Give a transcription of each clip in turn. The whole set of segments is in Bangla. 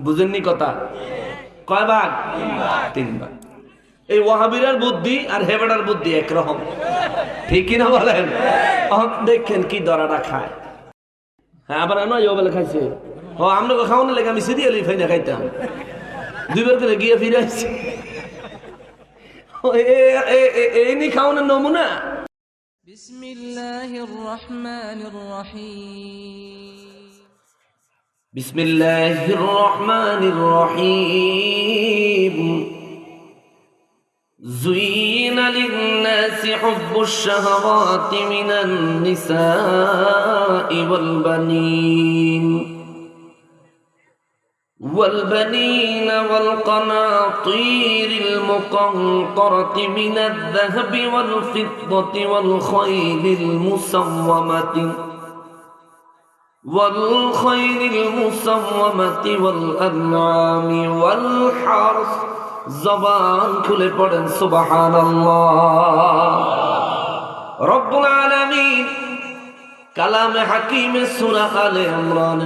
বুঝেননি কথা? কয় ভাগ? তিন ভাগ। এই ওয়াহাবিরার বুদ্ধি আর হেবেডার বুদ্ধি একরকম, ঠিক কিনা বলেন? দেখেন কি দরাটা খায়। হ্যাঁ, আবার নয় ও বলে খাইছে। ও আমরা খাওয়ানোর লেগে আমি সিরিয়ালি ফাইনা খাইতাম, দুইবার করে গিয়ে ফিরে আসছি। এই নি খাওয়ানোর নমুনা। বিসমিল্লাহির রহমানির রহিম। বিসমিল্লাহির রহমানির রহিম। زين للناس حب الشهوات من النساء والبنين والقناطير المقنطرة من الذهب والفضة والخيل المسومة والأنعام والحرث। জবান খুলে পড়েন সুবহানাল্লাহ। রব্বুল আলামিন কালামে হাকিমে সূরা আলে ইমরান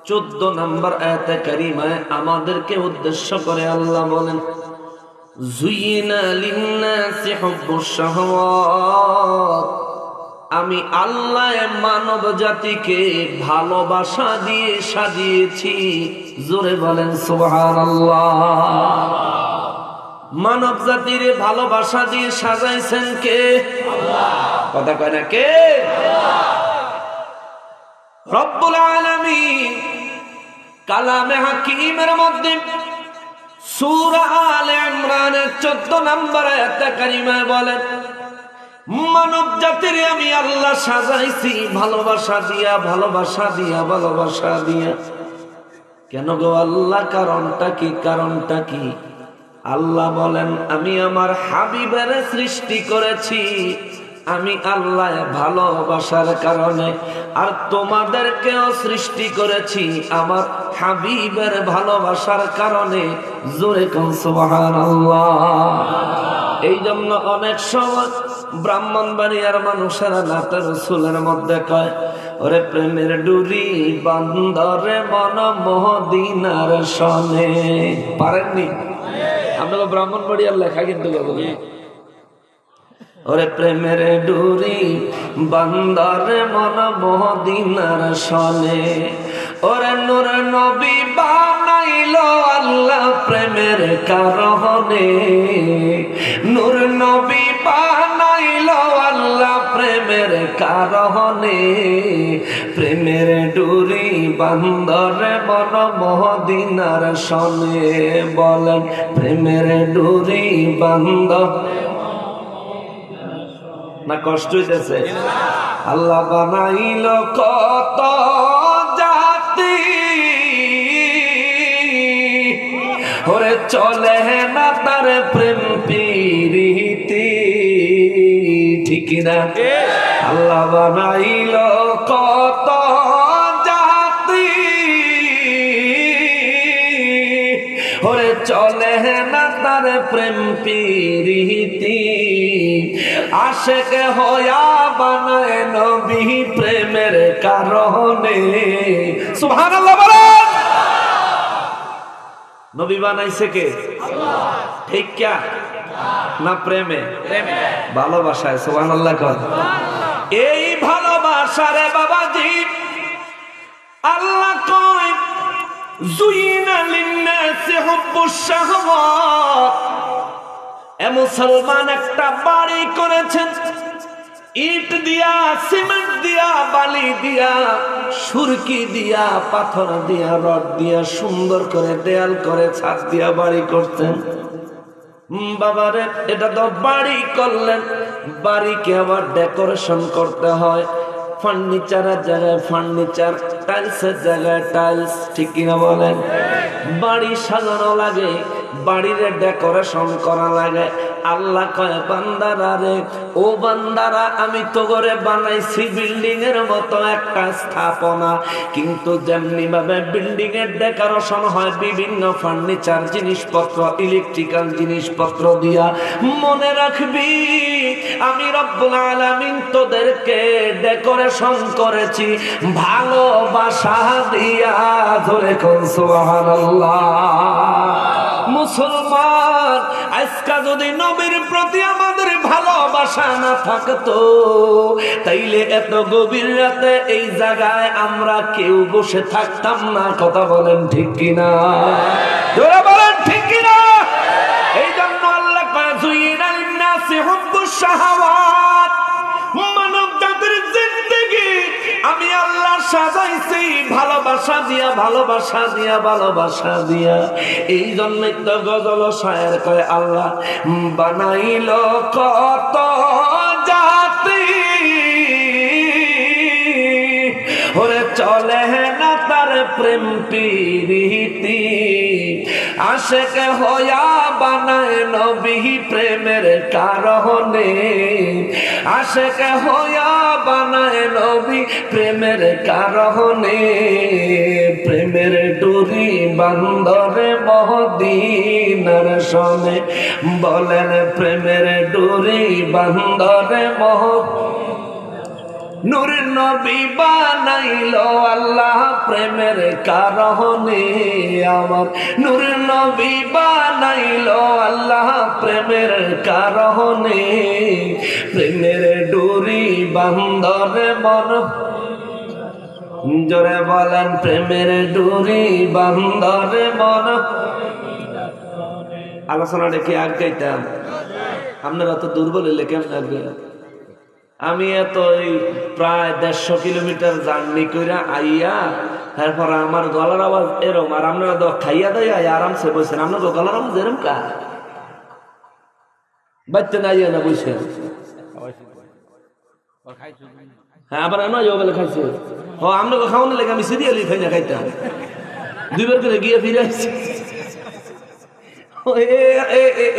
14 নম্বর আয়াতে কারিমায় আমাদেরকে উদ্দেশ্য করে আল্লাহ বলেন, যুয়িনা লিন্নাসি হুব্বুশ শাহওয়াত। আমি আল্লাহ মানব জাতিকে ভালোবাসা দিয়ে সাজিয়েছি। জোরে বলেন সুবহানাল্লাহ। মানব জাতির ভালোবাসা দিয়ে সাজাইছেন কে? আল্লাহ। কথা কয় না কে? আল্লাহ। রব্বুল আলামিন কালামে হাকিমের মধ্যে সূরা আলে ইমরানের 14 নম্বর আয়াতে কারিমায় বলেন, মানব জাতির আমি আল্লাহ সাজাইছি ভালোবাসা দিয়া, ভালোবাসা দিয়া, ভালোবাসা দিয়া। কেন গো আল্লাহ? কারণটা কি? কারণটা কি? আল্লাহ বলেন, আমি আমার হাবিবের সৃষ্টি করেছি আমি আল্লাহ ভালোবাসার কারণে, আর তোমাদেরকেও সৃষ্টি করেছি আমার হাবিবের ভালোবাসার কারণে। জোরে কোন সুবহানাল্লাহ। এই জন্য অনেক সময় ব্রাহ্মণবাড়িয়ার মানুষেরা নাতে রসুলের মধ্যে কয়, ওরে প্রেমের ডুরি বান্দরে মন মদিনার সনে। পারেননি? আপনাকে ব্রাহ্মণবাড়িয়ার লেখা কিন্তু বলি, ওরে প্রেমের ডুরি বান্দরে মন মদিনার সনে। ওরে নূর নবী বানাইলো আল্লাহ প্রেমের কারণে। নূর নবী বানাইলো আল্লাহ প্রেমের কারণে। প্রেমের ডুরি বান্দরে মন মদিনার সনে। বলেন প্রেমের ডুরি বান্দ না কষ্ট হইতেছে? আল্লাহ বানাইল কত জাতি, ওরে চলে না তার প্রেম প্রীতি, ঠিক না? আল্লাহ বানাইল কত জাতি, ওরে চলে না তার প্রেম প্রীতি। আশেক হইয়া বানায় নবী প্রেমের কারণে। সুবহানাল্লাহ বলেন। নবী বানাইছে কে? আল্লাহ। ঠিক কি না? প্রেমে, ভালোবাসায়। সুবহানাল্লাহ কর। এই ভালোবাসারে বাবাজি আল্লাহ কয়, যুয়িনা লিন্নাসি হুব্বুশ শাহওয়াত। এ মুসলমান একটা বাড়ি করেছেন ইট দিয়া, সিমেন্ট দিয়া, বালি দিয়া, সুরকি দিয়া, পাথর দিয়া, রড দিয়া সুন্দর করে দেয়াল করে ছাদ দিয়া বাড়ি করতেন। বাবারে এটা তো বাড়ি করলেন, বাড়িকে আবার ডেকোরেশন করতে হয়। ফার্নিচারের জায়গায় ফার্নিচার, টাইলসের জায়গায় টাইলস, ঠিক কিনা বলেন? বাড়ি সাজানো লাগে, বাড়ির ডেকোরেশন করা লাগে। আল্লাহ কয় বান্দারা রে, ও বান্দারা আমি তো করে বানাইছি বিল্ডিং এর মতো একটা স্থাপনা, কিন্তু যেমনি ভাবে বিল্ডিং এর ডেকোরেশন হয় বিভিন্ন ফার্নিচার জিনিসপত্র ইলেকট্রিক্যাল জিনিসপত্র দিয়া, মনে রাখবি আমি রব্বুল আলামিন তোদেরকে ডেকোরেশন করেছি ভালোবাসা দিয়া। ধরে কোন সুবহানাল্লাহ। মুসলমান, আজকে যদি নবীর প্রতি আমাদের ভালোবাসা না থাকতো, তাইলে এত গভীর রাতে এই জায়গায় আমরা কেউ বসে থাকতাম না। কথা বলেন ঠিক কিনা? জোরে বলেন ঠিক কিনা? এই জন্য আল্লাহ কয় যুইনা লিন-নাসি হুব্বুশ শাহাওয়াত, মানব জাতির জিন্দেগি আমি আল্লাহ সাজাইছি ভালোবাসা দিয়া, ভালোবাসা দিয়া, ভালোবাসা দিয়া। এই জন্যই তো গজল শায়ের কয় আল্লাহ বানাইল কত জাতি, ওরে চলে না তার প্রেম প্রীতি, আশেক হইয়া বানায় নবী প্রেমের কারণে, আশেক হইয়া বানায় নবী প্রেমের কারণে, প্রেমের ডুরি বান্দরে মদিনার সনে, বলেন প্রেমের ডুরি বান্দরে নূর নবী বানাইলো আল্লাহ প্রেমের কারণে, আমার নূর নবী বানাইলো আল্লাহ প্রেমের কারণে, প্রেমের ডুরি বান্দরে মন, জোরে বলেন প্রেমের ডুরি বান্দরে মন। আলোচনা দেখি আগাইতাম, আপনারা তো দুর্বল হইলে কেমন লাগবে? আমি এত প্রায় 150 কিলোমিটার জার্নি কইরা আইয়া, তারপর আমার গলার আওয়াজ এরম, আর আপনারা তো খাইয়া দাইয়া আরামসে বসেন, আপনার গলার আওয়াজ এরম কা বাচ্চা না ইয়া না বসেন। হ্যাঁ আবার নয় বলে খাইছে, হ আপনাকে খাওয়ানো লেগে আমি সিরিয়ালি খাই না খাইতাম, 2 বার করে গিয়ে ফিরে আসছি।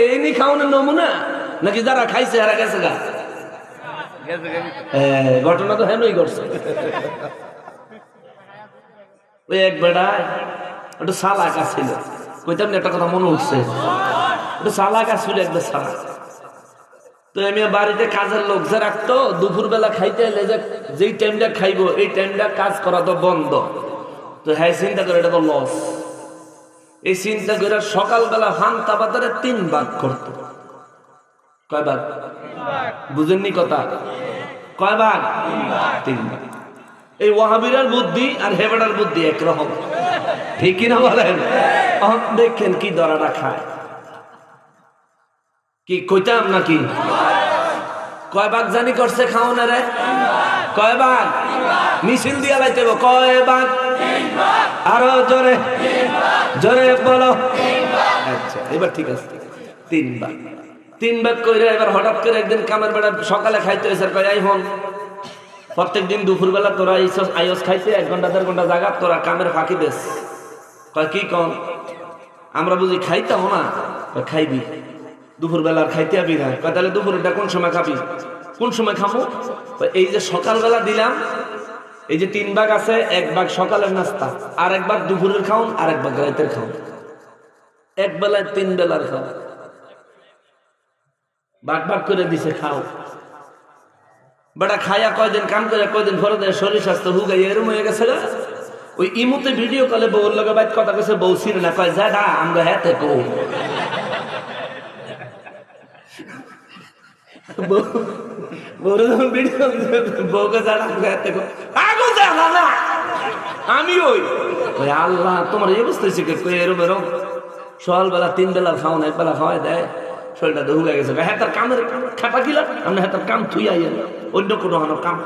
এই নি খাওয়ানোর নমুনা নাকি যারা খাইছে এরা গেছে গা? ঘটনা তো হেনই করছে। ওই এক বেড়ায় একটু সালাক ছিল, কইতাম একটা কথা মনে উঠছে, একটু সালাক ছিল, একবার সালাক। তো আমি বাড়িতে কাজের লোক যে রাখতো, দুপুর বেলা খাইতে এলে যেই টাইমটা খাইবো এই টাইমটা কাজ করা তো বন্ধ। তো হ্যাঁ চিন্তা করে এটা তো লস। এই চিন্তা করে সকালবেলা ফান্তা বাজারে 3 ভাগ করতো। কয় ভাগ? বুঝেননি কথা? কয় ভাগ? 3 ভাগ। এই ওয়াহাবিরার বুদ্ধি আর হেবেডার বুদ্ধি একরকম, ঠিক কিনা বলেন? দেখেন কি দরাটা খায়, কি কইতাম নাকি? কয় ভাগ জানি করছে খাওয়ানারে? কয় ভাগ? মিছিল দিয়া লাইতে কয় ভাগ? আরো জোরে জোরে বলো। আচ্ছা এবার ঠিক আছে, 3 ভাগ। 3 ভাগ কইরা এবার হঠাৎ করে একদিন কামের বেড়া সকালে খাইতে হয়েছে, কয় আই হন প্রত্যেক দিন দুপুর বেলা তোরা আইস খাইতে 1 ঘন্টা 1.5 ঘন্টা জাগা, তোরা কামের ফাঁকি দেস। কয় কি কন? আমরা বুঝি খাইতাম না। খাইবি দুপুর বেলা, আর খাইতে আবি না। কয় তাহলে দুপুরটা কোন সময় খাবি? কোন সময় খাবো? এই যে সকালবেলা দিলাম, এই যে 3 ভাগ আছে, 1 ভাগ সকালের নাস্তা, আর 1 ভাগ দুপুরের খাওন, আর 1 ভাগ রাতের খাওন। 1 বেলায় 3 বেলার খাও, ভাগ ভাগ করে দিছে খাও। বেটা খাইয়া কয়দিন কাম করে কয়দিন পরে দেয় শরীর স্বাস্থ্য হুগাই এরম হয়ে গেছে। ওই ইমুতে ভিডিও কলে বউর লগে বাইক কথা কইছে, বউ ছিঁড়ে না, কয় যা আমরা হেতে কো আমি ওই আল্লাহ তোমার এই অবস্থা এরম এরম সকালবেলা 3 বেলার খাওয়ান 1 বেলা খাওয়াই দেয়, শরীরটা ঢুকে গেছে। হ্যাঁ তার কামের খাটা গিলা আমরা হ্যাঁ তার কাম থুই আইয়া অন্য কোনো কাম।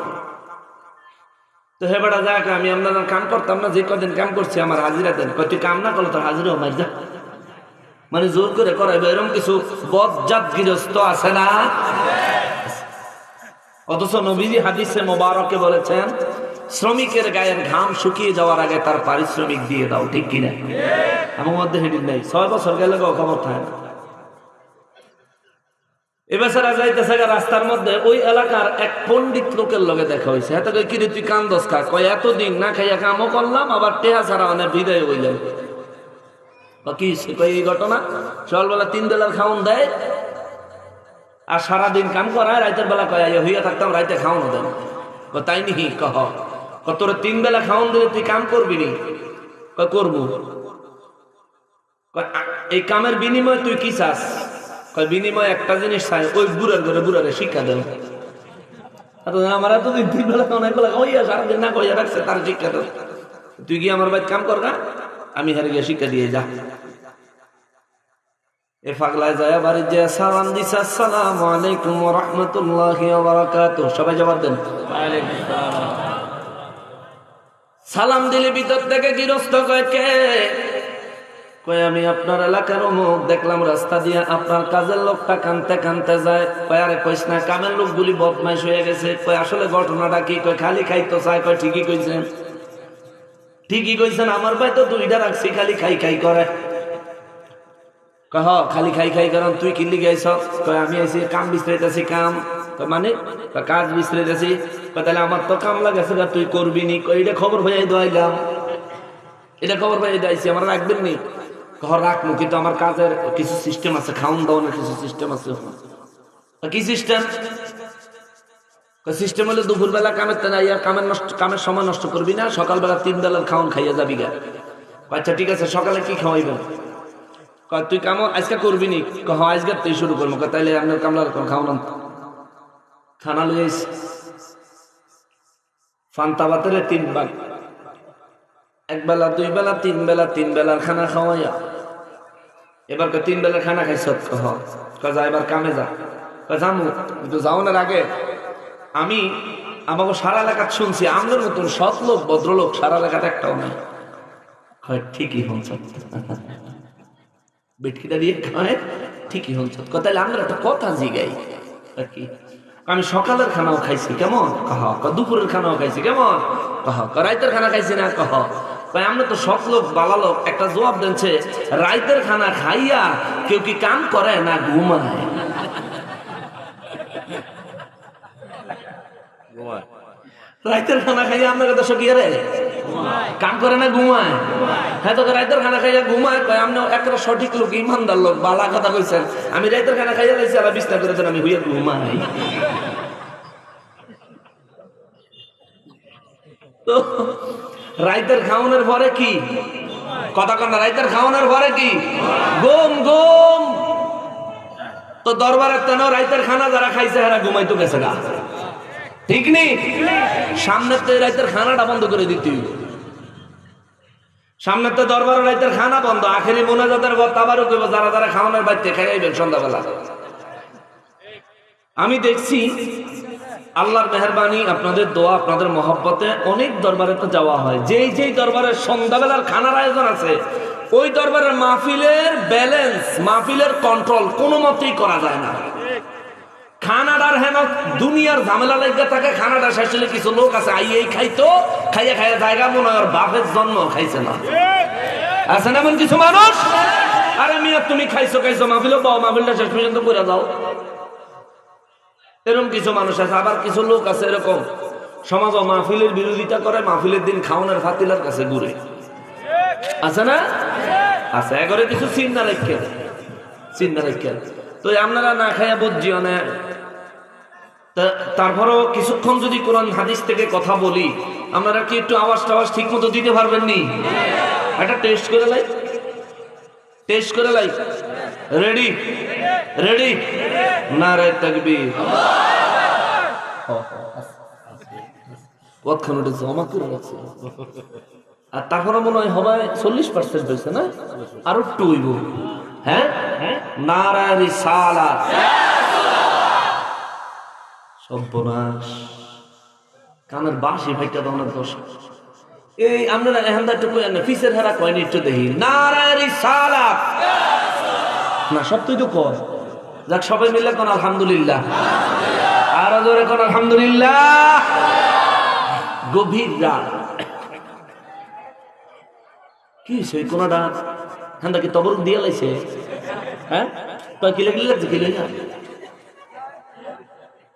তো হে বেটা যাক, আমি আপনার কাম করতাম না, যে কদিন কাম করছি আমার হাজিরা দেন। তুই কাম না করলে তোর হাজিরা মার যা, মানে জোর করে করাইবে, এরকম কিছু বজ্জাত গৃহস্থ আছে না? অথচ নবীজি হাদিসে মোবারকে বলেছেন, শ্রমিকের গায়ের ঘাম শুকিয়ে যাওয়ার আগে তার পারিশ্রমিক দিয়ে দাও, ঠিক কিনা? আমার মধ্যে হেডিং নাই, 6 বছর গেলে খবর থাকে না। এবার সারা যাইতেছে রাস্তার মধ্যে ওই এলাকার এক পণ্ডিত লোকের লগে দেখা হয়েছে। এত কি রে তুই কান্দস খা? কয় এতদিন না খাইয়া কামও করলাম, আবার টেহা ছাড়া অনেক বিদায় হইলাম। কি কয় এই ঘটনা? সকালবেলা 3 বেলার খাওন দেয় আর সারাদিন কাম করায়, রাতের বেলা কয় হইয়া থাকতাম, রাইতে খাওয়ানো দেন। তাই নি? কহ তোর 3 বেলা খাওন দিলে তুই কাম করবি নি? করবো। এই কামের বিনিময়ে তুই কি চাস? বিনিময় একটা জিনিস চাই, ওই বুড়ার ঘরে বুড়ারে শিক্ষা দেন। আমার এতদিন 3 বেলা খাওয়া এক বেলা খাওয়াইয়া সারাদিন না খাইয়া রাখছে, তার শিক্ষা দেন। তুই গিয়ে আমার বাড়ি কাম করগা, আমি হারে গিয়ে শিক্ষা দিয়ে যা। এ পাগলায় যায় বাড়ি যে সালাম দিছে, আসসালামু আলাইকুম ওয়া রাহমাতুল্লাহি ওয়া বারাকাতুহু। সবাই জবাব দেন ওয়ালাইকুম সালাম। সালাম দিলে ভিতর থেকে গৃহস্থ কয় কে? কয় আমি আপনার এলাকার অমুক, দেখলাম রাস্তা দিয়ে আপনার কাজের লোকটা কানতে কানতে যায়। কয় আরে কইস না, কামের লোকগুলি বদমাইশ হয়ে গেছে। কয় আসলে ঘটনাটা কি? কয় খালি খাইতো চায়। কয় ঠিকই কইছেন, ঠিকই কইছেন, আমার ভাই তো 2টা রাখছি, খালি খাই খাই করে। কয় হ খালি খাই খাই করেন, তুই কিনলি গাইছ? কয় আমি আইছি কাম বিস্তারিতেছি। কাম মানে কাজ বিস্তারিতেছি। তাহলে আমার তো কাম লাগেছে, তুই করবি নি? কয় এটা খবর হয়ে দোয়াইলাম, এটা খবর হয়ে দিয়েছি, আমার রাখবেন নি? ঘর রাখবো, কিন্তু আমার কাজের কিছু সিস্টেম আছে, খাওন দাওয়ানোর কিছু সিস্টেম আছে। কি সিস্টেম? সিস্টেম হলে দুপুরবেলা কামের কামের সময় নষ্ট করবি না, সকালবেলা 3 বেলার খাওন খাইয়া যাবি গা। আচ্ছা ঠিক আছে, সকালে কি খাওয়াইবেন? কয় তুই কাম আজকে করবি নি? আজকে তুই শুরু করবো। তাইলে আপনার কামলার খাওয়ান খানা লইয়া ফান্তা বাতের 3 ভাগ, 1 বেলা 2 বেলা 3 বেলা, 3 বেলার খানা খাওয়াইয়া। এবার 3 বেলার খানা খাইছ? যা এবার কামে যা। যামু, কিন্তু যাওয়ানোর আগে আমি আমাকে সারা এলাকাত শুনছি আমাদের মতন সৎ লোক ভদ্রলোক সারা এলাকাতে একটাও নাই। ঠিকই হন, বেটকিটা দিয়ে খায়, ঠিকই হন। তাহলে আমরা একটা কথা জিগাই, কি আমি সকালের খানাও খাইছি কেমন? দুপুরের খানাও খাইছি কেমন? রাইতের খানা খাইছি না? আমরা তো সৎ লোক বালা লোক। একটা জবাব দিচ্ছে, রাইতের খানা খাইয়া কেউ কি কাম করে না ঘুমায়? রাইতের খানা খাইয়া আপনার কথা সকিয়ে রে কাম করে না ঘুমায়? হ্যাঁ তো রাইতের খানা খাইয়া ঘুমায়। আপনি একটা সঠিক লোক, ইমানদার লোক, বালা কথা কইছেন। আমি রাইতের খানা খাইয়া লাইছি, আবার বিস্তার করেছেন, আমি হইয়া ঘুমাই। তো রাইতের খাওয়ানোর পরে কি কথা কন? রাইতের খাওয়ানোর পরে কি? ঘুম। ঘুম তো দরবারের তেন রাইতের খানা যারা খাইছে এরা ঘুমাইতো গেছে গা, ঠিক নেই? সামনের তো রাইতের খানাটা বন্ধ করে দিতে, সামনের তো দরবার রাইতের খানা বন্ধ। আখেরি মোনাজাতের তাবারুক হইব, যারা যারা খাওয়ানোর বাড়িতে খাইবেন সন্ধ্যাবেলা। আমি দেখছি আল্লাহর মেহেরবানি, আপনাদের দোয়া, আপনাদের মহব্বতে অনেক দরবারে তো যাওয়া হয়। যেই দরবারের সন্ধ্যাবেলার খানার আয়োজন আছে, ওই দরবারের মাহফিলের ব্যালেন্স, মাহফিলের কন্ট্রোল কোনো মতেই করা যায় না। খানাটার হেন দুনিয়ার ঝামেলা লেগে থাকে। খানাটা শেষ হলে কিছু লোক আছে আইয়েই খাইতো, খাইয়া খাইয়া জায়গা মনে হয় বাপের জন্ম খাইছে না। আছে না এমন কিছু মানুষ? আরে মিয়া তুমি খাইছো মাহফিলও পাও, মাহফিলটা শেষ পর্যন্ত করে দাও। এরকম কিছু মানুষ আছে। আবার কিছু লোক আছে এরকম, সমাজ ও মাহফিলের বিরোধিতা করে, মাহফিলের দিন খাওয়ানোর ফাতিলার কাছে ঘুরে। আছে না? আছে। এগরে কিছু চিন্তা রেখে তো আপনারা না খাইয়া বুঝিও না। তারপরও কিছুক্ষণ যদি কোরআন হাদিস থেকে কথা বলি, আপনারা কি একটু আওয়াজ টাওয়াজ ঠিক মতো দিতে পারবেন নি? একটা টেস্ট করে লাই। রেডি? নারে তাকবীর। কতক্ষণ উঠেছে অমাক করে রাখছে। আর তারপরে মনে হয় হবে 40% হয়েছে না? আরো একটু হইব। হ্যাঁ, নারা রিসালাত। সর্বনাশ, কানের বাঁশি ভাইটা দাও দোষ। এই আপনারা এখন একটু ফিসের হেরা কয়নি একটু দেখি। নারা রিসালাত না, সত্যই তো কর। যাক সবাই মিলে কোন আলহামদুলিল্লাহ, আরো জোরে কোন আলহামদুলিল্লাহ। গভীর রাত, কি সেই কোনটা হ্যাঁ কি তবরক দিয়ে লাইছে? হ্যাঁ কিলে লাগছে, কিলে না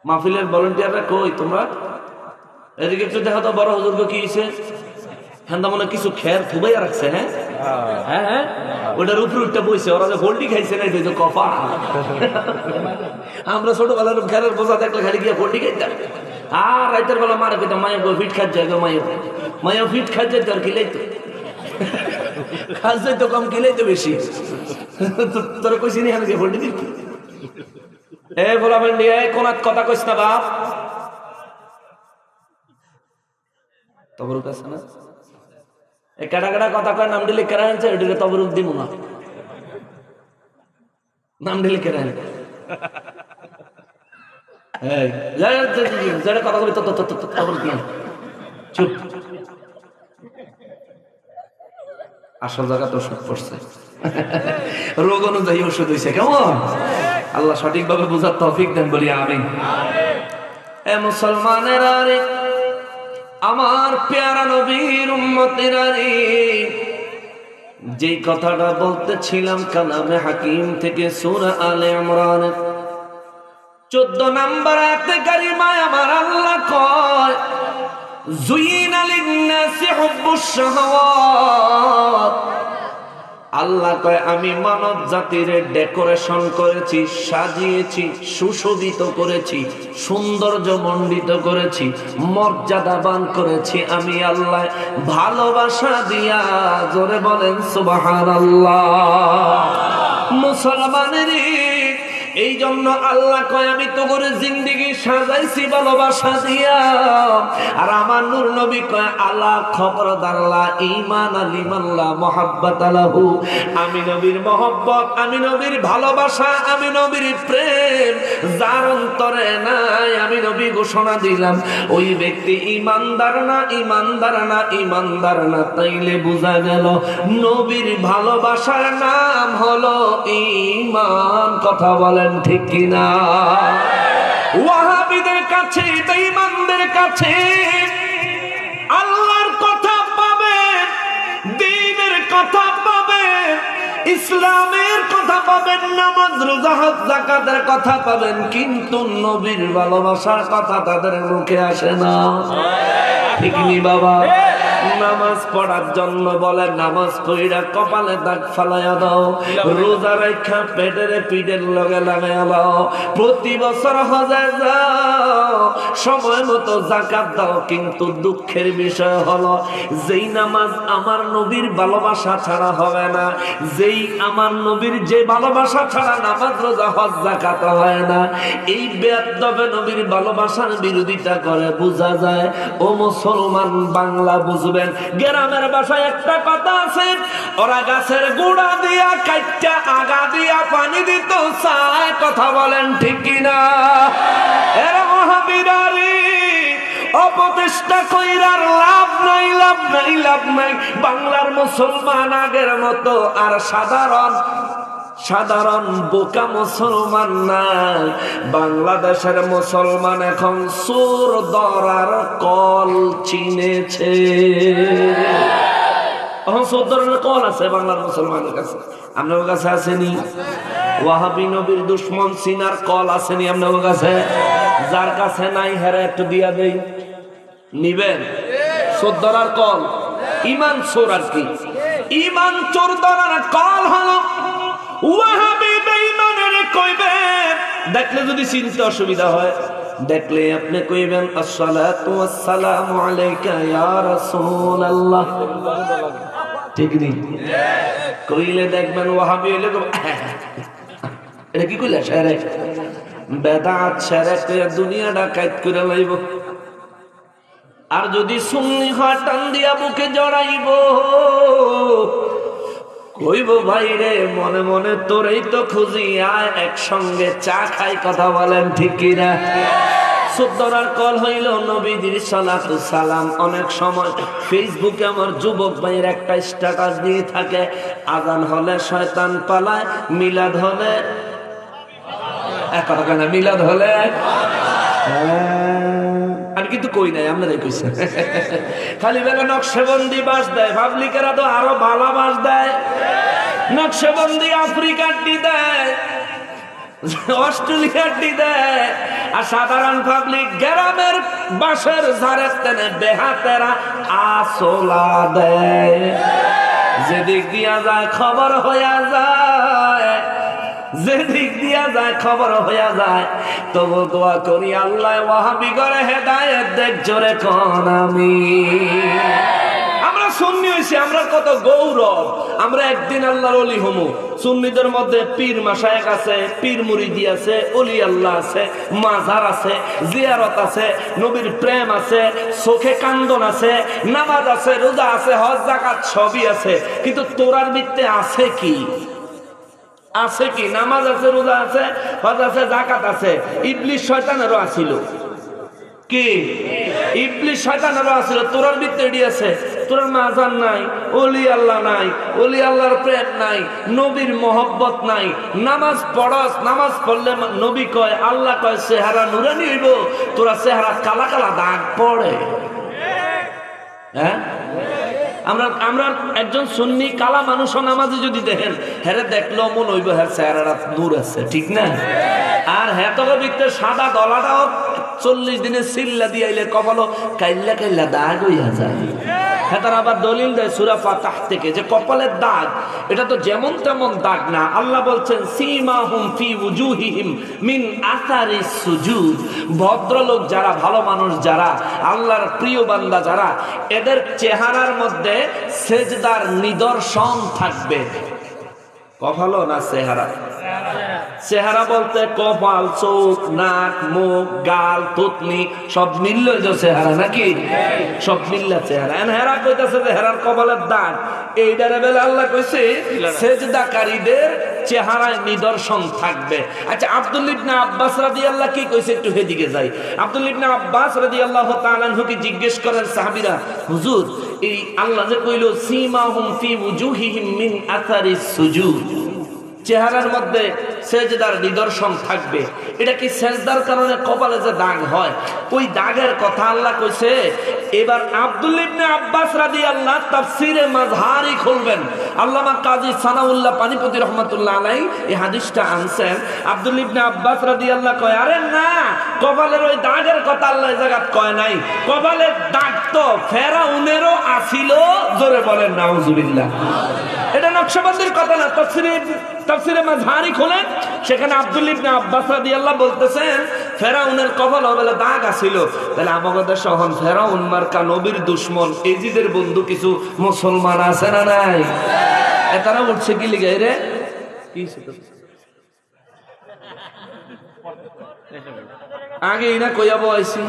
মাহফিলের ভলেন্টিয়াররা কই তোমরা? এদিকে একটু দেখো তো বড় হুজুরকে কি হয়েছে। হ্যাঁ মনে কিছু খের থুবাইয়া রাখছে। হ্যাঁ হ্যাঁ হ্যাঁ ওটার উপরে উঠটা বইছে, ওরা যে ভোল্টি খাইছে না এটা কফা। আমরা ছোটবেলার খেরের বোঝা দেখলে খালি গিয়ে ভোল্টি খাইতাম, আর রাইতের বেলা মারা পেতাম মায়া ফিট খাত যায়, মায়া ফিট খাত যায়, তোর কিলাই তো খাস যায় তো কম, কিলাই তো বেশি। তোরা কইছি নি আমি ভোল্টি দিই এ বলা বেন্ডি কোন কথা কইস না বাপ। তবরুক আছে না? এই কাটা কাটা কথা কয় নাম দিলে কেরা আনছে, ওইটাকে তবরুক দিব না, নাম দিলে কেরা আনছে। যারা কথা বলি তবরুক না, চুপ। আসল জায়গা তো ওষুধ পড়ছে, রোগ অনুযায়ী ওষুধ হয়েছে। কেমন আল্লাহ সঠিকভাবে বুঝার তৌফিক দেন, বলি আমিন। এ মুসলমানেরা রে, আমার পেয়ারা নবীর উম্মতেরা রে, যেই কথাটা বলতেছিলাম কালামে হাকিম থেকে সূরা আলে ইমরান 14 নম্বর আয়াতে কারিমায় আমার আল্লাহ কয়, যুইনা লিন-নাসি হুব্বুশ শাহাওয়াত। আল্লাহ কয় আমি মানব জাতির ডেকোরেশন করেছি, সাজিয়েছি, সুশোভিত করেছি, সৌন্দর্য মণ্ডিত করেছি, মর্যাদাবান করেছি আমি আল্লাহ ভালোবাসা দিয়া। জোরে বলেন সুবহানাল্লাহ। মুসলমানের এই জন্য আল্লাহ কয় আমি তো করে জিন্দেগি সাজাইছি ভালোবাসা দিয়া। আর আমার নূর নবী কয় আলা খবরদার লা ঈমান লিমাল্লাহ মুহাব্বাত লাহু। আমি নবীর মহব্বত, আমি নবীর ভালোবাসা, আমি নবীর প্রেম যার অন্তরে নাই, আমি নবী ঘোষণা দিলাম ওই ব্যক্তি ঈমানদার না, ঈমানদার না, ঈমানদার না। তাইলে বোঝা গেল নবীর ভালোবাসার নাম হলো ঈমান। কথা বলে ঠিক কিনা? ওয়াহাবিদের কাছে, বেঈমানদের কাছে আল্লাহর কথা পাবেন, দ্বীনের কথা পাবেন, ইসলামের কথা পাবেন, নামাজ রোজা হজ যাকাতের কথা পাবেন, কিন্তু নবীর ভালোবাসার কথা তাদের মুখে আসে না। ঠিক নি বাবা? নামাজ পড়ার জন্য বলে নামাজ পড়া কপালে দাগ ফালাইয়া দাও, রোজা রাখা পেটের পিঠের লগে লাগাইয়া দাও, প্রতি বছর হজে যাও, সময় মতো যাকাত দাও। কিন্তু দুঃখের বিষয় হলো যেই নামাজ আমার নবীর ভালোবাসা ছাড়া হবে না, যেই আমার নবীর যে ভালোবাসা ছাড়া নামাজ রোজা হজ যাকাত হয় না, এই বেয়াদবে নবীর ভালোবাসার বিরোধিতা করে। বোঝা যায় ও মুসলমান, বাংলা বুঝবেন। গ্রামের ভাষায় একটা কথা আছে, ওরা গাছের গোড়া দিয়া কাইটা আগা দিয়া পানি দিত চায়। কথা বলেন ঠিক কিনা? এরা মহাবীরারি অপচেষ্টা কইরার লাভ নাই, লাভ নাই, লাভ নাই। বাংলার মুসলমান আগের মতো আর সাধারণ বোকা মুসলমান নাই। বাংলাদেশের মুসলমান এখন সুর ধরার কল চিনেছে। এখন সুর ধরার কল আছে বাংলার মুসলমানের কাছে। আপনার কাছে আসেনি? ওয়াহাবি নবীর দুশ্মন সিনার কল আসেনি আপনার কাছে? যার কাছে নাই হেরা একটু দিয়া দেই, নিবেন? সুর ধরার কল ইমান চোর। আর কি ইমান চোর ধরার কল হলো ওয়াহাবি বেঈমানের কইবেন, দেখলে যদি চিনতে অসুবিধা হয়, দেখলে আপনি কইবেন আসসালাতু ওয়াসসালামু আলাইকা ইয়া রাসূলুল্লাহ। ঠিক নি? কইলে দেখবেন ওয়াহাবি হইলে এটা কি কইলা? শিরক, বেদাত, শিরক দুনিয়াটা কাইত করে লাইব। আর যদি সুন্নি হয় টান দিয়া বুকে জড়াইব, কইব ভাই রে মনে মনে তোরেই তো খুঁজি, আয় একসঙ্গে চা খাই। কথা বলেন ঠিক কিনা? সুদ্দরার কল হইল নবীজির সালাতু সালাম। অনেক সময় ফেসবুকে আমার যুবক ভাইয়ের একটা স্ট্যাটাস দিয়ে থাকে, আজান হলে শয়তান পালায়, মিলাদ হলে কথা কেন, মিলাদ হলে আর কিন্তু কই নাই, আপনারাই কইছেন। খালি বেলা নকশবন্দি বাস দেয়, পাবলিকেরা তো আরো ভালো বাস দেয়। নকশবন্দি আফ্রিকার দি দেয়, অস্ট্রেলিয়ার দেয় আর সাধারণ পাবলিক গ্রামের বাঁশের ঝাড়ের তেনে বেহাতেরা আসলা দেয়। যেদিক দিয়া যায় খবর হইয়া যায়, যেদিক দিয়া যায় খবর হইয়া যায়। তবু দোয়া করি আল্লাহ ওয়াহাবি করে হেদায়েত দেখ জোরে কোন আমিন। আমরা সুন্নি হইছি, আমরা কত গৌরব। আমরা একদিন আল্লাহর ওলি হমু। সুন্নিদের মধ্যে পীর মাশায়েখ আছে, পীর মুরিদি আছে, ওলি আল্লাহ আছে, মাজার আছে, জিয়ারত আছে, নবীর প্রেম আছে, চোখে কান্দন আছে, নামাজ আছে, রোজা আছে, হজ যাকাত সবই আছে। কিন্তু তোরার ভিত্তে আছে কি? আছে কি? নামাজ আছে, রোজা আছে, হজ আছে, যাকাত আছে। ইবলিস শয়তানেরও আছিল কি? ইবলিস শয়তানেরও আছিল। তোরার ভিত্তে এডি আছে। তোরার মাজার নাই, ওলি আল্লাহ নাই, ওলি আল্লাহর প্রেম নাই, নবীর মহব্বত নাই। নামাজ পড়স, নামাজ পড়লে নবী কয়, আল্লাহ কয় চেহারা নুরানি হইব, তোরা চেহারা কালা কালা দাগ পড়ে। হ্যাঁ, আমরা একজন সুন্নি কালা মানুষ নামাজে যদি দেখেন, হ্যাঁ দেখলো মন হইব হ্যাঁ চেহারা নূর আছে, ঠিক না? আর হ্যাঁ তবে ভিতরে সাদা গলাটাও 40 দিনে সিল্লা দিয়াইলে কপালও কাইল্লা কাইল্লা দাগ হইয়া যায়। হ্যাঁ, তারা আবার দলিল দেয় সূরা ফাতিহা থেকে যে কপালের দাগ এটা তো যেমন তেমন দাগ না। আল্লাহ বলছেন সীমাহুম ফি উজুহিহিম মিন আসারিস সুজুদ। ভদ্রলোক যারা, ভালো মানুষ যারা, আল্লাহর প্রিয় বান্দা যারা, এদের চেহারার মধ্যে সেজদার নিদর্শন থাকবে। কপালও না চেহারা? চেহারা বলতে কপাল, চোখ, নাক, মুখ, গাল, থুতনি সব মিলল যে চেহারা, নাকি? সব মিললে চেহারা। হেরা কইতাছে যে হেরার কপালের দাগ। এইটারে বেলা আল্লাহ কইছে সেজদাকারীদের চেহারায় নিদর্শন থাকবে। আচ্ছা, আব্দুল ইবনে আব্বাস রাদিয়াল্লাহু কি কইছে একটু হেদিকে যাই। আব্দুল ইবনে আব্বাস রাদিয়াল্লাহু তাআলা আনহুকে জিজ্ঞেস করেন সাহাবীরা, হুজুর এই আল্লাহ যে কইল সীমাহুম ফি উজুহিহিম মিন আসারিস সুজুদ, চেহারার মধ্যে সেজদার নিদর্শন থাকবে, এটা কি সেজদার কারণে কপালে যে দাগ হয় ওই দাগের কথা আল্লাহ কইছে? এবার আব্দুল ইবনে আব্বাস রাদিয়াল্লাহু তাফসীরে মাযহারি খুলবেন। আল্লামা কাজী সানাউল্লাহ পানিপতি রহমাতুল্লাহ আলাইহি এই হাদিসটা আনছেন। আব্দুল ইবনে আব্বাস রাদিয়াল্লাহু কয়, আরে না, কপালের ওই দাগের কথা আল্লাহ এই জায়গায় কয় নাই। কপালের দাগ তো ফেরাউনেরও আছিল। জোরে বলেন নাউজুবিল্লাহ। এটা নকশবন্দির কথা না। তাফসীরে মাযহারি খোলেন, সেখানে আব্দুল ইবনে আব্বাস রাদিয়াল্লাহু বলতেছেন ফেরাউনের কপালে বলে দাগ আছিল। তাহলে আমাদের দেশে এখন ফেরাউন মার্কা নবীর দুশমন এজিদের বন্ধু কিছু মুসলমান আছে না নাই? তারা উঠছে কি লিগে রে? আগে ইনা কইয়া বয়সি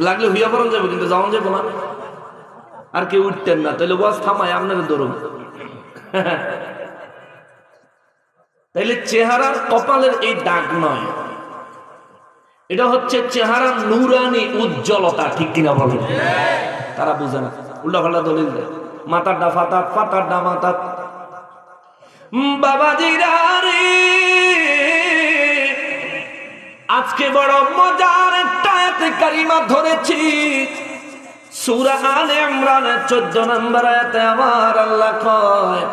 লাগলে হইয়া পড়ন যাবে, কিন্তু যাওয়া যাবো না। আর কেউ উঠতেন না, তাহলে বস থামায় আপনার দরুন। তাইলে চেহারার কপালের এই দাগ নয়, এটা হচ্ছে চেহারার নুরানি উজ্জ্বলতা, ঠিক কিনা বলেন? তারা বুঝে না, উল্টা পাল্টা দলিল দেয়। মাথার ডা ফাতাত, ফাতার ডা মাথাত। বাবাজিরা রে, আজকে বড় মজার একটা আয়াতে কারিমা ধরেছি। সূরা আলে ইমরানের 14 নম্বর আয়াতে আমার আল্লাহ কয়,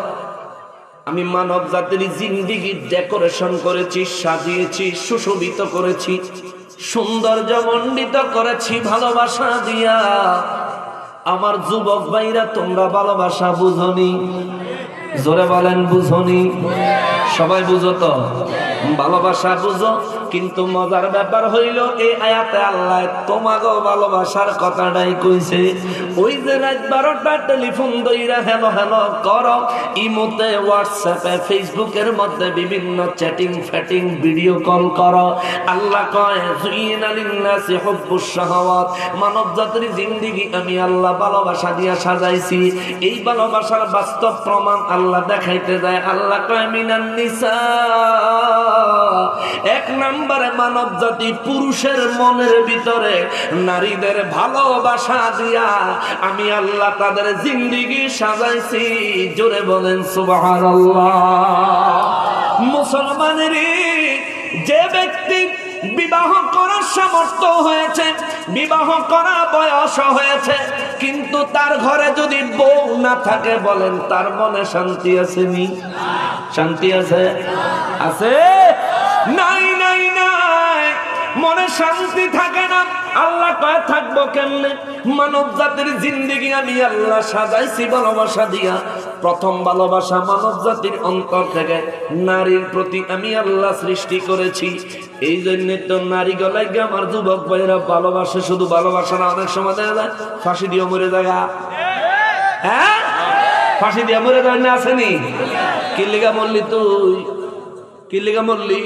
আমি মানব জাতির জিন্দেগি ডেকোরেশন করেছি, সাজিয়েছি, সুশোভিত করেছি, সৌন্দর্যমণ্ডিত করেছি ভালোবাসা দিয়া। আমার যুবক ভাইরা, তোমরা ভালোবাসা বুঝনি? জোরে বলেন বুঝনি? সবাই বুঝো তো? ভালোবাসা বুঝো, কিন্তু মজার ব্যাপার হইল এই আয়াতে আল্লাহ তোমাগো ভালোবাসার কথাটাই কইছে। ওই যে রাত 12টা টেলিফোন দইরা হেলো হেলো করো, ইমোতে, হোয়াটসঅ্যাপে, ফেসবুকের মধ্যে বিভিন্ন চ্যাটিং ফ্যাটিং ভিডিও কল করো। আল্লাহ কয় যুইনা লিন্নাসি হুব্বুশ শাহাওয়াত, মানব জাতির জিন্দেগি আমি আল্লাহ ভালোবাসা দিয়া সাজাইছি। এই ভালোবাসার বাস্তব প্রমাণ আল্লাহ দেখাইতে যায়। আল্লাহ কয় মিনান নিসা, এক নম্বরে মানব জাতি পুরুষের মনের ভিতরে নারীদের ভালোবাসা দিয়া আমি আল্লাহ তাদের জিন্দেগি সাজাইছি। জোরে বলেন সুবহানাল্লাহ। মুসলমানের যে ব্যক্তি বিবাহ করার সামর্থ্য হয়েছে, বিবাহ করা বয়স হয়েছে, কিন্তু তার ঘরে যদি বউ না থাকে, বলেন তার মনে শান্তি আছে নি? শান্তি আছে? আছে? নাই নাই নাই, মনে শান্তি থাকে না। আল্লাহ কয় থাকবো কেমনে? মানব জাতির জিন্দেগি আমি আল্লাহ সাজাইছি ভালোবাসা দিয়া। প্রথম ভালোবাসা মানব জাতির অন্তর থেকে নারীর প্রতি আমি আল্লাহ সৃষ্টি করেছি। এই জন্য তো নারী গলায় গিয়ে আমার যুবক ভাইয়েরা ভালোবাসে। শুধু ভালোবাসা না, অনেক সময় দেখা যায় ফাঁসি দিয়ে মরে যায়। হ্যাঁ, ফাঁসি দিয়ে মরে যায় না, আসেনি? কি লিগা মরলি তুই? কি লিগা মরলি?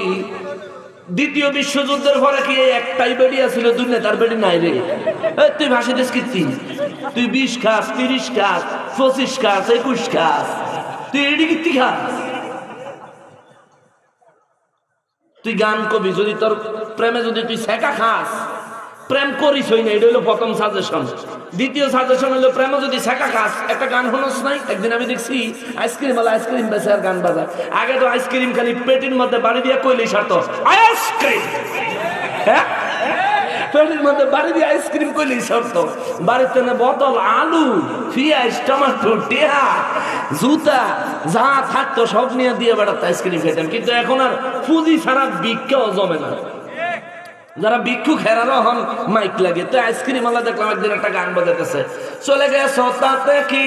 দ্বিতীয় বিশ্বযুদ্ধের পরে কি একটাই বেডি আছিল? দুনিয়া তার বেডি নাই রে। তুই ভাসি দিস কীর্তি, তুই 20 খাস, 30 খাস, 25 খাস, 21 খাস, তুই এডি কীর্তি খাস। তুই গান কবি, যদি তোর প্রেমে যদি তুই সেকা খাস, প্রেম করিস হই না, এটা হলো প্রথম সাজেশন। দ্বিতীয় সাজেশন হলো প্রেমে যদি সেকা খাস, একটা গান হনস নাই? একদিন আমি দেখছি আইসক্রিম ওয়ালা আইসক্রিম বেচে আর গান বাজায়। আগে তো আইসক্রিম খালি পেটির মধ্যে বাড়ি দিয়ে কইলেই সারতো আইসক্রিম। হ্যাঁ, পেটির মধ্যে বাড়ি দিয়ে আইসক্রিম কইলেই সারতো। বাড়িতে না বোতল, আলু, পেঁয়াজ, টমেটো, টেহা, জুতা যা থাকতো সব নিয়ে দিয়ে বেড়াতো আইসক্রিম খেতাম। কিন্তু এখন আর পুঁজি ছাড়া ভিক্ষাও জমে না। যারা ভিক্ষুক হেরারও হন মাইক লাগে। তো আইসক্রিম আলা দেখলাম একদিন একটা গান বাজাতেছে, চলে গেছো তাতে কি,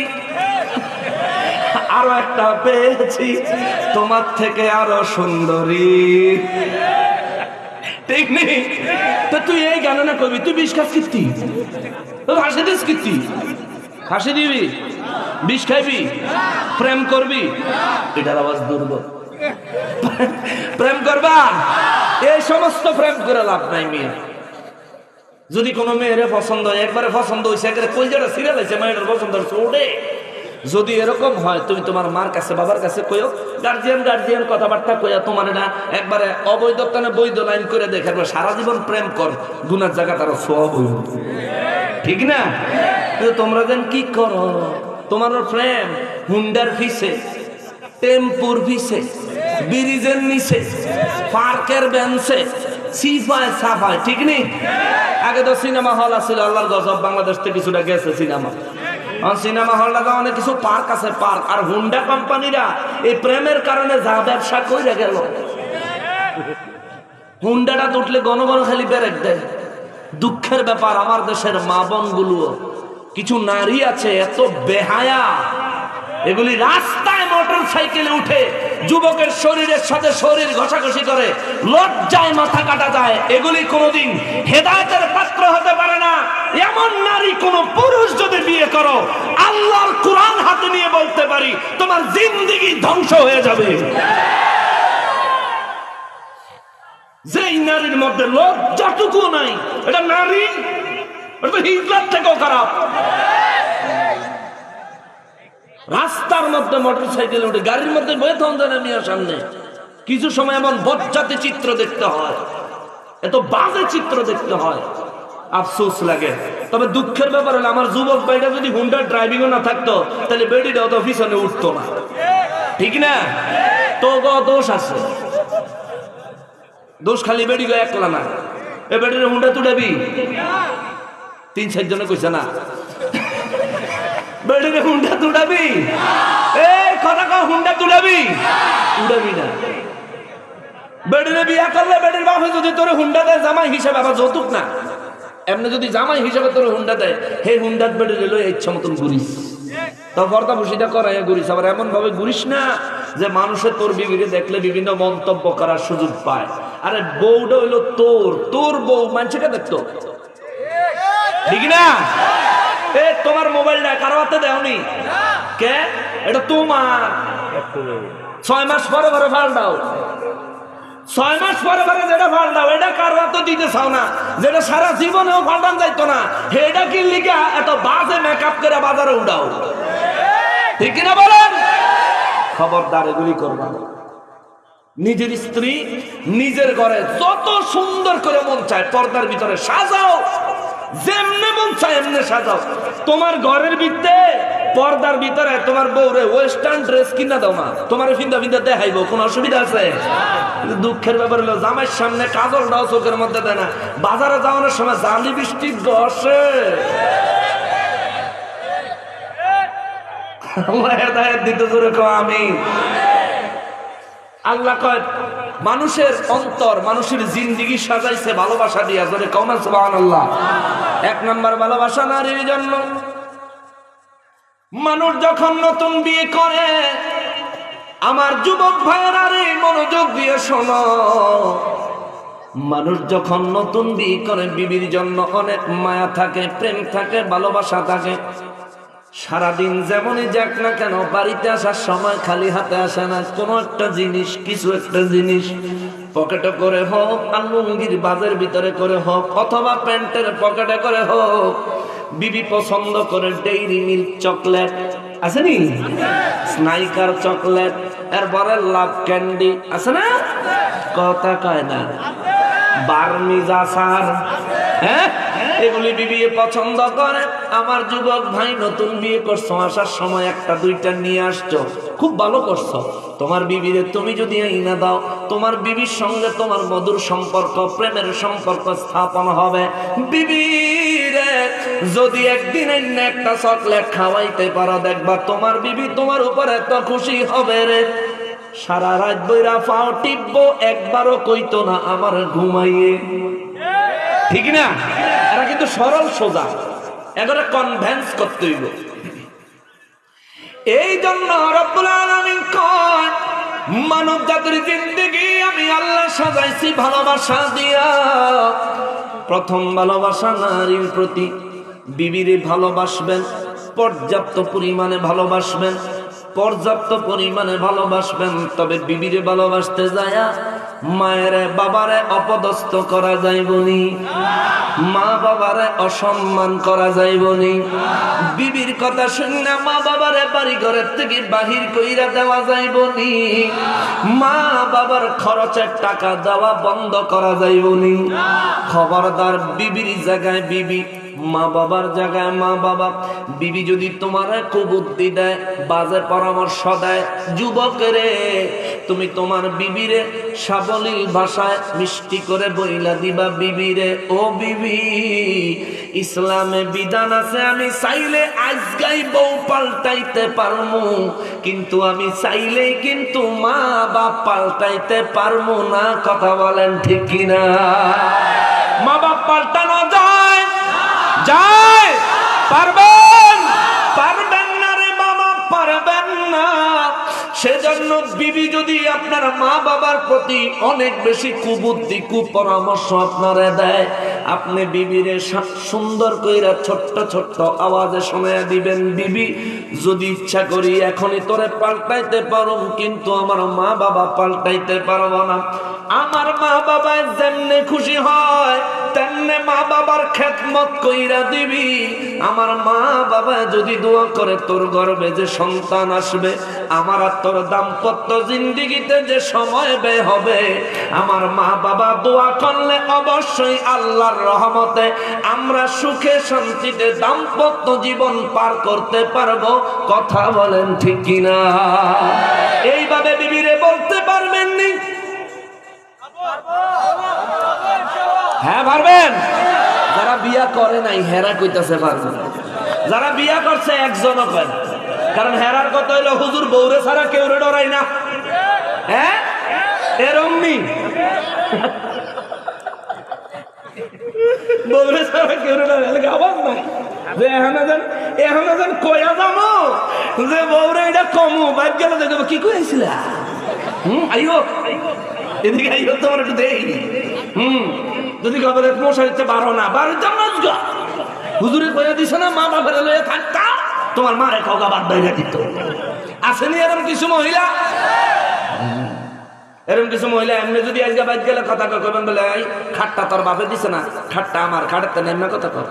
আরো একটা পেয়েছি তোমার থেকে আরো সুন্দরী। ঠিক নেই? তো তুই এই গান না করবি, তুই 20 খাস কীর্তি, হাসি দিস কীর্তি, হাসি দিবি, 20 খাইবি, প্রেম করবি, এটার আওয়াজ দুর্বল। প্রেম করবা? এই সমস্ত প্রেম করে লাভ নাই মেয়ে। যদি কোনো মেয়ের পছন্দ হয়, একবারে পছন্দ হয়েছে, একবারে কলজাটা সিরিয়াল হয়েছে, মেয়েটার পছন্দ হচ্ছে, যদি এরকম হয় তুমি তোমার মার কাছে বাবার কাছে কইও, গার্জিয়ান কথাবার্তা কইয়া তোমার না একবারে অবৈধ কানে বৈধ লাইন করে দেখাবো। সারা জীবন প্রেম কর, গুনার জায়গা তারা সব হইব। ঠিক না? তোমরা যেন কি করো, তোমার প্রেম হুন্ডার ফিসে, টেম্পুর ফিসে, ব্রিজের নিচে, পার্কের বেঞ্চে, সিফায় সাফায়। ঠিক নেই? আগে তো সিনেমা হল আছিল, আল্লাহর গজব, বাংলাদেশ থেকে কিছুটা গেছে সিনেমা। সিনেমা হলটা অনেক কিছু পার্ক আছে, পার্ক। আর হুন্ডা কোম্পানিরা এই প্রেমের কারণে যা ব্যবসা কইরা গেল, হুন্ডাটা উঠলে গণ খালি ব্রেক দেয়। দুঃখের ব্যাপার, আমার দেশের মা বোন গুলো কিছু নারী আছে এত বেহায়া, এগুলি রাস্তায় মোটর সাইকেলে উঠে যুবকের শরীরের সাথে শরীর ঘষাঘষি করে, লজ্জায় মাথা কাটা যায়। এগুলি কোনোদিন হেদায়েতের পাত্র হতে পারে না। এমন নারী কোন পুরুষ যদি বিয়ে করো, আল্লাহর কোরআন হাতে নিয়ে বলতে পারি তোমার জিন্দেগি ধ্বংস হয়ে যাবে। যেই নারীর মধ্যে লজ্জাটুকু নাই, এটা নারী, এটা হিজলার থেকেও খারাপ। রাস্তার মধ্যে মোটর সাইকেলে উঠে, গাড়ির মধ্যে বয়ে তখন জানে মিয়ার সামনে কিছু সময় এমন বজ্জাতি চিত্র দেখতে হয়, এত বাজে চিত্র দেখতে হয়, আফসোস লাগে। তবে দুঃখের ব্যাপার হলো আমার যুবক ভাইটা যদি হুন্ডার ড্রাইভিংও না থাকতো, তাহলে বেডিটা অত পিছনে উঠতো না। ঠিক না? তো দোষ আছে, দোষ খালি বেডি গো একলা না। এ বেডির হুন্ডা তুড়াবি, 3-4 জনে কইছে না, বেডির হুন্ডা তুড়াবি, এই কথা কও, হুন্ডা তুড়াবি, উড়াবি না। বেডিরে বিয়া করলে বেডির বাপে যদি তোরে হুন্ডা দেয় জামাই হিসাবে, আবার যৌতুক না, এমনি যদি জামাই হিসাবে তোরে হুন্ডা দেয়, হে হুন্ডাত বেডির লই ইচ্ছা মতন ঘুরিস, তো পর্দা ভুসিটা করাইয়া ঘুরিস। আবার এমন ভাবে ঘুরিস না যে মানুষের তোর বিবিকে দেখলে বিভিন্ন মন্তব্য করার সুযোগ পায়। আরে বউটা হইলো তোর, তোর বউ মানুষকে দেখতো, ঠিক না? এ তোমার মোবাইলটা কারো হাতে দেওনি কে? এটা তোমার। 6 মাস পরে পরে ফাল্টাও, 6 মাস পরে পরে যেটা ফাল্টাও, এটা কারো হাতে দিতে চাও না, যেটা সারা জীবনেও ফাল্টান যাইতো না, এটা কি লিগা এত বাজে মেকআপ করে বাজারে উঠাও? ঠিক কিনা বলেন? খবরদার এগুলি করবা না। নিজের স্ত্রী নিজের ঘরে যত সুন্দর করে মন চায় পর্দার ভিতরে সাজাও, যেমনে মন চায় এমনে সাজাও। তোমার ঘরের ভিতরে পর্দার ভিতরে তোমার বউরে ওয়েস্টার্ন ড্রেস কিনা দাও না, তোমার ফিন্দা ফিন্দা দেখাইবো, কোনো অসুবিধা আছে? দুঃখের ব্যাপার হলো জামাইয়ের সামনে কাজলটাও চোখের মধ্যে দেয় না, বাজারে যাওয়ানোর সময় জালি বৃষ্টি বসে। আল্লাহ হেদায়েত দিতে জোরে কও আমিন। আল্লাহ কয় মানুষের অন্তর, মানুষের জিন্দেগি সাজাইছে ভালোবাসা দিয়া। জোরে কও না সুবহানাল্লাহ। এক নাম্বার ভালোবাসা নারীর জন্য। মানুষ যখন নতুন বিয়ে করে, আমার যুবক ভাইয়েরা রে মনোযোগ দিয়ে শোনো, মানুষ যখন নতুন বিয়ে করে বিবির জন্য অনেক মায়া থাকে, প্রেম থাকে, ভালোবাসা থাকে। সারাদিন যেমনই যাক না কেন বাড়িতে আসার সময় খালি হাতে আসে না, কোনো একটা জিনিস, কিছু একটা জিনিস পকেটে করে হোক, আর লুঙ্গির বাজের ভিতরে করে হোক, অথবা প্যান্টের পকেটে করে হোক, বিবি পছন্দ করে ডেইরি মিল্ক চকলেট আছে নি, স্নাইকার চকলেট, এরপরে লাভ ক্যান্ডি আছে না, কথা কয় না, বার্মিজা সার, হ্যাঁ এগুলি বিবি পছন্দ করে। আমার যুবক ভাই নতুন বিয়ে করছো, আসার সময় একটা দুইটা নিয়ে আসছো, খুব ভালো করছো। তোমার বিবিরে তুমি যদি আইনা দাও, তোমার বিবির সঙ্গে তোমার মধুর সম্পর্ক, প্রেমের সম্পর্ক স্থাপন হবে। বিবিরে যদি একদিন একটা চকলেট খাওয়াইতে পারো, দেখবা তোমার বিবি তোমার উপর এত খুশি হবে রে, সারা রাত বইরা পাও টিপবো, একবারও কইতো না আমার ঘুমাইয়ে। ঠিক না? এরা কিন্তু সরল সোজা, এগুলো কনভিন্স করতে হইব। এই জন্য রব্বুল আলামিন কয়, মানব জাতির জিন্দেগি আমি আল্লাহ সাজাইছি ভালোবাসা দিয়া। প্রথম ভালোবাসা নারীর প্রতি। বিবিরে ভালোবাসবেন, পর্যাপ্ত পরিমাণে ভালোবাসবেন, পর্যাপ্ত পরিমাণে ভালোবাসবেন। তবে বিবিরে ভালোবাসতে যায়া মায়ের বাবারে অপদস্থ করা যাইবনি, মা বাবারে অসম্মান করা যাইবনি। বিবির কথা শুনে মা বাবারে বাড়ি ঘরের থেকে বাহির কইরা দেওয়া যাইবনি, মা বাবার খরচের টাকা দেওয়া বন্ধ করা যাইবনি। খবরদার, বিবির জায়গায় বিবি, মা বাবার জায়গায় মা বাবা। বিবি যদি তোমার কুবুদ্ধি দেয়, বাজে পরামর্শ দেয়, যুবকরে তুমি তোমার বিবিরে সাবলীল ভাষায় মিষ্টি করে বইলা দিবা, বিবিরে ও বিবি, ইসলামে বিধান আছে আমি চাইলে আজকাই বউ পাল্টাইতে পারমু, কিন্তু আমি চাইলেই কিন্তু মা বাপ পাল্টাইতে পারমু না। কথা বলেন ঠিক কিনা? মা বাপ পাল্টানো যায়? যায়? পারবেন? পারবেন না রে বাবা, পারবেন না। সেজন্য বিবি যদি আপনার মা বাবার প্রতি অনেক বেশি কুবুদ্ধি, কুপরামর্শ আপনারে দেয়, আপনি বিবিরে সুন্দর কইরা ছোট্ট ছোট্ট আওয়াজে শোনায়া দিবেন, বিবি যদি ইচ্ছা করি এখনই তোরে পাল্টাইতে পারো, কিন্তু আমার মা বাবা পাল্টাইতে পারবো না। আমার মা বাবা যেমনে খুশি হয় তেমনে মা বাবার খেদমত কইরা দিবি। আমার মা বাবা যদি দোয়া করে তোর গর্ভে যে সন্তান আসবে, আমার আর তোর দাম্পত্য জিন্দেগিতে যে সময় ব্যয় হবে, আমার মা বাবা দোয়া করলে অবশ্যই আল্লাহর রহমতে আমরা সুখে শান্তিতে দাম্পত্য জীবন পার করতে পারবো। কথা বলেন ঠিক কিনা? এইভাবে বিবিরে বলতে পারবেন নি? হ্যাঁ পারবেন। যারা বিয়া করে নাই হেরা কইতাছে পারবেন, যারা বিয়া করছে একজনও কয়, কারণ হেরার কথা হইলো হুজুর বউরে ছাড়া কেউ ডরাই না। হ্যাঁ এরমনি বউরে ছাড়া কেউ ডরাই, আওয়াজ নাই যে এখন যেন কয়া যাবো যে বউরে এটা কমু বাইক গেলে দেখবো কি কইছিল। আইও এদিকে আইও, তোমার একটু দেই। যদি খবরে মশারিতে বারো না বাড়িতে হুজুরে কইয়া দিছ না, মা বাপের লইয়া থাকতা, তোমার মারে কাউকা বাদ বাইরা দিত। আসেনি এরকম কিছু মহিলা? এরকম কিছু মহিলা এমনি যদি আজকে বাইক গেলে কথা কবেন বলে, এই খাটটা তোর বাপে দিছে না, খাটটা আমার, খাটের নেমে কথা কর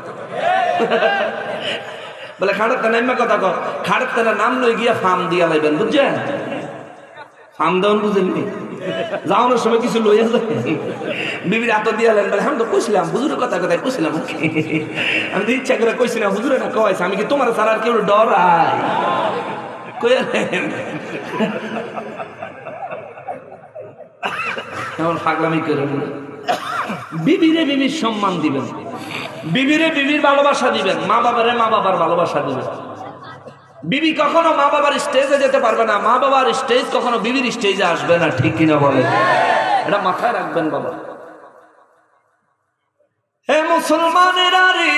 বলে, খাটের নেমে কথা কর, খাটের নাম লই গিয়া ফার্ম দিয়া লাইবেন, বুঝছেন? ফার্ম দেওয়ান বুঝেননি, যাওয়ানোর সময় কিছু লইয়া যায়, বিবির এত দিয়া লেন বলে, আমি তো কইছিলাম হুজুরের কথা কথায় কইছিলাম, আমি তো ইচ্ছা করে কইছিলাম, হুজুরে না কয়েছে, আমি কি তোমার ছাড়া আর কেউ ডরাই কইয়া এমন পাগলামি করে। বিবিরে বিবির সম্মান দিবেন, বিবিরে বিবির ভালোবাসা দিবেন, মা বাবারে মা বাবার ভালোবাসা দিবেন। বিবি কখনো মা বাবার স্টেজে যেতে পারবে না, মা বাবার স্টেজ কখনো বিবির স্টেজে আসবে না। ঠিক কিনা বলে? এটা মাথায় রাখবেন বাবা। হে মুসলমানেরা রে,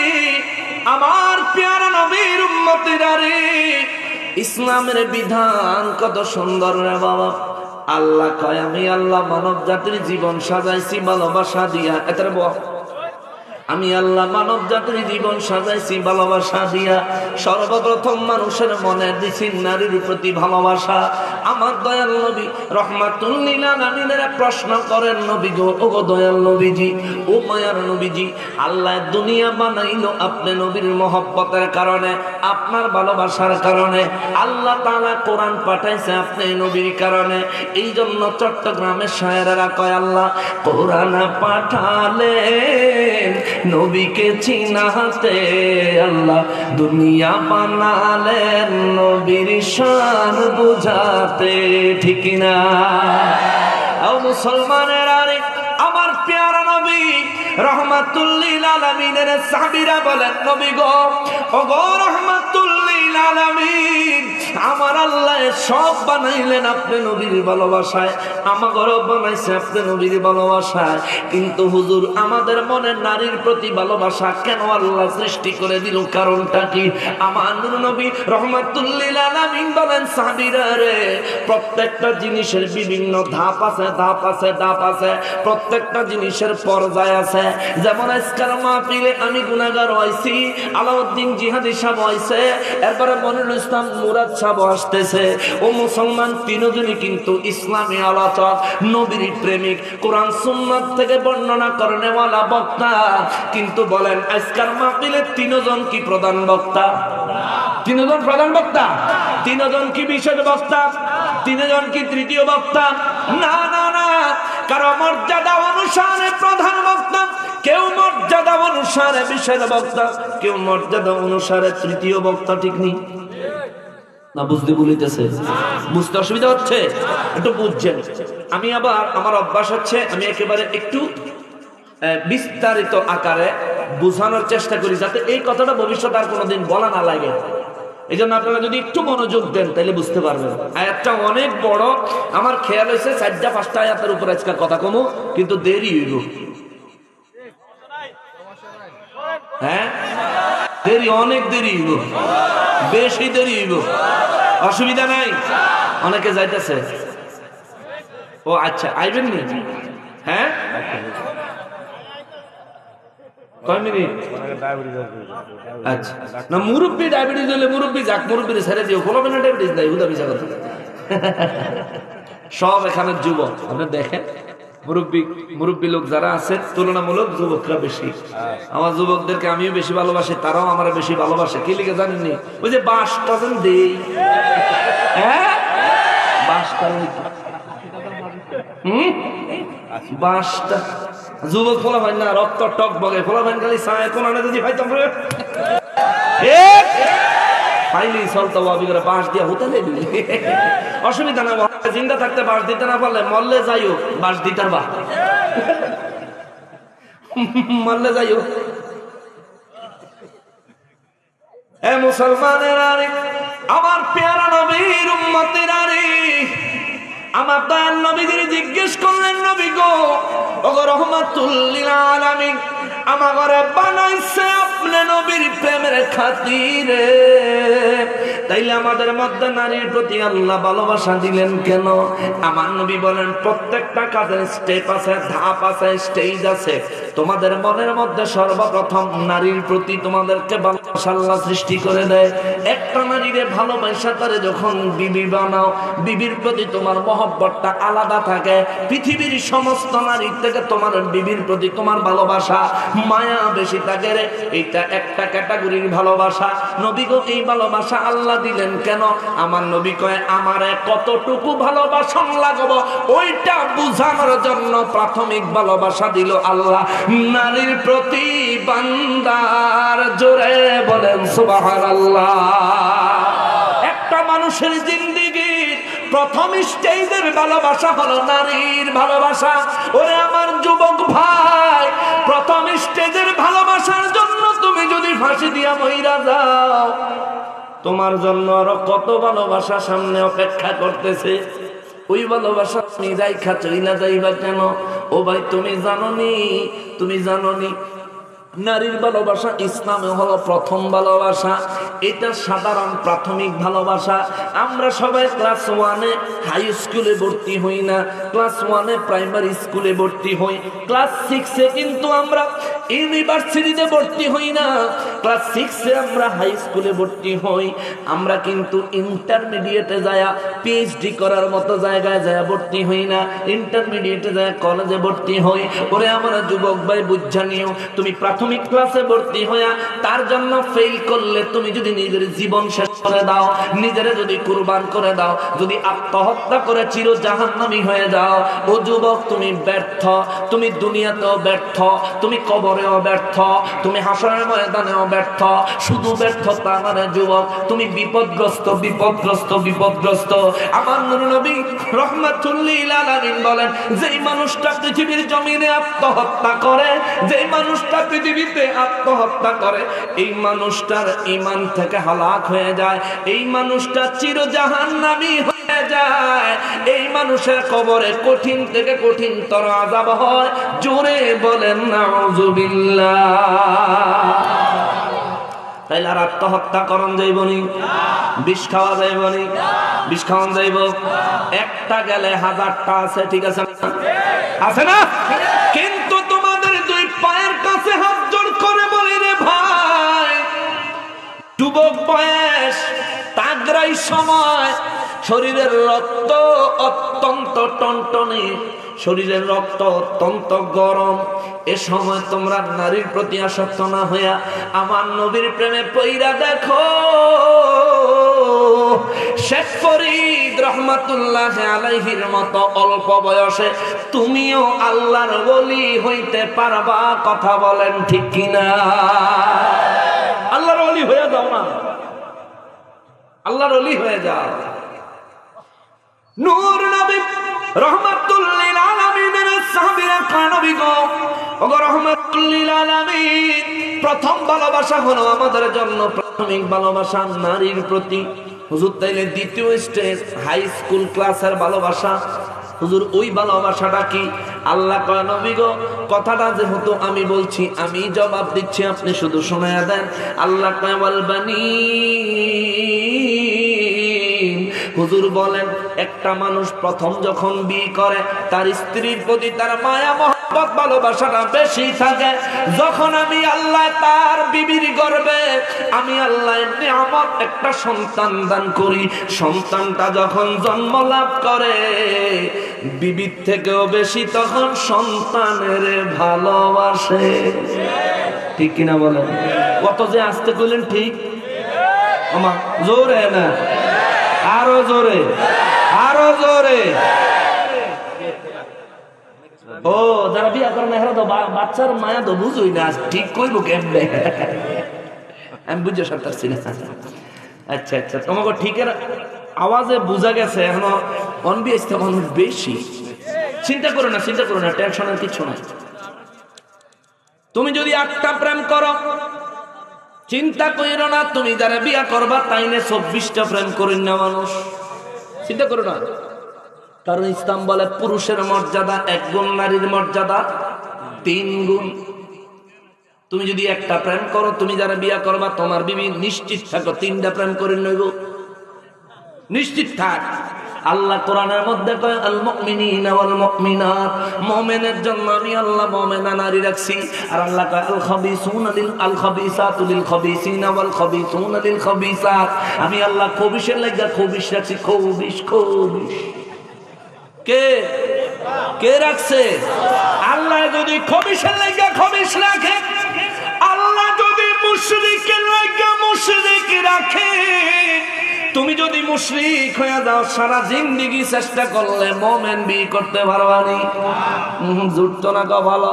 আমার প্যারা নবীর উম্মতেরা রে, ইসলামের বিধান কত সুন্দর রে বাবা। আল্লাহ কয় আমি আল্লাহ মানব জাতির জীবন সাজাইছি ভালোবাসা দিয়া। এটার আমি আল্লাহ মানব জাতির জীবন সাজাইছি ভালোবাসা দিয়া। সর্বপ্রথম মানুষের মনে দিছি নারীর প্রতি ভালোবাসা। আমার দয়াল নবী রহমাতুল লিল আলামিনের প্রশ্ন করেন, নবী গো, ও গো দয়াল নবীজি, ও মায়ার নবীজি, আল্লাহ দুনিয়া বানাইলো আপনি নবীর মহব্বতের কারণে, আপনার ভালোবাসার কারণে। আল্লাহ তাআলা কোরআন পাঠাইছে আপনি নবীর কারণে। এই জন্য চট্টগ্রামের শায়েরেরা কয় আল্লাহ কোরআন পাঠালেন নবীকে চিনাতে, আল্লাহ দুনিয়া বানালেন নবীর শান বুঝাতে। ঠিক না? ও মুসলমানেরা রে, আমার প্যারা নবী রহমাতুল লিল আলামিনের সাহাবীরা বলেন, নবী গো, ও গো রহমাতুল লিল আলামিন, আমার আল্লাহ সব বানাইলেন আপনি নবীর ভালোবাসায়, আমাগর বানাইছে আপনি নবীর ভালোবাসায়, কিন্তু হুজুর আমাদের মনে নারীর প্রতি ভালোবাসা কেন আল্লাহ সৃষ্টি করে দিল, কারণটা কি? আমার নবী রহমাতুল লিল আলামিন বলেন, সাহাবীরা রে, প্রত্যেকটা জিনিসের বিভিন্ন ধাপ আছে, ধাপ আছে, ধাপ আছে, প্রত্যেকটা জিনিসের পর্যায় আছে। যেমন আজকাল মাহফিলে আমি গুনাহগার হইছি, আলাউদ্দিন জিহাদি সাহেব হইছে, এরপরে মনিরুল ইসলাম মুরাদ সাহেব আসতেছে। ও মুসলমান, তিনজনই কিন্তু ইসলামী আলোচক, নবীর প্রেমিক, কোরআন সুন্নাত থেকে বর্ণনা করেনেওয়ালা বক্তা। কিন্তু বলেন আজকাল মাহফিলে তিনজন কি প্রধান বক্তা? তিনজন প্রধান বক্তা? তিনজন কি বিশেষ বক্তা? তিনজন কি তৃতীয় বক্তা? না না না, কারো মর্যাদা অনুসারে প্রধান বক্তা, কেউ মর্যাদা অনুসারে বিশেষ বক্তা, কেউ মর্যাদা অনুসারে তৃতীয় বক্তা। ঠিক নেই না? বুঝতে বলিতেছে? বুঝতে অসুবিধা হচ্ছে? একটু বুঝছেন। আমি আবার আমার অভ্যাস হচ্ছে আমি একেবারে একটু বিস্তারিত আকারে বোঝানোর চেষ্টা করি, যাতে এই কথাটা ভবিষ্যতে আর কোনোদিন বলা না লাগে। এই জন্য আপনারা যদি একটু মনোযোগ দেন তাহলে বুঝতে পারবেন। আয়াতটা অনেক বড়, আমার খেয়াল হয়েছে 4-5টা আয়াতের উপর আজকে কথা কমো, কিন্তু দেরি হইব। হ্যাঁ, দেরি, অনেক দেরি হইব, বেশি দেরি হইব। অসুবিধা নাই, অনেকে যাইতেছে। ও আচ্ছা, আইবেন নি? হ্যাঁ, কয় মিনিট? আচ্ছা, না মুরব্বী ডায়াবেটিস হলে মুরব্বী যাক, মুরব্বীর ছেড়ে দিও, কোনো কোনো ডায়াবেটিস নাই, হুদা মিশা কথা। সব এখানে যুবক, আপনি দেখেন মুরব্বী লোক যারা আছে তুলনামূলক যুবকরা বেশি। আমার যুবকদেরকে আমিও বেশি ভালোবাসি, তারাও আমার বেশি ভালোবাসে। কি লিখে জানেননি? ওই যে বাসটা দেই, হ্যাঁ বাসটা, বাসটা যুবক ফোলা ভাই না, রক্ত টক বগে ফোলা ভাই খালি সায় কোন যদি ভাইতাম ফাইলি চলতো আবি করে বাঁশ দিয়া হতে নেই। অসুবিধা না, জিন্দা থাকতে বাঁশ দিতে না পারলে মরলে যাইও বাঁশ দিতার বা মরলে যাইও। এ মুসলমানেরা রে, আমার পেয়ারা নবীর উম্মতেরা রে, আমার দয়াল নবীদের জিজ্ঞেস করলেন, নবী গো, ওগো রহমাতুল লিল আলামিন, আমার ঘরে বানাইছে আপনি নবীর প্রেমের খাতিরে, তাইলে আমাদের মধ্যে নারীর প্রতি আল্লাহ ভালোবাসা দিলেন কেন? আমার নবী বলেন, প্রত্যেকটা কাজের স্টেপ আছে, ধাপ আছে, স্টেজ আছে। তোমাদের মনের মধ্যে সর্বপ্রথম নারীর প্রতি তোমাদেরকে ভালোবাসা আল্লাহ সৃষ্টি করে দেয়। একটা নারীরে ভালোবাসা করে যখন বিবি বানাও, বিবির প্রতি তোমার মহব্বতটা আলাদা থাকে। পৃথিবীর সমস্ত নারীর থেকে তোমার বিবির প্রতি তোমার ভালোবাসা, মায়া বেশি থাকে রে। এইটা একটা ক্যাটাগরির ভালোবাসা। নবী গো, এই ভালোবাসা আল্লাহ দিলেন কেন? আমার নবী কয়, আমারে কতটুকু ভালোবাসন লাগবো ওইটা বুঝানোর জন্য প্রাথমিক ভালোবাসা দিল আল্লাহ নারীর প্রতি বান্দার। জোরে বলেন সুবহানাল্লাহ। একটা মানুষের জিন্দেগির প্রথম স্টেজের ভালোবাসা হলো নারীর ভালোবাসা। ওরে আমার যুবক ভাই, প্রথম স্টেজের ভালোবাসার জন্য তুমি যদি ফাঁসি দিয়া মইরা যাও, তোমার জন্য আরো কত ভালোবাসা সামনে অপেক্ষা করতেছে। ওই ভালোবাসা তুমি রাইখা চইলা যাইবা কেন? ও ভাই তুমি জানোনি নারীর ভালোবাসা ইসলামে হলো প্রথম ভালোবাসা। এটা সাধারণ প্রাথমিক ভালোবাসা। আমরা সবাই ক্লাস 1-এ হাই স্কুলে ভর্তি হই না, ক্লাস 1-এ প্রাইমারি স্কুলে ভর্তি হই, ক্লাস 6-এ কিন্তু আমরা ইউনিভার্সিটিতে ভর্তি হই না, ক্লাস 6-এ আমরা হাই স্কুলে ভর্তি হই। আমরা কিন্তু ইন্টারমিডিয়েটে যায়া পিএইচডি করার মতো জায়গায় যায়া ভর্তি হই না, ইন্টারমিডিয়েটে যায়া কলেজে ভর্তি হই। ওরে আমার যুবক ভাই বুঝা নিও, তুমি প্রাথমিক ক্লাসে ভর্তি হইয়া তার জন্য ফেল করলে, তুমি যদি নিজের জীবন শেষ করে দাও, নিজেরে যদি কুরবান করে দাও, যদি আত্মহত্যা করে চির জাহান্নামী হয়ে যাও, ও যুবক তুমি ব্যর্থ। তুমি দুনিয়াতেও ব্যর্থ, তুমি কবরেও ব্যর্থ, তুমি হাসরের ময়দানেও ব্যর্থ। শুধু ব্যর্থতা মানে যুবক তুমি বিপদগ্রস্ত। আমার নূর নবী রাহমাতুল্লিল আলামিন বলেন, যেই মানুষটা পৃথিবীর জমিনে আত্মহত্যা করে, যেই মানুষটা পৃথিবীতে আত্মহত্যা করে, এই মানুষটার ঈমান থেকে হালাক হয়ে যায়, এই মানুষটা চির জাহান্নামী হয়ে যায়, এই মানুষের কবরে কঠিন থেকে কঠিনতর আযাব হয়। জোরে বলেন নাউযুবিল্লাহ। তাইলে আর আত্মহত্যা করণ যাইবনি, বিষ খাওয়া যাইবনি, বিষ খাওয়ান যাইব। একটা গেলে হাজারটা আছে, ঠিক আছে আছে না? কিন্তু তোমাদের দুই পায়ের কাছে হাত জোড় করে বলি রে ভাই, যুবক বয়স, তাগড়াই সময়, শরীরের রক্ত অত্যন্ত টনটনে, শরীরের রক্ত অত্যন্ত গরম। এ সময় তোমরা নারীর প্রতি আসক্ত না হইয়া আমার নবীর প্রেমে পইরা দেখো। শেখ ফরিদ রহমাতুল্লাহ আলাইহির মতো অল্প বয়সে তুমিও আল্লাহর ওলি হইতে পারবা। কথা বলেন ঠিক কিনা? আল্লাহর ওলি হয়ে যাও না, আল্লাহর ওলি হয়ে যাও। নূর নবী রহমাতুল্লিল আলামিনের সাহাবীরা কয়, নবী গো, ওগো রহমাতুল্লিল আলামিন, প্রথম ভালোবাসা হলো আমাদের জন্য প্রাথমিক ভালোবাসা নারীর প্রতি। হুজুর তাইলে দ্বিতীয় স্টেজ হাই স্কুল ক্লাসের ভালোবাসা। হুজুর ওই ভালোবাসাটা কি? আল্লাহ কয়, নবী গো, কথাটা যেহেতু আমি বলছি, আমি জবাব দিচ্ছি, আপনি শুধু শোনায়া দেন। আল্লাহ কয়, ওয়াল বানীন। হুজুর বলেন, একটা মানুষ প্রথম যখন বিয়ে করে তার স্ত্রীর প্রতি তার মায়া মহব্বত ভালোবাসাটা বেশি থাকে। যখন আমি আল্লাহ তার বিবির গর্ভে আমি আল্লাহ নিয়ামত একটা সন্তান দান করি, সন্তানটা যখন জন্ম লাভ করে বিবির থেকেও বেশি তখন সন্তানের ভালোবাসে। ঠিক কিনা বলেন? কত যে আসতে কইলেন, ঠিক আমার জোরে না, আরো জোরে, আরো জোরে। ও যারা বিয়া করে না, তো বাচ্চার মায়া তো বুঝুই না, ঠিক কইব কেমনে? আমি বুঝে সারতাছি না। আচ্ছা আচ্ছা, তোমাকে ঠিকের আওয়াজে বোঝা গেছে এখনো অনবিয়াসটা মানুষ বেশি। চিন্তা করো না, চিন্তা করো না, টেনশনের কিছু নাই। তুমি যদি একটা প্রেম করো, চিন্তা কইরো না তুমি যারা বিয়া করবা তাইনে 24টা প্রেম করেন না মানুষ। চিন্তা করো না, কারণ ইসলাম বলে পুরুষের মর্যাদা 1 গুণ, নারীর মর্যাদা 3 গুণ। তুমি যদি একটা প্রেম করো, তুমি যারা বিয়া করবা তোমার বিবি নিশ্চিত থাকো 3টা প্রেম করেন নইব, নিশ্চিত থাক। আল্লাহ কোরআনের মধ্যে কয়, আল মুমিনিনা ওয়াল মুমিনাত, মুমিনের জন্য আমি আল্লাহ মুমিনা নারী রাখছি। আর আল্লাহ কয়, আল খাবিসুনা আল খাবিসাতু লিল খাবিসিনা ওয়াল খাবিসুনা লিল খাবিসাত, আমি আল্লাহ খবিশের লাগা খবিশ রাখছি। খবিশ কে কে রাখছে? আল্লাহ যদি খবিশের লাগা খবিশ রাখে, আল্লাহ যদি মুশরিকের লাগা মুশরিক রাখে, তুমি যদি মুশরিক হয়ে যাও সারা জিন্দেগি চেষ্টা করলে মুমিন বিয়ে করতে পারবা না। জুটতো না গো ভালো,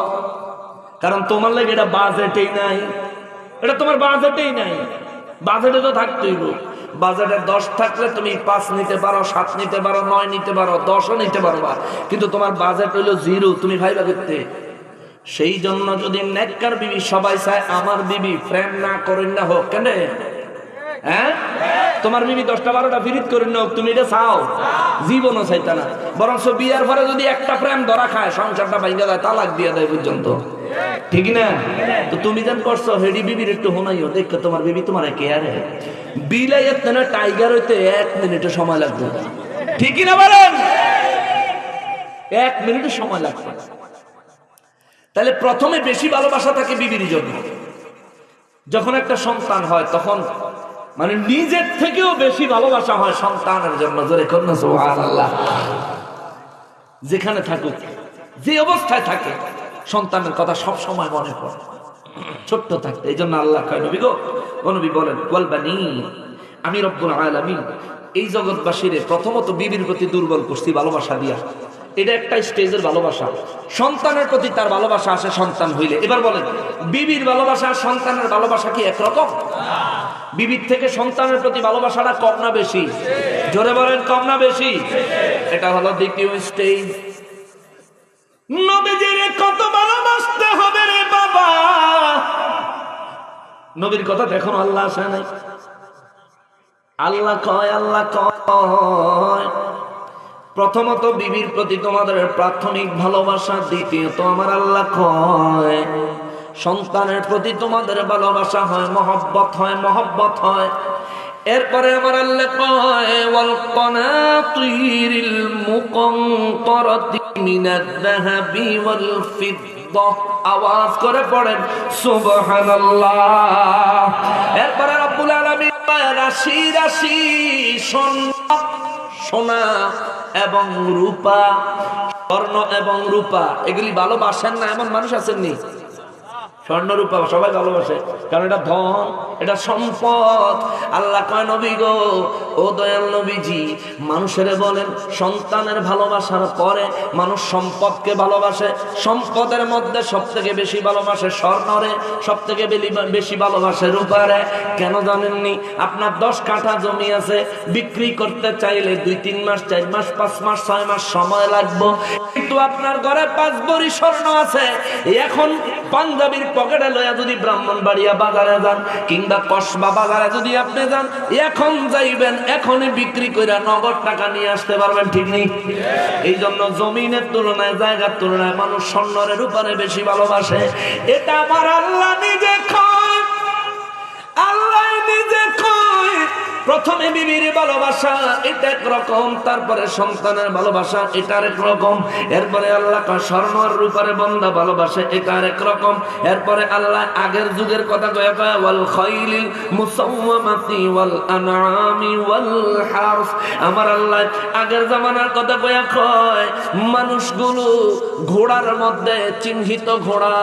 কারণ তোমার লাগে এটা বাজেটেই নাই, এটা তোমার বাজেটেই নাই। বাজেটে তো থাকতেই, বাজেটে 10 থাকলে তুমি 5 নিতে পারো, 7 নিতে পারো, 9 নিতে পারো, 10ও নিতে পারবা, কিন্তু তোমার বাজেট হইলো 0, তুমি ভাইবা করতে। সেই জন্য যদি নেককার বিবি সবাই চায় আমার বিবি প্রেম না করেন না হোক, কেন হ্যাঁ, তোমার বিবি 10টা 12টা ফিরিত করে নাও, তুমি এটা চাও? জীবনও চাইতা না। বরং বিয়ার পরে যদি একটা প্রেম ধরা খায়, সংসারটা ভাঙা যায়, তালাক দিয়ে দেয় পর্যন্ত, ঠিক না? তো তুমি যেন করছো হেডি বিবির একটু হোনাইও, দেখো তোমার বিবি তোমার কেয়ারে বিলাইয়ের না টাইগার হইতে 1 মিনিটে সময় লাগবে, ঠিক না বলেন? 1 মিনিটে সময় লাগবে। তাহলে প্রথমে বেশি ভালোবাসা থাকে বিবির জন্য। যখন একটা সন্তান হয় তখন মানে নিজের থেকেও বেশি ভালোবাসা হয় সন্তানের জন্য। জোরে কন্যা সুবহানাল্লাহ। যেখানে থাকুক, যে অবস্থায় থাকে, সন্তানের কথা সব সময় মনে পড়ে, ছোট্ট থাকতে। এই জন্য আল্লাহ কয়, নবী গো, ও নবী বলেন, ওয়াল বানী, আমি রব্বুল আলামিন এই জগৎবাসীরে প্রথমত বিবির প্রতি দুর্বল করছি ভালোবাসা দিয়া। এটা একটা স্টেজের ভালোবাসা। সন্তানের প্রতি তার ভালোবাসা আসে সন্তান হইলে। এবার বলেন, বিবির ভালোবাসা আর সন্তানের ভালোবাসা কি একরকম? বিবির থেকে সন্তানের প্রতি ভালোবাসাটা কম না বেশি? জোরে বলেন, কম না বেশি? এটা হলো দ্বিতীয় স্টেজ। নবীজিরে কত ভালোবাসতে হবে রে বাবা। নবীর কথা দেখুন, আল্লাহ আসে নাই। আল্লাহ কয় প্রথমত বিবির প্রতি তোমাদের প্রাথমিক ভালোবাসা, দ্বিতীয়ত আমার আল্লাহ কয় সন্তানের প্রতি তোমাদের ভালোবাসা হয়, মহব্বত হয়। এরপরে আমার আল্লাহ কয় ওয়াল কানাতিরিল মুকান্তারাতি মিনাদ যাহাবি ওয়াল ফিদ্দা। আওয়াজ করে পড়েন সুবহানাল্লাহ। এরপরে রব্বুল আলামিন রাশি রাশি সোনা এবং রূপা, স্বর্ণ এবং রূপা, এগুলি ভালোবাসেন না এমন মানুষ আছেননি? স্বর্ণ রূপা সবাই ভালোবাসে, কারণ এটা ধন, এটা সম্পদ। আল্লাহ কয়, নবী গো, ও দয়াল নবীজি, মানুষের বলেন সন্তানের ভালোবাসার পরে মানুষ সম্পদকে ভালোবাসে। সম্পদের মধ্যে সব থেকে বেশি ভালোবাসে স্বর্ণরে, সব থেকে বেশি ভালোবাসে রূপারে। কেন জানেননি? আপনার 10 কাঠা জমি আছে, বিক্রি করতে চাইলে 2-3 মাস, 4 মাস, 5 মাস, 6 মাস সময় লাগবে। কিন্তু আপনার ঘরে 5 ভরি স্বর্ণ আছে। এখন পাঞ্জাবির পকেটে লয়া যদি ব্রাহ্মণবাড়িয়া বাজারে যান কিংবা কসবা বাজারে যদি আপনি যান, এখন যাইবেন, এখনই বিক্রি করে নগদ টাকা নিয়ে আসতে পারবেন, ঠিক নেই? এই জন্য জমিনের তুলনায়, জায়গার তুলনায় মানুষ স্বর্ণের উপরে বেশি ভালোবাসে। এটা আমার আল্লাহ নিজে কয়, আল্লাহ নিজে কয় প্রথমে বিবির ভালোবাসা এটা একরকম, তারপরে সন্তানের ভালোবাসা এটা আরেক রকম। এরপরে আল্লাহ স্বর্ণর রূপের বন্দা ভালোবাসে, এটা আরেক রকম। এরপরে আল্লাহ আগের যুগের কথা কয়া কয়া ওয়াল খাইলিল মুসাওয়ামাতি ওয়াল আনআমি ওয়াল হারস। আমার আল্লাহ আগের জামানার কথা কয়া কয় মানুষগুলো ঘোড়ার মধ্যে চিহ্নিত ঘোড়া,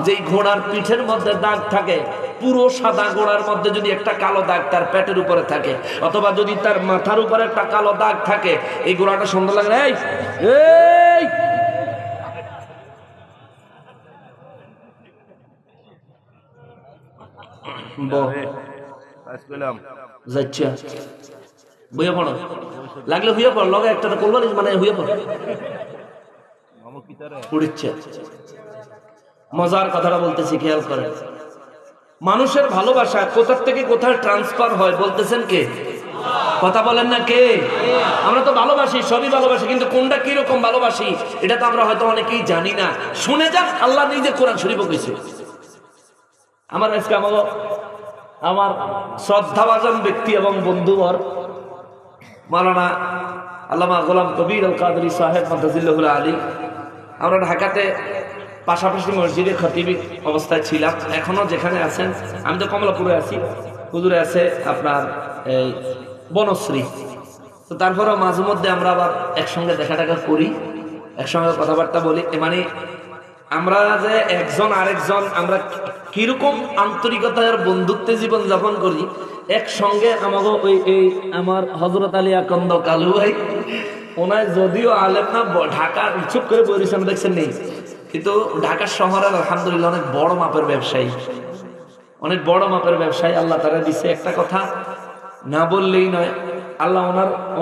যেই ঘোড়ার পিঠের মধ্যে দাগ থাকে, পুরো সাদা ঘোড়ার মধ্যে যদি একটা কালো দাগ তার পেটের উপরে থাকে, অথবা যদি তার মাথার উপরে একটা কালো দাগ থাকে, এই ঘোড়াটা সুন্দর লাগে। এই বইয়া পড়ো, লাগলে হুইয়া পড়, লগে একটা করবো মানে হুইয়া পড়। মজার কথাটা বলতেছি, খেয়াল করে। মানুষের ভালোবাসা কোথার থেকে কোথায় ট্রান্সফার হয় বলতেছেন কে? কথা বলেন না কে? আমরা তো ভালোবাসি, সবই ভালোবাসি, কিন্তু কোনটা কিরকম ভালোবাসি এটা তো আমরা হয়তো অনেকেই জানি না। শুনে যান, আল্লাহ নিজে কোরআন শরীফ বলেছে। আমার আজকে আমার শ্রদ্ধাভাজন ব্যক্তি এবং বন্ধুবর মাওলানা আল্লামা গোলাম কবির আল কাদরি সাহেব মাদ্দাজিল্লাহুল আলী, আমরা ঢাকাতে পাশাপাশি মসজিদে খতিবি অবস্থায় ছিলাম। এখনো যেখানে আছেন, আমি তো কমলাপুরে আছি, হুজুরে আছে আপনার এই বনশ্রী। তো তারপরেও মাঝে মধ্যে আমরা আবার একসঙ্গে দেখা টাকা করি, একসঙ্গে কথাবার্তা বলি। মানে আমরা যে একজন আরেকজন আমরা কিরকম আন্তরিকতার বন্ধুত্বে জীবন যাপন করি একসঙ্গে। আমাকে আমার হযরত আলী আকন্দ কালু ভাই, ওনার যদিও আলেম না, ঢাকা চুপ করে বলেছেন দেখছেন নেই, কিন্তু ঢাকা শহরের আলহামদুলিল্লাহ অনেক বড় মাপের ব্যবসায়ী, অনেক বড় মাপের ব্যবসায়ী আল্লাহ তারা দিছে। একটা কথা না বললেই নয়, আল্লাহ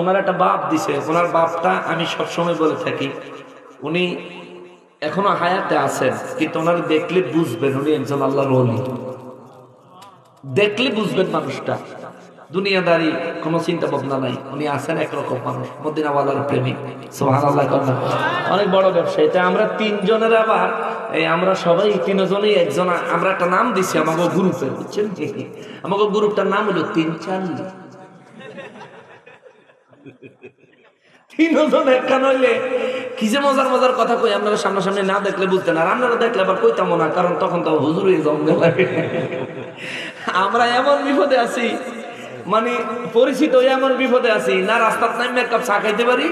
ওনার একটা বাপ দিছে। ওনার বাপটা আমি সবসময় বলে থাকি, উনি এখনো হায়াতে আছেন, কিন্তু ওনার দেখলে বুঝবেন উনি একজন আল্লাহর ওলি। দেখলে বুঝবেন মানুষটা। দুনিয়াদারি কোনো চিন্তা ভাবনা নাই, উনি আছেন একরকম মানুষ, মদিনাওয়ালার প্রেমিক। সুবহানাল্লাহ। অনেক বড় ব্যবসা এটা। আমরা তিনজনের আবার আমরা সবাই তিনজনই একজন, আমরা একটা নাম দিছি আমাকে গ্রুপে, বুঝছেন কি? আমাকে গ্রুপটার নাম হলো 340। তিনজন একখান হইলে কি যে মজার মজার কথা কই, আপনারা সামনাসামনি না দেখলে বুঝতেন, আর আপনারা দেখলে আবার কইতাম না, কারণ তখন তো হুজুর হয়ে জঙ্গল লাগে। আমরা এমন বিপদে আছি, মানে পরিচিত এমন বিপদে আছি, না রাস্তার নামে এক কাপ চা খাইতে পারি,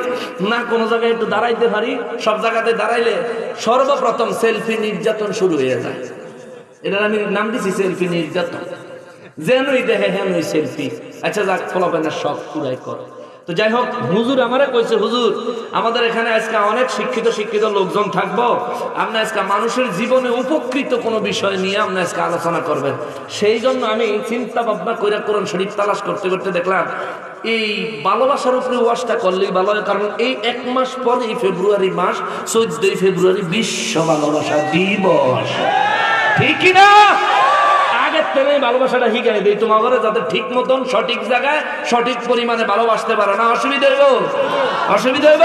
না কোনো জায়গায় একটু দাঁড়াইতে পারি। সব জায়গাতে দাঁড়াইলে সর্বপ্রথম সেলফি নির্যাতন শুরু হয়ে যায়। এটার আমি নাম দিছি সেলফি নির্যাতন। যেনই দেখে হেনই সেলফি। আচ্ছা যাক, ফলাফেনা সব পুরাই করে। তো যাই হোক, হুজুর আমারে কইছে, হুজুর আমাদের এখানে আজকে অনেক শিক্ষিত লোকজন থাকবো, আপনি আজকে মানুষের জীবনে উপকৃত কোনো বিষয় নিয়ে আপনি আজকে আলোচনা করবেন। সেই জন্য আমি চিন্তা ভাবনা করে কোরআন শরীফ তালাশ করতে করতে দেখলাম এই ভালোবাসার উপরে ওয়াজটা করলেই ভালো হয়, কারণ এই 1 মাস পরে ফেব্রুয়ারি মাস, 14 ফেব্রুয়ারি বিশ্ব ভালোবাসা দিবস, ঠিক কিনা? ভালোবাসাটা শিখাই দিই তোমার ঘরে, যাতে ঠিক মতন সঠিক জায়গায় সঠিক পরিমাণে ভালোবাসতে পারো। না অসুবিধা হইব? অসুবিধা হইব?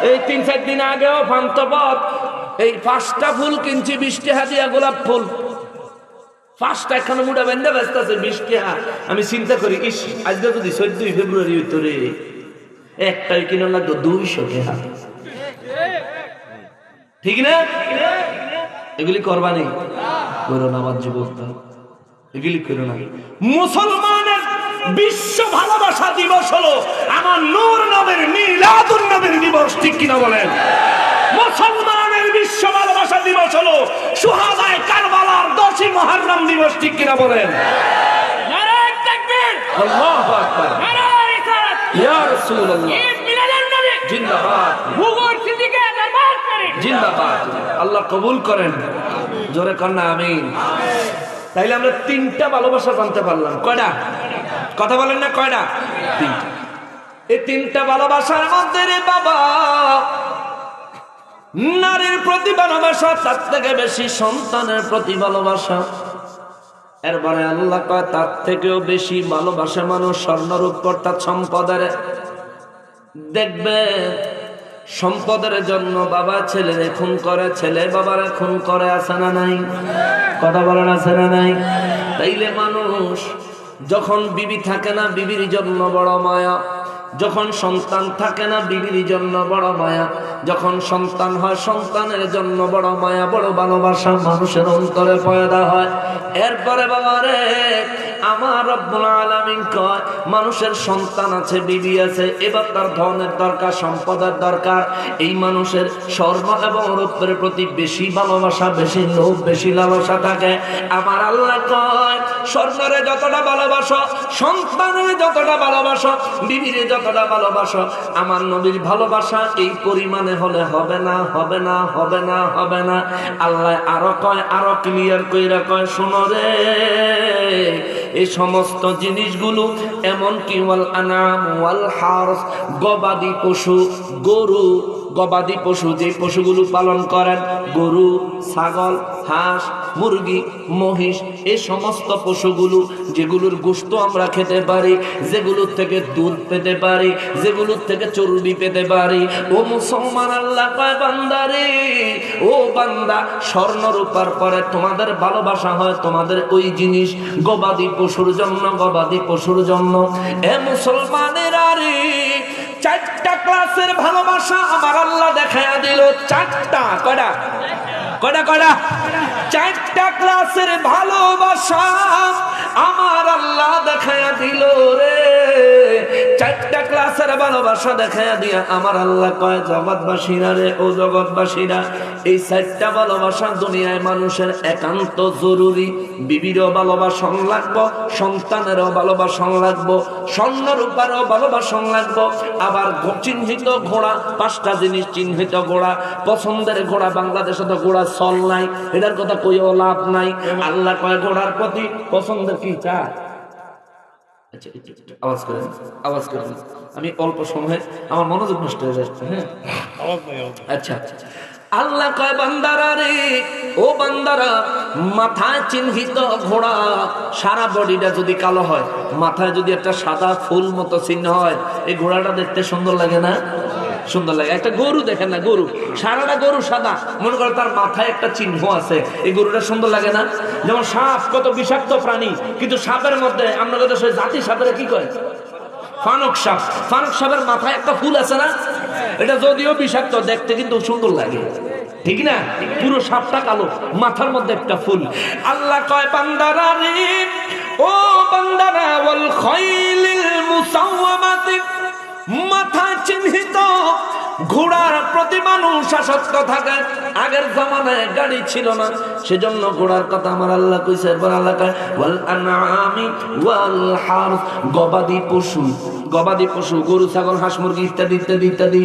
এই 3-4 দিন আগেও ফান্তপথ এই 5টা ফুল কিনছি 20 টাকা দিয়া, গোলাপ ফুল 5টা এখানে মুড়া বেঁধে ব্যস্ত আছে 20 টাকা। আমি চিন্তা করি, ইস আজকে যদি 14 ফেব্রুয়ারি হইতো রে, একটাই কিনা লাগতো 200 টাকা, ঠিক না? এগুলি করবা নেই, করো না আমার যুবক, এগুলি করো না। মুসলমানের বিশ্ব ভালোবাসা দিবস হলো আমার নূর নবীর মিলাদুন নবীর দিবস, ঠিক কিনা বলেন? মুসলমানের বিশ্ব ভালোবাসা দিবস হলো শুহাদায়ে কারবালার 10ই মুহররম দিবস, ঠিক কিনা বলেন? নারে তাকবীর, আল্লাহু আকবার, নারে রিসালাত, ইয়া রাসূলুল্লাহ, ঈদ মিলাদুন নবী জিন্দাবাদ, হুজুর সিদ্দিকে দরবার করেন জিন্দাবাদ। আল্লাহ কবুল করেন, জোরে কন্যা আমিন। তাইলে আমরা 3টা ভালোবাসা জানতে পারলাম। কয়টা? কথা বলেন না, কয়টা? 3টা। এই 3টা ভালোবাসার মধ্যে রে বাবা, নারীর প্রতি ভালোবাসা, তার থেকে বেশি সন্তানের প্রতি ভালোবাসা, এরপরে আল্লাহ কয় তার থেকেও বেশি ভালোবাসা মানুষ স্বর্ণরূপ অর্থাৎ সম্পদের। দেখবে সম্পদের জন্য বাবা ছেলেরে খুন করে, ছেলে বাবারে খুন করে, আছে না নাই? কথা বলেন, আছে না নাই? তাইলে মানুষ যখন বিবি থাকে না, বিবির জন্য বড় মায়া, যখন সন্তান থাকে না, বিবির জন্য বড় মায়া, যখন সন্তান হয়, সন্তানের জন্য বড় মায়া, বড় ভালোবাসা মানুষের অন্তরে পয়দা হয়। এরপরে বাবারে আমার রব্বুল আলামিন কয় মানুষের সন্তান আছে, বিবি আছে, এবার তার ধনের দরকার, সম্পদের দরকার। এই মানুষের স্বর্ণ এবং রৌপ্যের প্রতি বেশি ভালোবাসা, বেশি লোভ, বেশি লালসা থাকে। আমার আল্লাহ কয় স্বর্ণরে যতটা ভালোবাসো, সন্তানের যতটা ভালোবাসো, বিবিরে যতটা ভালোবাসো, আমার নবীর ভালোবাসা এই পরিমাণে হলে হবে না, হবে না, হবে না, হবে না। আল্লাহ আরো কয়, আরো ক্লিয়ার কইরা কয়, শোনো রে, এই সমস্ত জিনিসগুলো এমনকি ওয়াল আনাম ওয়াল হারস, গবাদি পশু, গরু, গবাদি পশু, যে পশুগুলো পালন করেন, গরু, ছাগল, হাঁস, মুরগি, মহিষ, এই সমস্ত পশুগুলো যেগুলোর গোশত আমরা খেতে পারি, যেগুলোর থেকে দুধ পেতে পারি, যেগুলোর থেকে চর্বি পেতে পারি, ও মুসলমান আল্লাহ কয় বান্দারে, ও বান্দা, স্বর্ণ রূপার পরে তোমাদের ভালোবাসা হয় তোমাদের ওই জিনিস গবাদি পশুর জন্য, গবাদি পশুর জন্য। এ মুসলমানের আরে 4টা ক্লাসের ভালোবাসা আমার আল্লাহ দেখায়া দিল। 4টা, কয়টা? কয়টা? কয়টা? 4টা ক্লাসের ভালোবাসা আমার আল্লাহ দেখায়া দিল রে। 4টা ক্লাসের ভালোবাসা দেখায়া দিয়া আমার আল্লাহ কয় জগৎবাসীরা রে, ও জগৎবাসীরা, এই 4টা ভালোবাসা দুনিয়ায় মানুষের একান্ত জরুরি। বিবিরও ভালোবাসন লাগবো, সন্তানেরও ভালোবাসন লাগবো, স্বর্ণ রূপারও ভালোবাসন লাগবো। আবার চিহ্নিত ঘোড়া, 5টা জিনিস চিহ্নিত ঘোড়া, পছন্দের ঘোড়া, বাংলাদেশে তো ঘোড়া চল নাই, এটার কথা কইও লাভ নাই। আল্লাহ কয় ঘোড়ার প্রতি পছন্দের কি চা, আচ্ছা একটু আওয়াজ করেন, আওয়াজ করেন, আমি অল্প সময়ে আমার মনোযোগ নষ্ট হয়ে যাচ্ছে। হ্যাঁ আচ্ছা আল্লাহ কয় বান্দারা রে, ও বান্দারা, মাথায় চিহ্নিত ঘোড়া সারা বডিটা যদি কালো হয়, মাথায় যদি একটা সাদা ফুল মতো চিহ্ন হয়, এই ঘোড়াটা দেখতে সুন্দর লাগে না? সুন্দর লাগে। একটা গরু দেখেন না, গরু সারাটা গরু সাদা, মনে করে তার মাথায় একটা চিহ্ন আছে, এই গরুটা সুন্দর লাগে না? যেমন সাপ কত বিষাক্ত প্রাণী, কিন্তু সাপের মধ্যে আমরা জাতি সাপের কি কয়? ফানক সাপ। ফানক সাপের মাথায় একটা ফুল আছে না? এটা যদিও বিষাক্ত, দেখতে কিন্তু সুন্দর লাগে, ঠিক না? পুরো সাপটা কালো, মাথার মধ্যে একটা ফুল। আল্লাহ কয় বান্দারা রে, ও বান্দারা, ওয়াল খাইলিল মুসাওয়ামাতি, মাথা চিহ্নিত ঘোড়ার প্রতি মানুষ আসক্ত থাকে। আগের জামানায় গাড়ি ছিল না, সেজন্য ঘোড়ার কথা আমার আল্লাহ কইছে। এরপর আল্লাহ কয় ওয়াল আনআমি ওয়াল হারস, গবাদি পশু, গবাদি পশু, গরু ছাগল হাঁস মুরগি ইত্যাদি ইত্যাদি ইত্যাদি,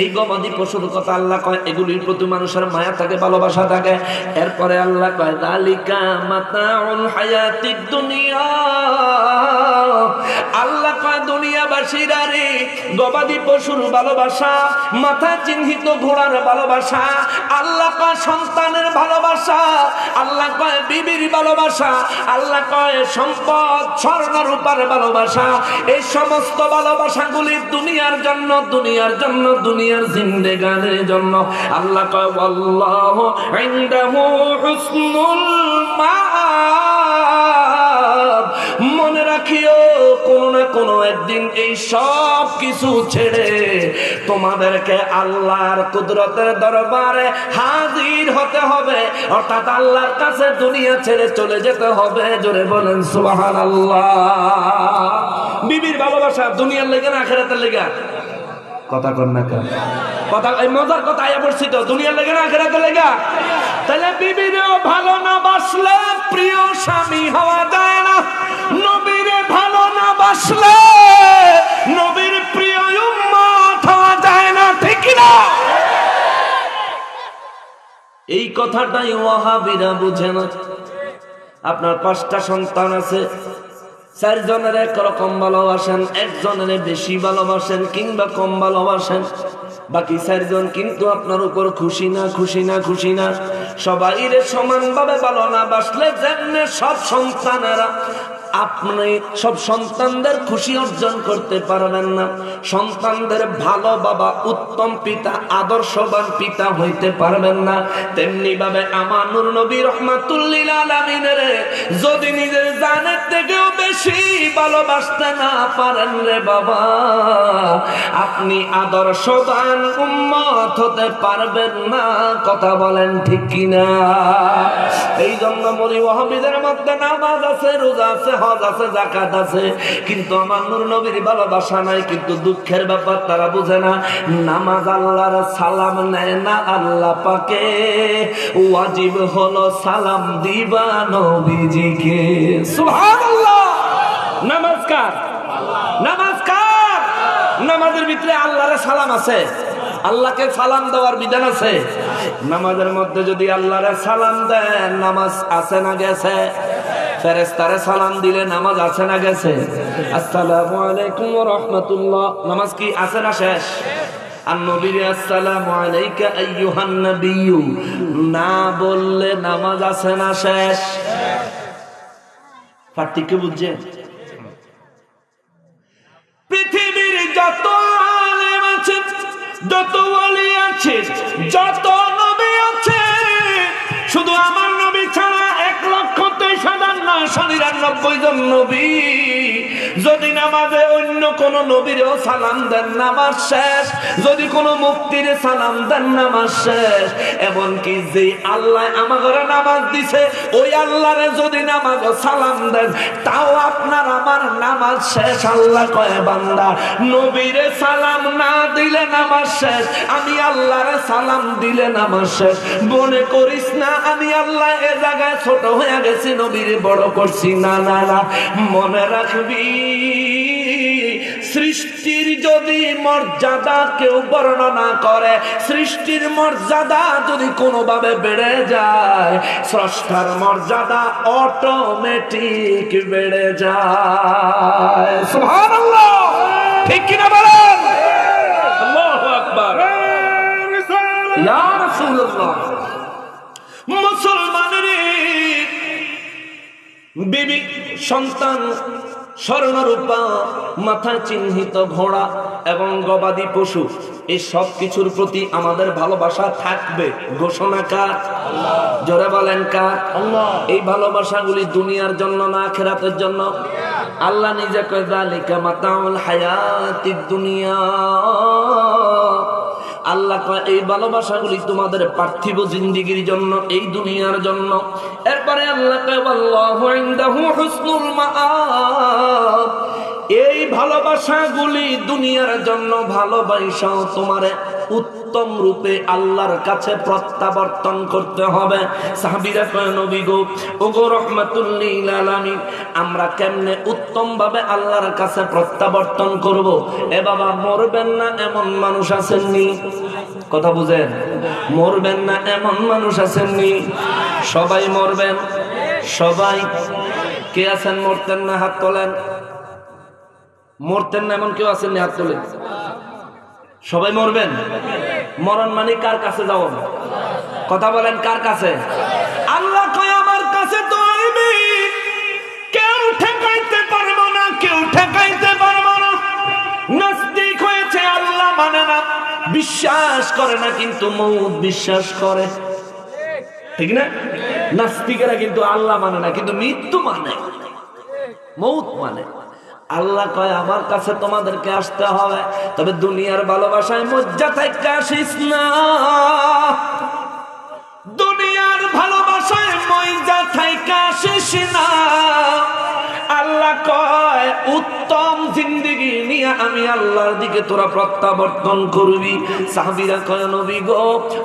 এই গবাদি পশুর কথা আল্লাহ কয় এগুলির প্রতি মানুষের মায়া থাকে, ভালোবাসা থাকে। এরপরে আল্লাহ কয় যালিকা মাতাউল হায়াতিদ দুনিয়া, আল্লাহ কয় দুনিয়াবাসীরা রে, গবাদি পশুর ভালোবাসা, মাথা চিহ্নিত ঘোড়ার ভালোবাসা, আল্লাহ কয় সন্তানের ভালোবাসা, আল্লাহ কয় বিবির ভালোবাসা, আল্লাহ কয় সম্পদ স্বর্ণ রূপার ভালোবাসা, এই সমস্ত ভালোবাসাগুলি দুনিয়ার জন্য, দুনিয়ার জন্য, দুনিয়ার জিন্দেগানির জন্য। আল্লাহ কয় আল্লাহু ইনদাহু হুসনুল মাআব, মনে রাখিও কোনো না কোনো একদিন এই সব কিছু ছেড়ে তোমাদেরকে আল্লাহর কুদরতের দরবারে হাজির হতে হবে, অর্থাৎ আল্লাহর কাছে দুনিয়া ছেড়ে চলে যেতে হবে। জোরে বলেন সুবহানাল্লাহ। বিবির ভালোবাসা দুনিয়ার লেগে না আখিরাতের লেগে? কথা কর না কেন? কথা, এই মজার কথা আয়া পড়ছি তো, দুনিয়ার লেগে না আখিরাতের লেগে? তাহলে বিবিরও ভালো না বাসলে প্রিয় স্বামী হওয়া যায় না, নবীরে ভালো না বাসলে নবীর প্রিয় উম্মত হওয়া যায় না, ঠিক না? এই কথাটাই ওয়াহাবিরা বুঝে না। আপনার 5টা সন্তান আছে, 4 জনের একরকম ভালোবাসেন, একজনের বেশি ভালোবাসেন কিংবা কম ভালোবাসেন, বাকি 4 জন কিন্তু আপনার উপর খুশি না, খুশি না, খুশি না। সবাই সমানভাবে ভালো না বাসলে যেমনে সব সন্তানেরা, আপনি সব সন্তানদের খুশি অর্জন করতে পারবেন না, সন্তানদের ভালো বাবা, উত্তম পিতা, আদর্শবান পিতা হইতে পারবেন না, তেমনি ভাবে আমার নূর নবী রাহমাতুল লিল আলামিনের যদি নিজের জানের থেকেও বেশি ভালোবাসতে না পারেন রে বাবা, আপনি আদর্শবান উম্মত হতে পারবেন না। কথা বলেন ঠিক কিনা? এই জন্য বলি ওয়াহাবিদের মধ্যে নামাজ আছে, রোজা আছে, হজ আছে, যাকাত আছে, কিন্তু আমার নূর নবীর ভালোবাসা নাই। কিন্তু দুঃখের ব্যাপার তারা বুঝে না, নামাজ আল্লাহর সালাম নেয় না আল্লাহ পাকে, ওয়াজিব হলো সালাম দিবা নবীজিকে। সুবহানাল্লাহ। নামাজ কার? নামাজ কার? নামাজের ভিতরে আল্লাহর সালাম আছে, আল্লাহকে সালাম দেওয়ার বিধান আছে। নামাজের মধ্যে যদি আল্লাহরে সালাম দেন, নামাজ আছে না গেছে? ফেরেশতারে সালাম দিলে নামাজ আছে না গেছে? আসসালামু আলাইকুম ওয়া রাহমাতুল্লাহ, নামাজ কি আছে না শেষ? আর নবীরে আসসালামু আলাইকা আইয়ুহান নাবিয়্যু না বললে নামাজ আছে না শেষ? পার্থক্য বুঝছেন? পৃথিবীর যত আলেম আছে, যত ওয়ালি আছে, যত নবী আছে, শুধু আমার নবী ছাড়া 1,23,999 জন নবী যদি নামাজে অন্য কোন নবীরেও সালাম দেন, নামাজ শেষ। যদি কোন মুক্তির সালাম দেন, নামাজ শেষ। এমনকি যে আল্লাহ আমাদের নামাজ দিছে, ওই আল্লাহরে যদি নামাজ সালাম দেন, তাও আপনার আমার নামাজ শেষ। আল্লাহ কয় বান্দা, নবীরে সালাম না দিলে নামাজ শেষ, আমি আল্লাহরে সালাম দিলে নামাজ শেষ। মনে করিস না আমি আল্লাহ এ জায়গায় ছোট হয়ে গেছি, নবীরে বড় করছি। না না না, মনে রাখবি সৃষ্টির যদি মর্যাদা কেউ বর্ণনা করে, সৃষ্টির মর্যাদা যদি কোনোভাবে বেড়ে যায়, স্রষ্টার মর্যাদা অটোমেটিক বেড়ে যায়। সুবহানাল্লাহ, ঠিক কিনা বলেন? আল্লাহু আকবার, ইয়া রাসূলুল্লাহ। মুসলমানের বিবি, সন্তান, স্বর্ণরূপা, মাথায় চিহ্নিত ঘোড়া এবং গবাদি পশু, এই সব কিছুর প্রতি আমাদের ভালোবাসা থাকবে। ঘোষণা কার? জোরে বলেন কার? এই ভালোবাসাগুলি দুনিয়ার জন্য না আখিরাতের জন্য? আল্লাহ নিজে কয় যালিকা মাতাউল হায়াতিদ দুনিয়া। আল্লাহ কয় এই ভালোবাসাগুলি তোমাদের পার্থিব জিন্দেগির জন্য, এই দুনিয়ার জন্য। এরপরে আল্লাহ কয় আল্লাহু ইনদাহু হুসনুল মাআব। এই ভালোবাসাগুলি দুনিয়ার জন্য ভালোবাসাও তোমারে উত্তম রূপে আল্লাহর কাছে প্রত্যাবর্তন করতে হবে। সাহাবীরা কয় নবী গো, ওগো রাহমাতুল লিল আলামিন, আমরা কেমনে উত্তম ভাবে আল্লাহর কাছে প্রত্যাবর্তন করব? এ বাবা, মরবেন না এমন মানুষ আছেননি? কথা বুঝেন? মরবেন না এমন মানুষ আছেননি? সবাই মরবেন, সবাই। কে আছেন মরতেন না? হাত তোলেন। মরতেন না এমন কেউ আছেন? হাত তোলেন। সবাই মরবেন। মরণ মানে কার কাছে যাও? কথা বলেন, কার কাছে? আল্লাহ কয় আমার কাছে তো আইবি, কেউ ঠেকাইতে পারবো না, কেউ ঠেকাইতে পারবো না। নাস্তিক হয়েছে, আল্লাহ মানে না, বিশ্বাস করে না, কিন্তু মউত বিশ্বাস করে, ঠিক না? নাস্তিকেরা কিন্তু আল্লাহ মানে না, কিন্তু মৃত্যু মানে, মউত মানে। আল্লাহ কয় আমার কাছে তোমাদেরকে আসতে হবে, তবে দুনিয়ার ভালোবাসায় মজ্জা থাইকা আসিস না। দুনিয়ার ভালোবাসায় মজ্জা থাইকা আসিস না। আল্লাহ কয় উত্তম জিন্দেগি নিয়ে আমি আল্লাহর দিকে তোরা প্রত্যাবর্তন করবি। সাহাবীরা কয় নবী গো,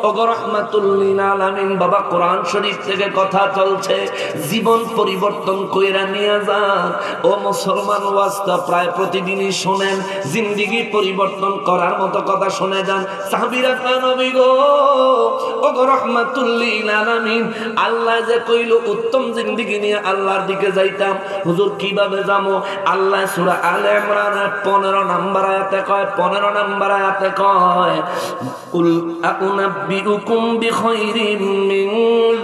ওগো রাহমাতুল লিল আলামিন, বাবা কোরআন শরীফ থেকে কথা চলছে, জীবন পরিবর্তন কইরা নিয়ে যান। ও মুসলমান, ওয়াজটা প্রায় প্রতিদিনই শোনেন, জিন্দেগি পরিবর্তন করার মতো কথা শুনে যান। সাহাবীরা কয় নবী গো, ওগো রাহমাতুল লিল আলামিন, আল্লাহ যে কইল উত্তম জিন্দেগি নিয়ে আল্লাহর দিকে যাইতাম, হুজুর কিভাবে যাবো? আল্লাহ সূরা আলে ইমরানের 15 নম্বর আয়াতে কয়, 15 নম্বর আয়াতে কয়, কুল আউনাব্বিউকুম বিখাইরিম মিন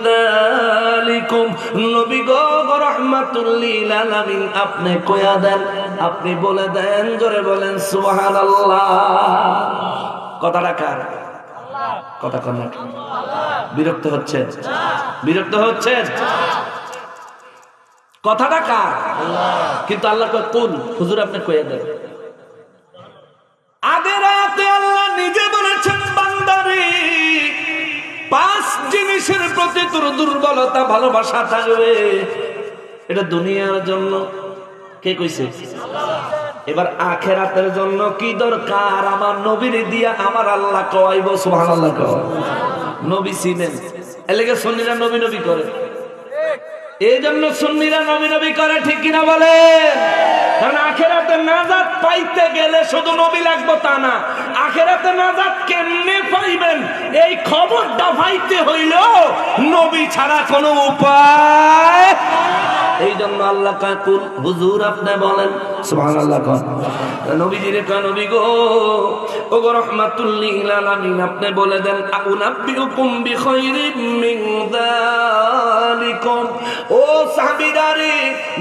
যালিকুম। নবী গো রাহমাতুল লিল আলামিন, আপনি কইয়া দেন, আপনি বলে দেন, জোরে বলেন সুবহানাল্লাহ। কথাটা কার? কথা কোন? বিরক্ত হচ্ছেন? বিরক্ত হচ্ছেন? কথাটা কার? কিন্তু আল্লাহ কয় কুল, হুজুর আপনি কইয়া দেন। আগের আয়াতে আল্লাহ নিজে বলেছেন, বান্দারে 5 জিনিসের প্রতি তোর দুর্বলতা, ভালোবাসা থাকবে। এটা দুনিয়ার জন্য। কে কইছে? এবার আখিরাতের জন্য কি দরকার? আমার নবীর দিয়া আমার আল্লাহ কওয়াইব। সুবহানাল্লাহ। নবী চিনেন, এলাকা সুন্নিরা নবী নবী করে, এই জন্য সুন্নিরা নবী নবী করে, ঠিক কিনা বলে? কারণ আখিরাতে নাজাত পাইতে গেলে শুধু নবী লাগবে তা না, আখিরাতে নাজাত কেমনে পাইবেন এই খবরটা পাইতে হইল নবী ছাড়া কোনো উপায়। এই জন্য আল্লাহ কাকুল, হুজুর আপনি বলেন সুবহানাল্লাহ। নবীজিরে কয় নবী গো, ওগো রাহমাতুল লিল আলামিন, আপনি বলে দেন আউনাব্বিউকুম বিখাইরিম মিন যালিকুম। ও সাহাবীরা,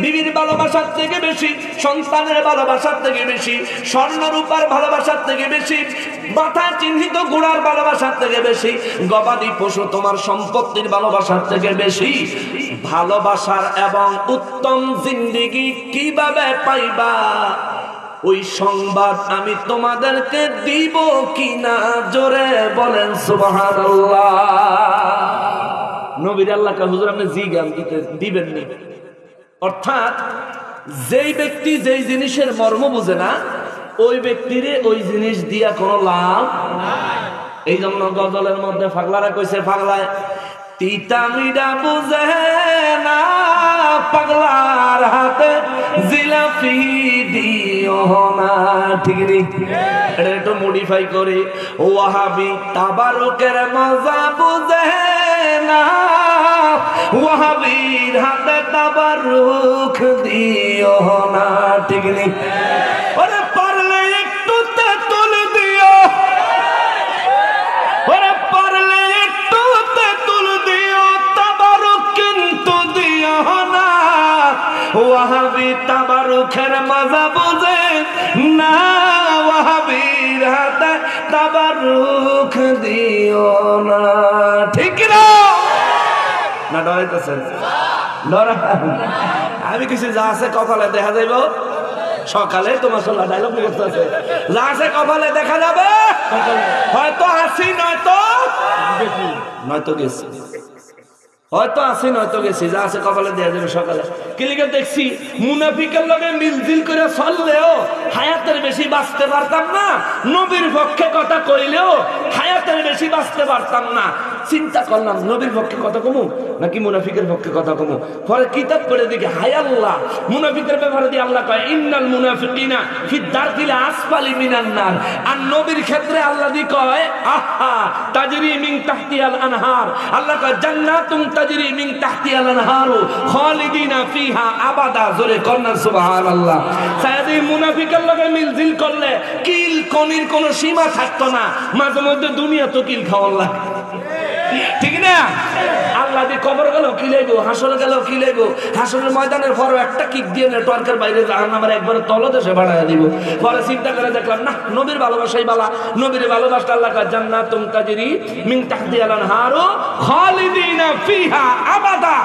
বিবির ভালোবাসার থেকে বেশি, সন্তানের ভালোবাসার থেকে বেশি, স্বর্ণ রূপার ভালোবাসার থেকে বেশি, মাথা চিহ্নিত ঘোড়ার ভালোবাসার থেকে বেশি, গবাদি পশু তোমার সম্পত্তির ভালোবাসার থেকে বেশি ভালোবাসার এবং উত্তম জিন্দেগি কিভাবে পাইবা, ওই সংবাদ আমি তোমাদেরকে দিব কিনা, জোরে বলেন সুবহানাল্লাহ। নবীর আল্লাহ কা হুজুর আপনি জি জ্ঞান দিবেন না। অর্থাৎ যেই ব্যক্তি যেই জিনিসের মর্ম বুঝে না, ওই ব্যক্তিরে ওই জিনিস দিয়া কোনো লাভ নাই। এই জন্য গজলের মধ্যে পাগলারা কইছে, পাগলায় তিতা মিডা বুঝে না, পাগলার হাতে জিলাপি দিও না। ঠিক নেই, এটা একটু মডিফাই করে ওয়াহাবি তাবারুকের মজা বুঝে না, ওয়াহাবির হাতে তাবারুক দিও না। ঠিক নেই, ওরে পারলে একটু তেঁতুল দিও, ওরে পারলে একটু তেঁতুল দিও, তাবারুক কিন্তু দিও না। ওয়াহাবি তাবারুকের মজা বুঝে না, ওয়াহাবির হাতে তাবারুক দিও না। ঠিক না? না ডরাইতেছেন? ডরা আমি কিছু যা আছে কপালে দেখা যাইব সকালে, তোমার সোলা ডায়লগ মুখস্থ যা আছে কপালে দেখা যাবে, হয়তো আসি নয়তো গেছি, হয়তো আসি নয়তো গেছি, যা আছে কপালে দেয়া যাবে সকালে। কিলিকে দেখছি মুনাফিকের লগে মিলজিল করে চললেও হায়াতের বেশি বাঁচতে পারতাম না, নবীর পক্ষে কথা কইলেও হায়াতের বেশি বাঁচতে পারতাম না। চিন্তা করলাম নবীর পক্ষে কথা কমু নাকি মুনাফিকের পক্ষে কথা কমু। পরে কিতাব পড়ে দেখি হায় আল্লাহ, মুনাফিকের ব্যাপারে দিয়ে আল্লাহ কয় ইন্নাল মুনাফিকিনা ফি দারকিল আসফালি মিনান নার। আর নবীর ক্ষেত্রে আল্লাহ দি কয় আহা তাজরি মিন তাহতিহাল আনহার, আল্লাহ কয় জান্নাতুন তাজরি মিন তাহতিহাল আনহার খালিদিনা ফিহা আবাদা। জোরে কন্না সুবহানাল্লাহ। সায়াদি মুনাফিকের লগে মিলজিল করলে কিল কনির কোনো সীমা থাকতো না, মাঝে মধ্যে দুনিয়া তো কিল খাওয়ার লাগে। ঠিক না? আল্লাহ দিয়ে কবর গেল কি লেগো, হাসর গেল কি লেগো, হাসরের ময়দানের পর একটা কিক দিয়ে নেটওয়ার্কের বাইরে আমার একবারে তলদেশে বাড়ায় দিব। পরে চিন্তা করে দেখলাম না, নবীর ভালোবাসাই বালা, নবীর ভালোবাসা আল্লাহ কা জান্নাতুন তাজরি মিন তাহতিহাল আনহার খালিদিনা ফিহা আবাদা।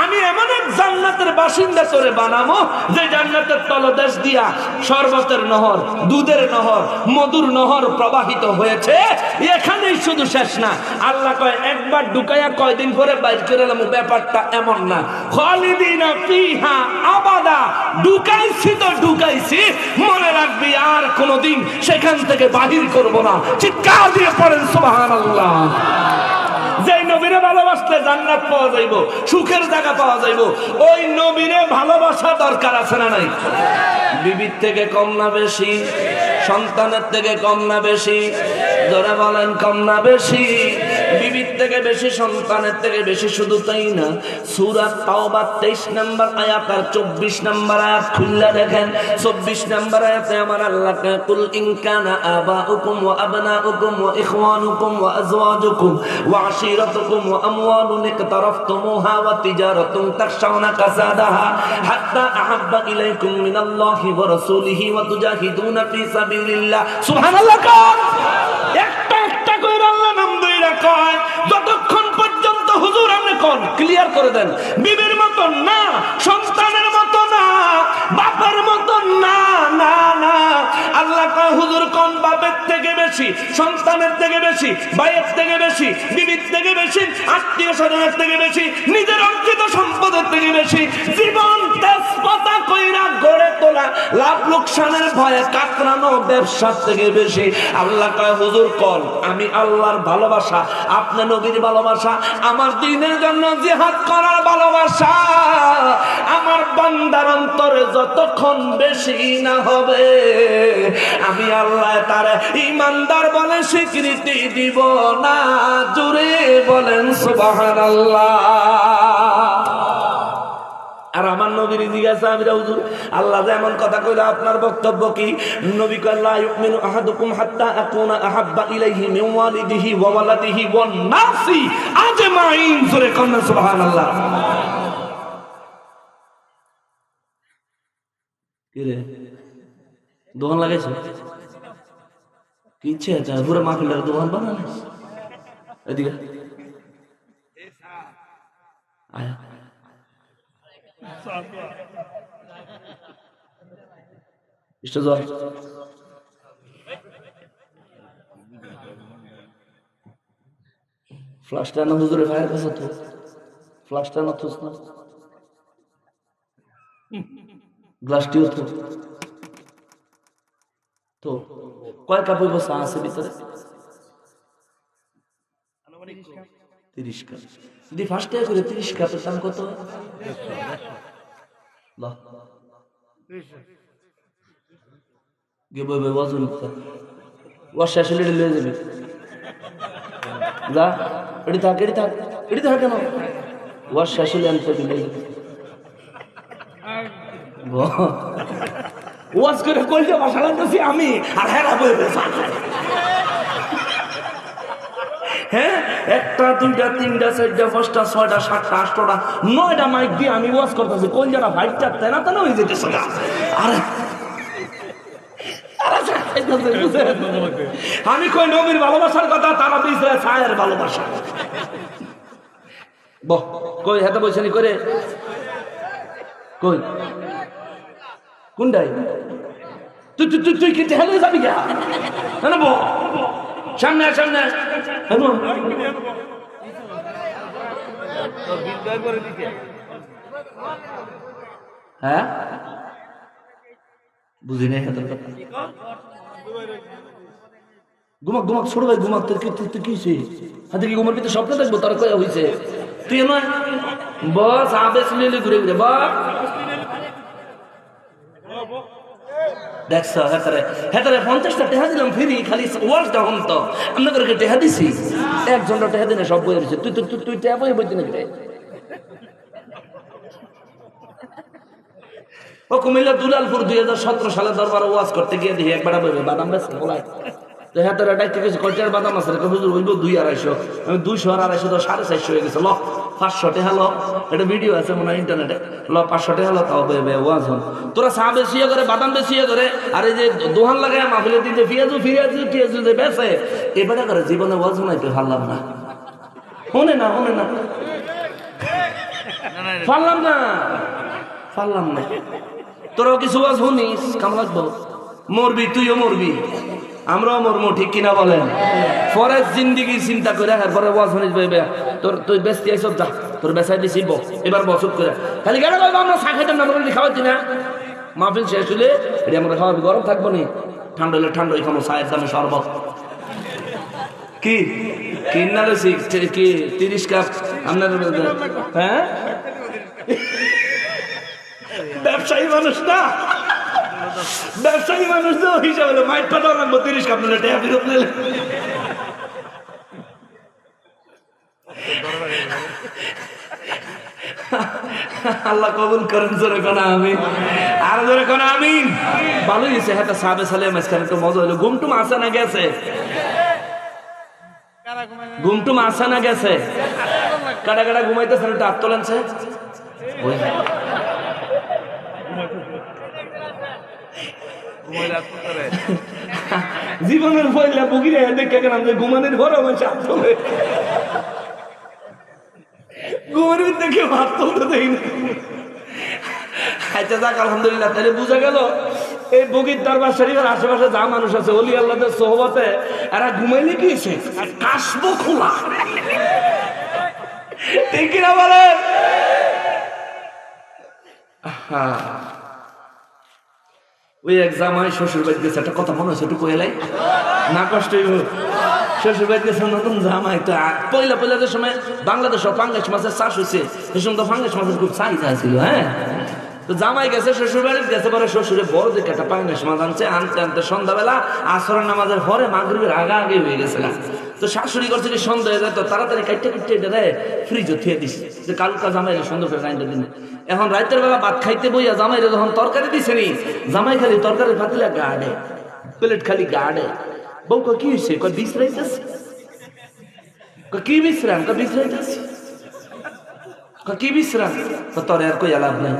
আমি এমন এক জান্নাতের বাসিন্দা করে বানাবো যে জান্নাতের তলদেশ দিয়া শরবতের নহর, দুধের নহর, মধুর নহর প্রবাহিত হয়েছে। এখানেই শুধু শেষ না, আল্লাহ কয় একবার ঢুকাইয়া কয়দিন পরে বাইর করে এলাম, ব্যাপারটা এমন না। খালিদিনা ফিহা আবাদা, ঢুকাইছি তো ঢুকাইছি, মনে রাখবি আর কোনোদিন সেখান থেকে বাহির করব না। চিৎকার দিয়ে পড়েন সুবহানাল্লাহ। যে নবীরে ভালোবাসলে জান্নাত পাওয়া যাইব, সুখের জায়গা পাওয়া যাইব, ওই নবীরে ভালোবাসা দরকার আছে না নাই? বিবির থেকে কম না বেশি, সন্তানের থেকে কম না বেশি, যারা বলেন কম না বেশি, বিবির থেকে বেশি, সন্তানের থেকে বেশি। শুধু তাই না, সূরা তাওবা 23 নম্বর আয়াত আর 24 নম্বর আয়াত খুললে দেখেন। 24 নম্বর আয়াতে আমার আল্লাহ কয় কুল ইন কানা আবাউকুম ওয়া আবনাউকুম ওয়া ইখওয়ানুকুম ওয়া আজওয়াজুকুম ওয়া আশিরাতুকুম ওয়া আমওয়ালুন ইকতারাফতুমুহা ওয়া তিজারাতুন তাখশাউনা কাসাদাহা হাত্তা আহাব্বা ইলাইকুম মিনাল্লাহি ওয়া রাসূলিহি ওয়া তুজাহিদুনা ফি সাবিলিল্লাহ। সুবহানাল্লাহ। একটা একটা করে আল্লাহ নাম ধইরা কয়, যতক্ষণ পর্যন্ত হুজুর আপনি কোন ক্লিয়ার করে দেন, বিবির মত না, সন্তানের মত না, বাপের মত না, না না। আল্লাহ কয় হুজুর কোন বাপের থেকে বেশি, সন্তানের থেকে বেশি, ভাইয়ের থেকে বেশি, বিবির থেকে বেশি, আত্মীয় স্বজনের থেকে বেশি, নিজের অর্জিত সম্পদের থেকে বেশি, জীবন তেজপাতা কইরা গড়ে তোলা লাভ লোকসানের ভয়ে কাতরানো ব্যবসার থেকে বেশি। আল্লাহ কয় হুজুর কোন আমি আল্লাহর ভালোবাসা, আপনার নবীর ভালোবাসা, আমার দ্বীনের জন্য জিহাদ করার ভালোবাসা আমার বান্দার অন্তরে যতক্ষণ বেশি না হবে, আমি আল্লাহ তার ঈমানদার বলে স্বীকৃতি দিব না। জোরে বলেন সুবহানাল্লাহ। আর আমার নবীর জিজ্ঞাসা আমি হুজুর আল্লাহ যেমন কথা কইলো আপনার বক্তব্য কি? নবী কয় লা ইউমিনু আহাদুকুম হাত্তা আকুনা আহাব্বা ইলাইহি মিন ওয়ালিদিহি ওয়া ওয়ালাদিহি ওয়ান নাসি আজমাইন। জোরে কন্না সুবহানাল্লাহ। কি রে দোকান লাগাইছো? কি ইচ্ছে আছে পুরো মাহফিলের দোকান বানালিস? এদিকে আয়া ফ্লাশটা না হুজুরে ভাইয়ের কাছে তো ফ্লাশটা না থুস না, গ্লাসটিও তো তো কয় কাপ হইব চা আছে ভিতরে? 30 কাপ। যদি 5 টাকা করে 30 কাপের দাম কত? লা গে বই বই ওয়াজ ওয়াজ শেষ হলে লয়ে যাবে যা এটি থাক কেন ওয়াজ শেষ হলে আনতে দিলে ওয়াজ করে কইতে ভাষা লাগতেছি আমি আর হেরা বই হ্যাঁ 1টা 2টা 3টা 4টা 5টা 6টা 7টা 8টা 9টা মাইক দিয়ে আমি ওয়াজ করতেছি কোন যারা ভাইট চাচ্ছে না তা না হয়ে যেতেছে আরে আমি কই নবীর ভালোবাসার কথা তারা দিছে ছায়ের ভালোবাসা বহ কই হাতে বইছানি করে কই কোনটাই তুই কি হেলে যাবি গা না বহ সামনে হ্যাঁ বুঝি নাই হাতের কথা ঘুমাক ছোট ভাই ঘুমাক তোর কি হাতে কি ঘুমার ভিতরে স্বপ্ন দেখবো তার কয়া হয়েছে তুই নয় বস আবেশ লিলে ঘুরে বস দেখছ হেতারে 50টা টেহা দিলাম ফিরি খালি ওয়াজটা হন তো আপনাদেরকে টেহা দিছি একজনটা টেহা দিনে সব বই রয়েছে তুই টেহা বই দিনে রে ও কুমিল্লা দুলালপুর 2017 সালে দরবারে ওয়াজ করতে গিয়ে দেখি একবার বইবে বাদাম বেশ বলাই তো হেতারে ডাইতে গেছে কয়টার বাদাম আছে হুজুর বলবো 2-250 আমি 200 আর 250 তো 450 হয়ে গেছে ল 500 টাকা হলো এটা ভিডিও আছে মনে হয় ইন্টারনেটে ল 500 টাকা হলো তাও বইবে ওয়াজ হন তোরা চা বেশিয়ে করে বাদাম বেশিয়ে করে আর এই যে দোহান লাগায় মাহফিলে দিতে ফিয়াজু যে বেছে এবারে করে জীবনে ওয়াজ বানাইতে পারলাম না শুনে না পারলাম না তোরাও কিছু ওয়াজ শুনিস কাম লাগবো মরবি তুইও মরবি আমরাও মরমু ঠিক কিনা বলেন পরে জিন্দিগি চিন্তা করে পরে ওয়াজ শুনিস ভাইবে তুই বেশি আইসব যা তোর বেসাই দিছি এবার বসত করে খালি গেলে আমরা চা খাইতাম না খাওয়াচ্ছি না মাহফিল শেষ হলে এটা আমরা খাওয়াবি গরম থাকবো নি ঠান্ডা হলে ঠান্ডা খাবো চায়ের দামে শরবত কি কিনা লইছি কি 30 কাপ আপনার হ্যাঁ ব্যবসায়ী মানুষ না ব্যবসায়ী মানুষ তো হিসাবে মাইট পাঠাও রাখবো 30 কাপ নিলে টেয়া ফিরত নিলে আল্লাহ কবুল করেন জোরে কোন আমিন আর জোরে কোন আমিন ভালো হয়েছে হ্যাঁ সাহাবে সালে মাঝখানে তো মজা হলো ঘুমটুম আসে না গেছে কাটা ঘুমাইতেছে একটু হাত তোলেনছে জীবনের পয়লা বুকিরে দেখে গেলাম যে ঘুমানোর ঘর আমার হাত তোলে ঘুমের দেখে হাত তুলতে দেই না আচ্ছা যাক আলহামদুলিল্লাহ তাহলে বুঝা গেল এই বগির দরবার শরীফের আশেপাশে যা মানুষ আছে ওলি আল্লাহদের সোহবতে এরা ঘুমাইলে কি কাশবো খোলা ঠিক কিনা বলে ওই এক জামাই শ্বশুর বাড়ি গেছে একটা কথা মনে হচ্ছে একটু কয়েলাই না কষ্ট শ্বশুর বাড়ি গেছে নতুন জামাই তো পয়লা যে সময় বাংলাদেশ ফাঙ্গাস মাছের চাষ হয়েছে সে সময় তো ফাঙ্গাস মাছের খুব চাহিদা ছিল হ্যাঁ তো জামাই গেছে শ্বশুর বাড়িতে গেছে পরে শ্বশুরে বড় দেখে একটা পাঙ্গাস মাছ আনছে আনতে সন্ধ্যাবেলা আসরের নামাজের পরে মাগরিবের আগে হয়ে গেছে না তো শাশুড়ি করছে কি সন্ধ্যা হয়ে যায় তো তাড়াতাড়ি কাটতে এটা রে ফ্রিজও থুয়ে দিস যে কালকা জামাই সুন্দর করে রাইন্দা দিন এখন রাতের বেলা ভাত খাইতে বইয়া জামাই যখন তরকারি দিছে নি জামাই খালি তরকারি পাতিলা গাড়ে প্লেট খালি গাড়ে বউ কি হয়েছে বিশ্রাইতেছে কি বিশ্রাম বিশ্রাইতেছে কি বিশ্রাম তোর আর কই লাভ নাই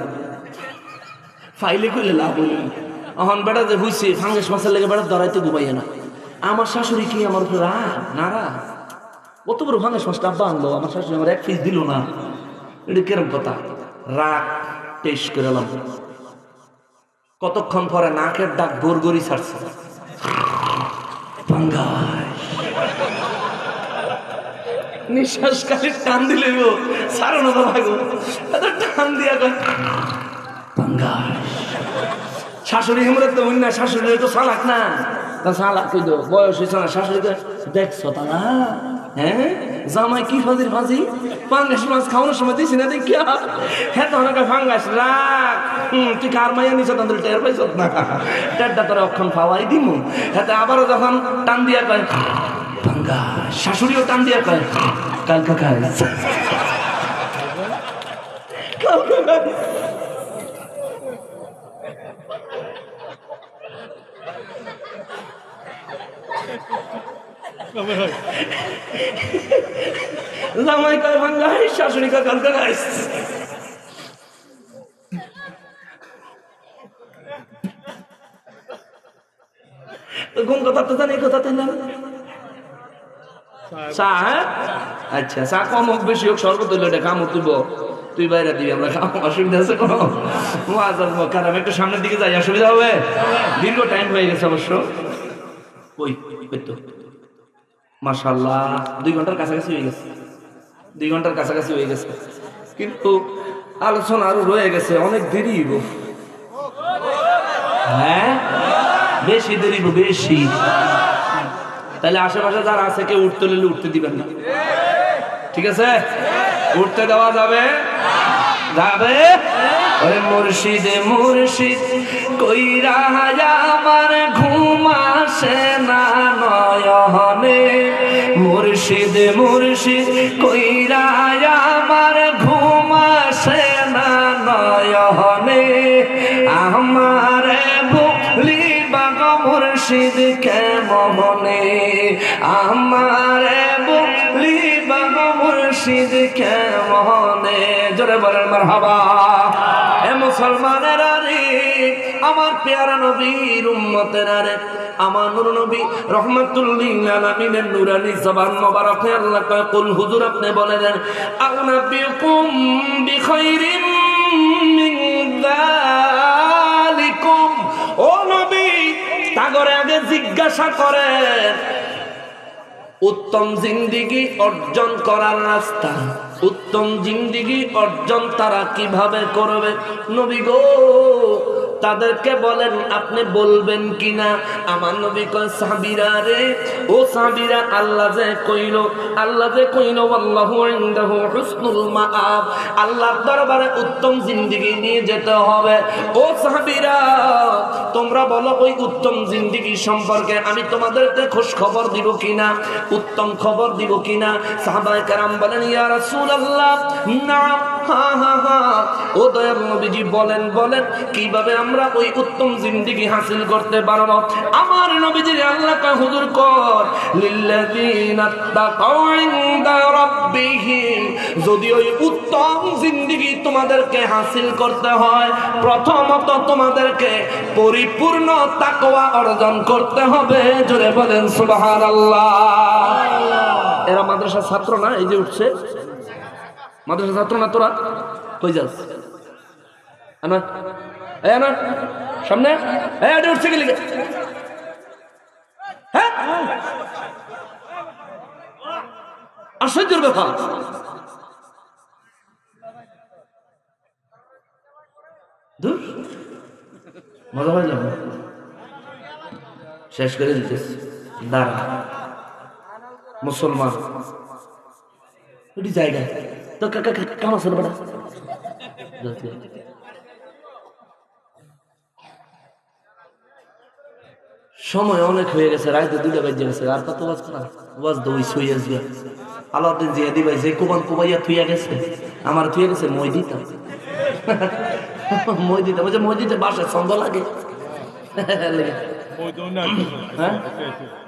ফাইলে কইলে লাভ হইল এখন বেড়া যে হইছে ফাঙ্গাস মাছের লেগে বেড়া ধরাইতে ঘুমাইয়ে না আমার শাশুড়ি কি আমার উপরে নারা অত বড় ফাঙ্গাস মাছটা আব্বা আনলো আমার শাশুড়ি আমার 1 পিস দিল না এটা কেরম কথা রাগ টেস্ট করলাম কতক্ষণ পরে নাকের ডাক গড়গড়ি ছাড়ছে নিঃশ্বাস খালি টান দিলে সারানো তো লাগবো টান দিয়া শাশুড়ি হিমরে তো না শাশুড়ি তো চালাক না চালাক বয়স হয়েছে না শাশুড়ি দেখছো তারা হ্যাঁ জামাই কি ফাজির ফাজি পাঙ্গাস মাছ খাওয়ানোর সময় দিছি না দেখিয়া হ্যাঁ তো অনেক ফাঙ্গাস রাখ তুই কার মাইয়া নিছ তাদের টের পাইছ না টেরটা তোরা অক্ষণ খাওয়াই দিমু হ্যাঁ আবারও যখন টান দিয়া কয় ফাঙ্গাস শাশুড়িও টান দিয়া কয় কালকা খাই জামাই কয় ভাঙ্গাই শাশুড়ি কয় কালকা খাইস কোন কথা তো জানি কথা তাই না চা হ্যাঁ আচ্ছা চা কম হোক বেশি হোক শরবত হইলো এটা কামড় তুই বাইরে দিবি আমরা খাম অসুবিধা আছে কোনো কারণ একটু সামনের দিকে যাই অসুবিধা হবে দীর্ঘ টাইম হয়ে গেছে অবশ্য ওই তো মাশাআল্লাহ 2 ঘন্টার কাছাকাছি হয়ে গেছে 2 ঘন্টার কাছাকাছি হয়ে গেছে কিন্তু আলোচনা আরো রয়ে গেছে অনেক দেরি হইব হ্যাঁ বেশি দেরি হইব বেশি তাহলে আশেপাশে যারা আছে কেউ উঠতে নিলে উঠতে দিবেন না ঠিক আছে উঠতে দেওয়া যাবে যাবে ওরে মুর্শিদে মুর্শিদ কইরা আমার ঘুম আসে না নয়নে মুর্শিদে মুর্শিদ কইরা আমার ঘুম আসে না নয়নে আমারে ভুলি বাগ মুর্শিদ কেমনে আমারে ভুলি বাগ মুর্শিদ কেমনে জোরে বলেন মারহাবা এ মুসলমানেরা রে আমার পেয়ারা নবীর উম্মতেরা রে আমার নূর নবী রহমাতুল লিল আলামিনের নূরানি জবান মোবারকে আল্লাহ কয় কুল হুজুর আপনি বলে দেন আউনাবিকুম বিখাইরিম মিন যালিকুম ও নবী তাগরে আগে জিজ্ঞাসা করেন উত্তম জিন্দেগি অর্জন করার রাস্তা উত্তম জিন্দেগি অর্জন তারা কিভাবে করবে নবী গো তাদেরকে বলেন আপনি বলবেন কিনা আমার নবী কয় সাহাবীরা রে ও সাহাবীরা আল্লাহ যে কইল আল্লাহু ইনদাহু হুসনুল মাআব আল্লাহর দরবারে উত্তম জিন্দেগি নিয়ে যেতে হবে ও সাহাবীরা তোমরা বলো ওই উত্তম জিন্দেগি সম্পর্কে আমি তোমাদেরকে খোঁজ খবর দিব কিনা উত্তম খবর দিব কিনা সাহাবায়ে কেরাম বলেন ইয়া রাসূলুল্লাহ না হা হা হা ও দয়ার নবীজি বলেন বলেন কিভাবে আমরা ওই উত্তম জিন্দেগি হাসিল করতে পারবো আমার নবীজি আল্লাহ কা হুজুর কর লিল্লাযিনা তাকাউ ইনদা রাব্বিহিম যদি ওই উত্তম জিন্দেগি তোমাদেরকে হাসিল করতে হয় প্রথমত তোমাদেরকে পরিপূর্ণ তাকওয়া অর্জন করতে হবে জোরে বলেন সুবহানাল্লাহ এরা মাদ্রাসার ছাত্র না এই যে উঠছে মাদ্রাসার ছাত্র না তোরা কই যাস আনা এই আনা সামনে এই আরে উঠছে গেলি হ্যাঁ আশ্চর্যের ব্যাপার দূর মজা হয় না শেষ করে দিতেছি দাঁড়া মুসলমান ওই জায়গা তো কাম আছে না সময় অনেক হয়ে গেছে রাইতে 2টা বাজে গেছে আর কত বাজ করা বাজ দই শুই আসবে আলাউদ্দিন জিয়াদি ভাই যে কুবাইয়া থুইয়া গেছে আমার থুইয়া গেছে মই দিতাম বলছে মই দিতে বাসায় ছন্দ লাগে হ্যাঁ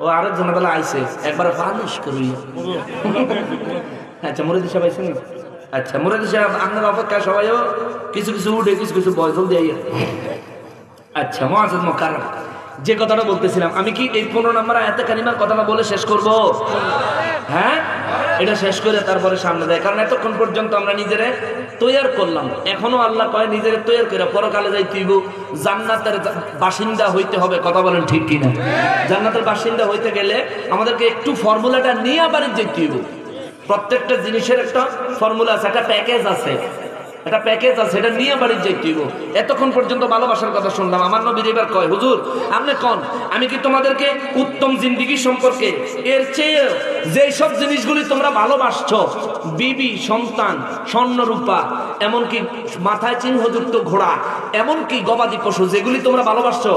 ও আরেকজন বেলা আইসে একবার ফানিশ করি আচ্ছা মুরাদি সাহেব আইসেন আচ্ছা মুরাদি সাহেব আপনার অপেক্ষা সবাইও কিছু কিছু উঠে কিছু কিছু বয়স দিয়ে আচ্ছা মুআজ্জাজ মুকাররম যে কথাটা বলতেছিলাম আমি কি এই 15 নম্বর আয়াতে কারিমার কথাটা বলে শেষ করব হ্যাঁ এটা শেষ করে তারপরে সামনে যায় কারণ এতক্ষণ পর্যন্ত আমরা নিজেরে তৈয়ার করলাম এখনো আল্লাহ কয় নিজেরে তৈয়ার করে পরকালে যাইতে হইব জান্নাতের বাসিন্দা হইতে হবে কথা বলেন ঠিক কিনা জান্নাতের বাসিন্দা হইতে গেলে আমাদেরকে একটু ফর্মুলাটা নিয়ে আবার যেতে হইব প্রত্যেকটা জিনিসের একটা ফর্মুলা আছে একটা প্যাকেজ আছে এটা প্যাকেজ আছে, এটা নিয়ে বাড়ি যাইতে হইব। এতক্ষণ পর্যন্ত ভালোবাসার কথা শুনলাম, আমার নবীর এবার কয়, হুজুর আপনি কোন আমি কি তোমাদেরকে উত্তম জিন্দেগি সম্পর্কে এর চেয়ে যেই সব জিনিসগুলি তোমরা ভালোবাসছো, বিবি, সন্তান, স্বর্ণরূপা, এমনকি মাথায় চিহ্নযুক্ত ঘোড়া, এমনকি গবাদি পশু যেগুলি তোমরা ভালোবাসছো,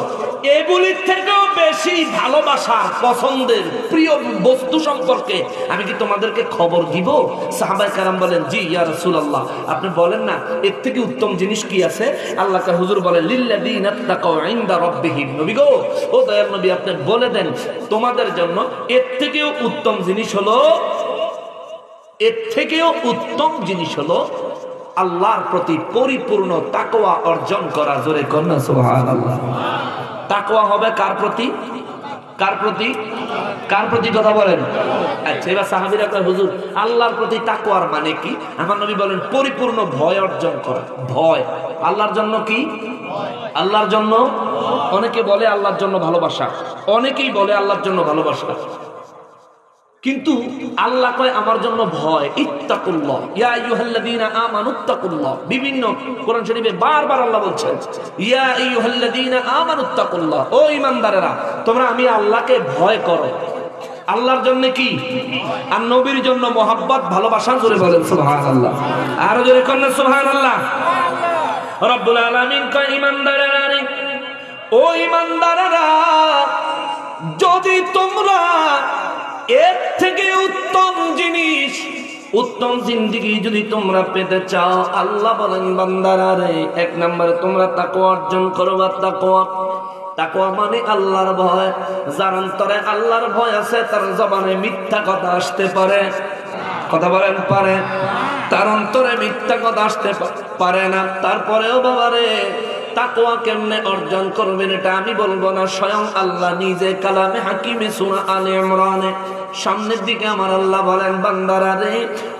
এগুলির থেকেও বেশি ভালোবাসার পছন্দের প্রিয় বস্তু সম্পর্কে আমি কি তোমাদেরকে খবর দিব? সাহাবায়ে কেরাম বলেন, জি ইয়া রাসূলুল্লাহ, আপনি বলেন না এর থেকে উত্তম জিনিস কি আছে? আল্লাহ তাআলা হুজুর বলেন, লিল্লাযিনা তাকাউ ইনদা রাব্বিহিম, নবী গো, ও দয়ার নবী, আপনি বলে দেন তোমাদের জন্য এর থেকেও উত্তম জিনিস হলো, এর থেকেও উত্তম জিনিস হলো আল্লাহর প্রতি পরিপূর্ণ তাকওয়া অর্জন করা। জোরে কন্যা সুবহানাল্লাহ। তাকওয়া হবে কার প্রতি? কার প্রতি? কার প্রতি কথা বলেন? আচ্ছা, এবার সাহাবীরা কয়, হুজুর আল্লাহর প্রতি তাকওয়ার মানে কি? আমার নবী বলেন, পরিপূর্ণ ভয় অর্জন করা। ভয় আল্লাহর জন্য কি? আল্লাহর জন্য। অনেকে বলে আল্লাহর জন্য ভালোবাসা, অনেকেই বলে আল্লাহর জন্য ভালোবাসা, কিন্তু আল্লাহ কয় আমার জন্য ভয়। ইত্তাকুল্লাহ ইয়া আইয়ুহাল্লাযীনা আমানুত্তাকুল্লাহ, বিভিন্ন কোরআন শরীফে বারবার আল্লাহ বলছেন, ইয়া আইয়ুহাল্লাযীনা আমানুত্তাকুল্লাহ, ও ঈমানদারেরা তোমরা আমি আল্লাহকে ভয় করো। আল্লাহর জন্য কি? আর নবীর জন্য মোহাব্বত, ভালোবাসা। জোরে বলেন সুবহানাল্লাহ। আরো জোরে করেন সুবহানাল্লাহ। রব্বুল আলামিন কয়, ঈমানদারেরা, ও ঈমানদারেরা, যদি তোমরা এর থেকে উত্তম জিনিস, উত্তম জিন্দেগি যদি তোমরা পেতে চাও, আল্লাহ বলেন বান্দারা রে, এক নম্বরে তোমরা তাকওয়া অর্জন করবা। তাকওয়া, তাকওয়া মানে আল্লাহর ভয়। যার অন্তরে আল্লাহর ভয় আছে তার জবানে মিথ্যা কথা আসতে পারে, কথা বলেন পারে, তার অন্তরে মিথ্যা কথা আসতে পারে না। তারপরেও বাবারে তাকওয়া কেমনে অর্জন করবেন এটা আমি বলবো না, স্বয়ং আল্লাহ নিজে কালামে হাকিমে সূরা আলে ইমরানে সামনের দিকে আমার আল্লাহ বলেন, বান্দারা রে,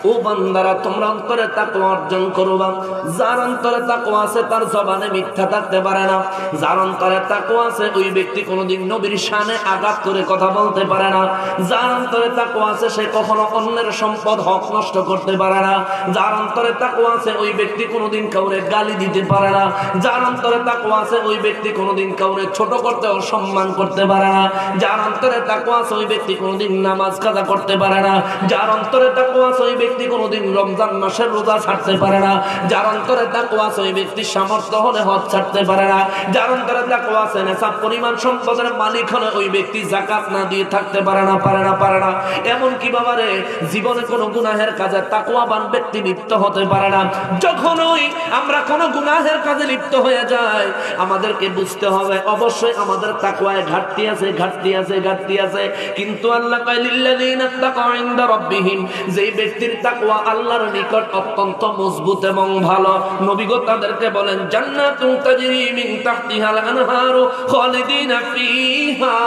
ও বান্দারা তোমরা অন্তরে তাকওয়া অর্জন করবা। যার অন্তরে তাকওয়া আছে তার জবানে মিথ্যা থাকতে পারে না। যার অন্তরে তাকওয়া আছে ওই ব্যক্তি কোনোদিন নবীর শানে আঘাত করে কথা বলতে পারে না। যার অন্তরে তাকওয়া আছে সে কখনো অন্যের সম্পদ হক নষ্ট করতে পারে না। যার অন্তরে তাকওয়া আছে ওই ব্যক্তি কোনোদিন কাউরে গালি দিতে পারে না। যার অন্তরে তাকওয়া আছে ওই ব্যক্তি কোনোদিন কাউরে ছোট করতে অসম্মান করতে পারে না। যার অন্তরে তাকওয়া আছে ওই ব্যক্তি কোনোদিন নামাজ কাজা করতে পারে না। যার অন্তরে তাকওয়া আছে ওই ব্যক্তি কোনোদিন রমজান মাসের রোজা ছাড়তে পারে না। যার অন্তরে তাকওয়া আছে ওই ব্যক্তি সামর্থ্য হলে হজ ছাড়তে পারে না। যার অন্তরে তাকওয়া আছে নেশাব পরিমাণ সম্পদের মালিক হলে ওই ব্যক্তি যাকাত না দিয়ে থাকতে পারে না, পারে না, পারে না। এমন কি বাবারে জীবনে কোনো গুনাহের কাজে তাকওয়াবান ব্যক্তি লিপ্ত হতে পারে না। যখনই আমরা কোনো গুনাহের কাজে লিপ্ত হয়ে যাই আমাদেরকে বুঝতে হবে অবশ্যই আমাদের তাকওয়ায় ঘাটতি আছে, ঘাটতি আছে, ঘাটতি আছে। কিন্তু আল্লাহ কয়, লিল্লাযীনা তাকাউ ইনদা রাব্বিহিম, যেই ব্যক্তির তাকওয়া আল্লাহর নিকট অত্যন্ত মজবুত এবং ভালো, নবী গো তাদেরকে বলেন, জান্নাতুন তাজরি মিন তাহতিহাল আনহারু খালিদিনা ফিহা।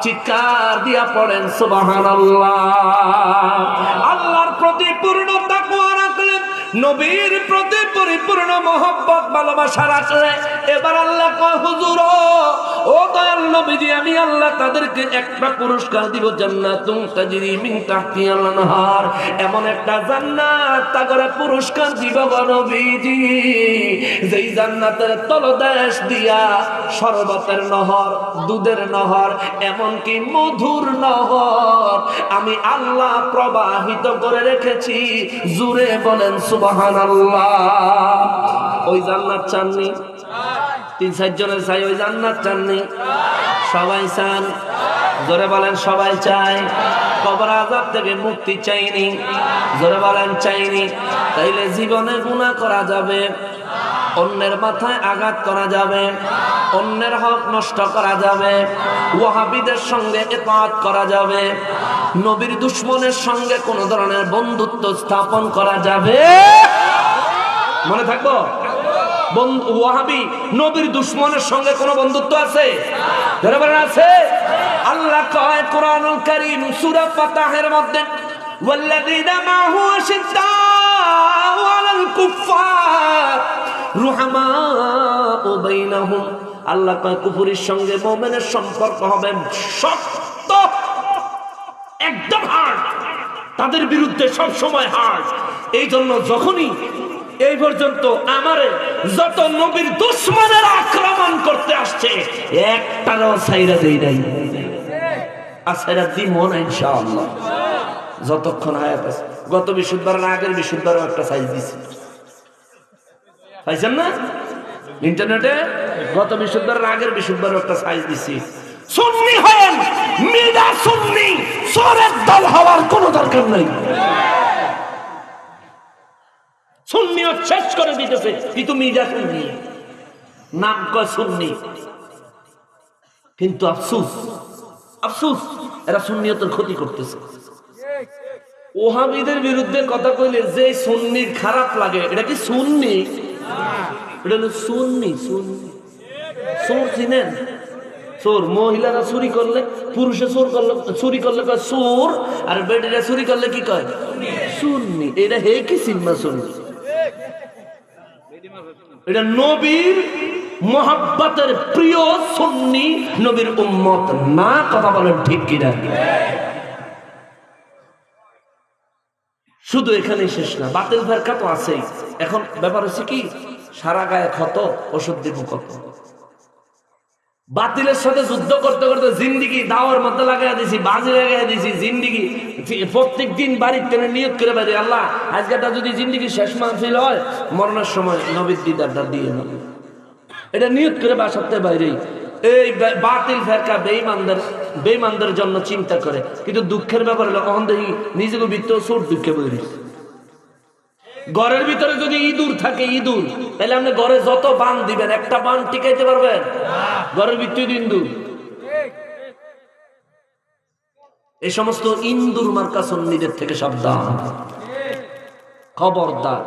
চিৎকার দিয়া পড়েন সুবহানাল্লাহ। আল্লাহর প্রতি পূর্ণ তাকওয়া রাখলে, নবীর প্রতি পরিপূর্ণ মহব্বত ভালোবাসা রাখলে, এবার আল্লাহ কয়, হুজুর ও দয়াল নবীজি, আমি আল্লাহ তাদেরকে একটা পুরস্কার দিব, জান্নাতুন তাজরি মিন তাহতিহাল আনহার, এমন একটা জান্নাত তাগরে পুরস্কার দিব গো নবীজি, যেই জান্নাতের তলদেশ দিয়া শরবতের নহর, দুধের নহর, এমনকি মধুর নহর আমি আল্লাহ প্রবাহিত করে রেখেছি। জুরে বলেন সুবহানাল্লাহ। ওই জান্নাত চাননি? 3-4 জনের চাই ওই জান্নাত চাননি? সবাই চান? জোরে বলেন সবাই চায়। কবর আযাব থেকে মুক্তি চাইনি? জোরে বলেন চাইনি। তাইলে জীবনে গুনাহ করা যাবে, অন্যের মাথায় আঘাত করা যাবে, অন্যের হক নষ্ট করা যাবে, ওয়াহাবিদের সঙ্গে ইতাআত করা যাবে, নবীর দুশমনের সঙ্গে কোন ধরনের বন্ধুত্ব স্থাপন করা যাবে। মনে থাকবো? ওয়াহাবি নবীর দুশমনের সঙ্গে কোন বন্ধুত্ব আছে? আছে। আল্লাহ কয় কোরআনুল কারীম সূরা ফাতহের মধ্যে, ওয়াল্লাযীনা মাহু আশিদ্দাউ আলাল কুফফার রুহামাউ বাইনাহুম। আল্লাহ কয় কুফরির সঙ্গে মুমিনের সম্পর্ক হবে শক্ত, একদম হার্ড। তাদের বিরুদ্ধে সব সময় হার। এই জন্য যখনই এই পর্যন্ত আমারে যত নবীর দুশমনেরা আক্রমণ করতে আসছে একটারও সাইরা দেই নাই, আর সাইরা দিব না ইনশাআল্লাহ যতক্ষণ হায়াত আছে। গত বিশুদ্ধবার আগের বিশুদ্ধবারও একটা সাইজ দিছি, পাইছেন না ইন্টারনেটে? গত বিশুদ্ধবার আগের বিশুদ্ধবারও একটা সাইজ দিছি। সুন্নি হন, মিডা সুন্নি, সোরের দল হওয়ার কোনো দরকার নাই। সুন্নিও শেষ করে দিতেছে, কিন্তু মিডা সুন্নি, নাম কয় সুন্নি, কিন্তু আফসোস আফসোস এরা সুন্নিয়তের ক্ষতি করতেছে। ওহাবিদের বিরুদ্ধে কথা কইলে যে সুন্নির খারাপ লাগে, এটা কি সুন্নি? এটা হলো সুন্নি। সুন্নি চোর চিনেন? চোর মহিলারা চুরি করলে, পুরুষে চুরি করলে কয় চোর, আর বেটিরা চুরি করলে কি কয়? সুন্নি। এটা হে কি সিনেমা সুন্নি? এটা নবীর মোহাব্বতের প্রিয় সুন্নি, নবীর উম্মত না। কথা বলেন ঠিক কিনা? শুধু এখানে শেষ না, বাতিল ফেরকা তো আছেই। এখন ব্যাপার হচ্ছে কি, সারা গায়ে ক্ষত, ওষুধ দিব কত? বাতিলের সাথে যুদ্ধ করতে করতে জিন্দিগি দাওয়ার মধ্যে লাগাই দিছি, বাজি লাগাই দিছি জিন্দিগি। প্রত্যেক দিন বাড়ির টেনে নিয়োগ করে বাইরে, আল্লাহ আজকেটা যদি জিন্দিগি শেষ মাহফিল হয়, মরণের সময় নবীর দিদারটা দিয়ে নেব, এটা নিয়োগ করে বাসাতে বাইরেই। এই বাতিল ফেরকা বেঈমানদের জন্য চিন্তা করে, কিন্তু দুঃখের ব্যাপার হলো কখন দেখি নিজেকে ভিতরে ছোট দুঃখে বলি। ঘরের ভিতরে যদি ইঁদুর থাকে, ইঁদুর, তাহলে আপনি ঘরে যত বান দিবেন একটা বান টিকাইতে পারবেন? ঘরের ভিতরে ইঁদুর। এই সমস্ত ইন্দুর মার্কা সুন্নিদের থেকে সাবধান, খবরদার।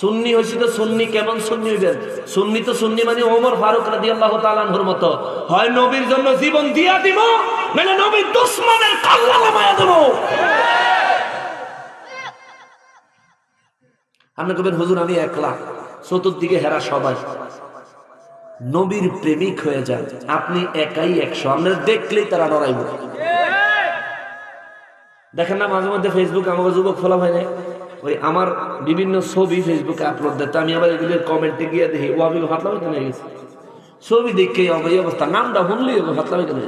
সুন্নি হয়েছে তো সুন্নি কেমন সুন্নি হইবেন? সুন্নি তো সুন্নি মানে ওমর ফারুক রাদিয়াল্লাহু তাআলা আনহুর মতো, হয় নবীর জন্য জীবন দিয়া দিব, নাহলে নবীর দুশমনের কল্লা লামায়া দেব। আপনি কবেন হুজুর আমি একলা, চতুর্দিকে হেরা সবাই। নবীর প্রেমিক হয়ে যান, আপনি একাই 100, আপনারা দেখলেই তারা ডরাইব। দেখেন না মাঝে মধ্যে ফেসবুক আমাকে যুবক ফলা হয় না, ওই আমার বিভিন্ন ছবি ফেসবুকে আপলোড দেয়, আমি আবার এগুলোর কমেন্টে গিয়ে দেখি ও আমি ফাতলামি কেন গেছি, ছবি দেখে এই অবস্থা। নামটা শুনলেই ফাতলামি কেন?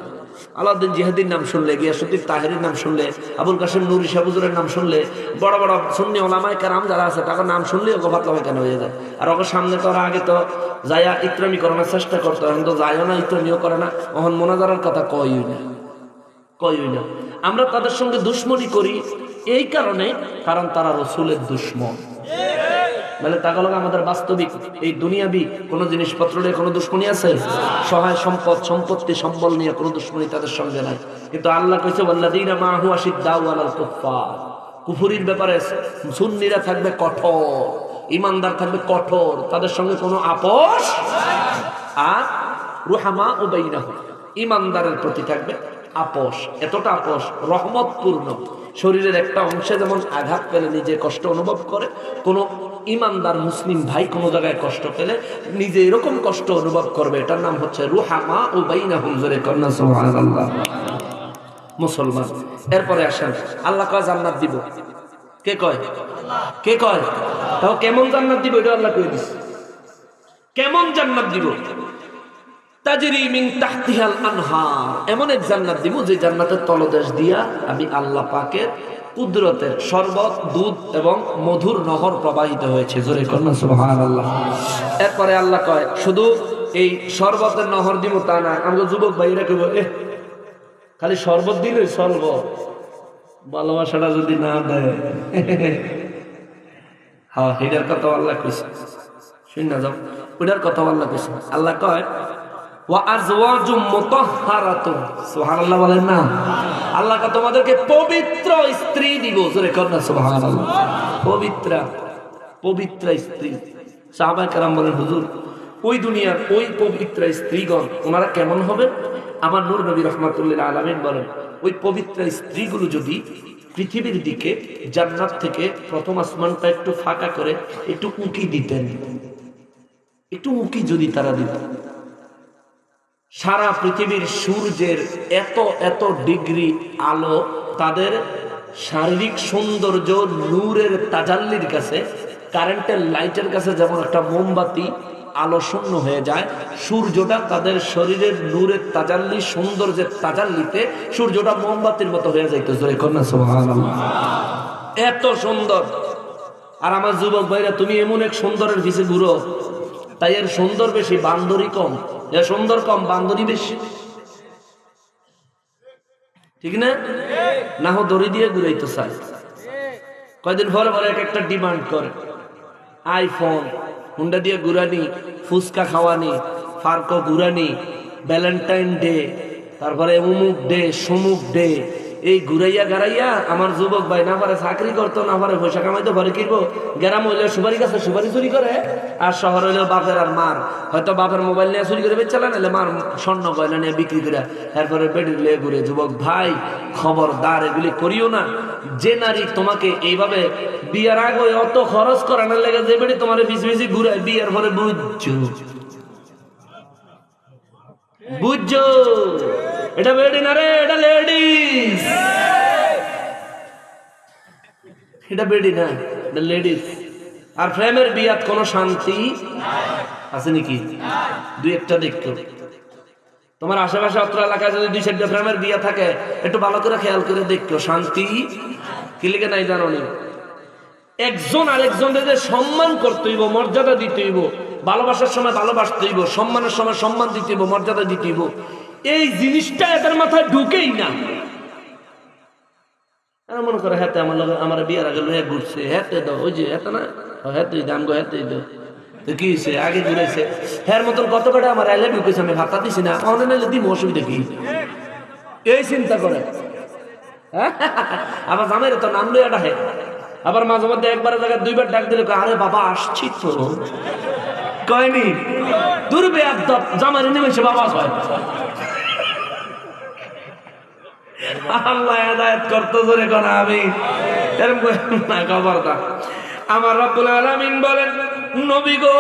আলাউদ্দিন জিহাদির নাম শুনলে, গিয়াসউদ্দিন তাহেরির নাম শুনলে, আবুল কাসেম নুরি শাহ হুজুরের নাম শুনলে, বড় বড় সুন্নি ওলামায়ে কেরাম যারা আছে তাদের নাম শুনলেই ওকে ফাতলামি কেন হয়ে যায়। আর ওকে সামনে তো আগে তো যাইয়া ইকরামি করানোর চেষ্টা করতো, এখন তো যাইও না, ইকরামিও করে না, ওহন মোনাজারার কথা কয়ই না। আমরা তাদের সঙ্গে দুশ্মনী করি এই কারণে, কারণ তারা রসুলের দুশ্মন। মানে তা হলো আমাদের বাস্তবিক এই দুনিয়াবি কোন জিনিসপত্র নিয়ে কোনো দুশ্মনী আছে? সহায় সম্পত্তি সম্বল নিয়ে কোনো দুশ্মনী তাদের সঙ্গে নাই। কিন্তু আল্লাহ কইছে ওয়াল্লাযীনা মাআহু আশিদ্দাউ আলাল কুফফার, কুফরির ব্যাপারে সুন্নিরা থাকবে কঠোর, ঈমানদার থাকবে কঠোর, তাদের সঙ্গে কোনো আপোষ। আর রুহামা ও বাইনাহুম, ঈমানদারের প্রতি থাকবে আপোষ। এতটা আপোষ রহমতপূর্ণ, শরীরের একটা অংশে যেমন আঘাত পেলে নিজে কষ্ট অনুভব করে, কোন ইমানদার মুসলিম ভাই কোনো জায়গায় কষ্ট পেলে নিজে এরকম কষ্ট অনুভব করবে। এটার নাম হচ্ছে রুহামা ও বাইনাহুম। জোরে কন্যা সুবহানাল্লাহ। মুসলমান, এরপরে আসেন আল্লাহ কয় জান্নাত দিব। কে কয়? কে কয়? তাও কেমন জান্নাত দিব এটা আল্লাহ কয়ে দিচ্ছে। কেমন জান্নাত দিব? তাজরি মিন তাহতিহাল আনহার, এমন এক জান্নাত দিব যে জান্নাতের তলদেশ দিয়া আমি আল্লাহ পাকের কুদরতের শরবত, দুধ এবং মধুর নহর প্রবাহিত হয়েছে। জোরে কন্যা সুবহানাল্লাহ। এরপরে আল্লাহ কয় শুধু এই শরবতের নহর দিব তা না, আমরা যুবক ভাইরা কেউ খালি শরবত দিলে শরবত, ভালোবাসাটা যদি না দেয়, হ্যাঁ এটার কথা আল্লাহ কইছে, শুন না যাও, ওটার কথা আল্লাহ কইছে। আল্লাহ কয় ওয়া আজওয়াজুম মুতাহহারাতুন, সুবহানাল্লাহ বলেন না? আল্লাহ কা তোমাদেরকে পবিত্র স্ত্রী দিব। জোরে কন্যা সুবহানাল্লাহ। পবিত্র স্ত্রী। সাহাবায়ে কেরাম বলেন হুজুর ওই দুনিয়ার ওই পবিত্র স্ত্রীগণ ওনারা কেমন হবে? আমার নূর নবী রাহমাতুল্লিল আলামিন বলেন ওই পবিত্র স্ত্রীগুলো যদি পৃথিবীর দিকে জান্নাত থেকে প্রথম আসমানটা একটু ফাঁকা করে একটু উঁকি দিতেন, একটু উঁকি যদি তারা দিতেন, সারা পৃথিবীর সূর্যের এত ডিগ্রি আলো তাদের শারীরিক সৌন্দর্য নূরের তাজাল্লির কাছে, কারেন্টের লাইটের কাছে যেমন একটা মোমবাতি আলো শূন্য হয়ে যায়, সূর্যটা তাদের শরীরের নূরের তাজাল্লি সৌন্দর্যের তাজাল্লিতে সূর্যটা মোমবাতির মতো হয়ে যাইতো। জোরে কন্যা সুবহানাল্লাহ। এত সুন্দর। আর আমার যুবক ভাইরা, তুমি এমন এক সুন্দরের পিছে ঘুরো, তাই এর সুন্দর বেশি, বান্দরই কম। এর সুন্দর কম, বান্দরই বেশি, ঠিক না? না হো দড়ি দিয়ে ঘুরাইতে চায়। কয়দিন পরে পরে এক একটা ডিমান্ড করে, আইফোন, হুন্ডা দিয়ে ঘুরানি, ফুচকা খাওয়ানি, ফার্কো ঘুরানি, ভ্যালেন্টাইন ডে, তারপরে অমুক ডে, সমুক ডে, এই ঘুরাইয়া গাড়াইয়া আমার যুবক ভাই না পারে চাকরি করতো, না পারে পয়সা কামাইতে, পারে কিনবো। গ্রাম হইলে সুপারি গাছে সুপারি চুরি করে, আর শহর হইলে বাপের আর মার, হয়তো বাপের মোবাইল নিয়ে চুরি করে বেচালা, নাহলে মার স্বর্ণ গয়না নিয়ে বিক্রি করে এরপরে বেডির লিয়ে ঘুরে। যুবক ভাই, খবরদার, এগুলি করিও না। যে নারী তোমাকে এইভাবে বিয়ার আগে অত খরচ করানোর লেগে যে বেডি তোমার বেশি বেশি ঘুরায়, বিয়ার পরে বুঝছো এটা বেডি না রে, এটা লেডিস। এটা বেডি না, এটা লেডিস। আর প্রেমের বিয়াত কোনো শান্তি আছে নাকি? দুই একটা দেখতো তোমার আশেপাশে অত্র এলাকায় যদি 2-4টা প্রেমের বিয়া থাকে, একটু ভালো করে খেয়াল করে দেখতো, শান্তি কি লিখে নাই জানো নি? একজন আরেকজনের যে সম্মান করতে হইব, মর্যাদা দিতে হইব, ভালোবাসার সময় ভালোবাসতে হইব, সম্মানের সময় সম্মান দিতে হইব, মর্যাদা দিতে হইব, এই জিনিসটা এদের মাথায় ঢুকেই না। মনে করে হাতে আমার বিয়ার আগে লইয়া ঘুরছে, হাতে দাও, ওই যে হাতে না, হাতে দাম গো, হাতে দাও, কি হয়েছে, আগে ঘুরেছে, হ্যার মতন কত কটা আমার আইলে ঢুকেছে, আমি ভাতা দিছি না, অনেক নাইলে দিব, অসুবিধা কি? এই চিন্তা করে। আবার জামাই তো নাম লইয়া ডাকে, আবার মাঝে মধ্যে একবারের জায়গায় 2বার ডাক দিলে, আরে বাবা আসছি তো, কয়নি দুর্বে একদম জামাই নেমেছে বাবা কয়। আল্লাহ হেদায়েত করতে জোরে কোনা, আমি এরকম না, খবরদার। আমার রব্বুল আলামিন বলেন, নবী গো,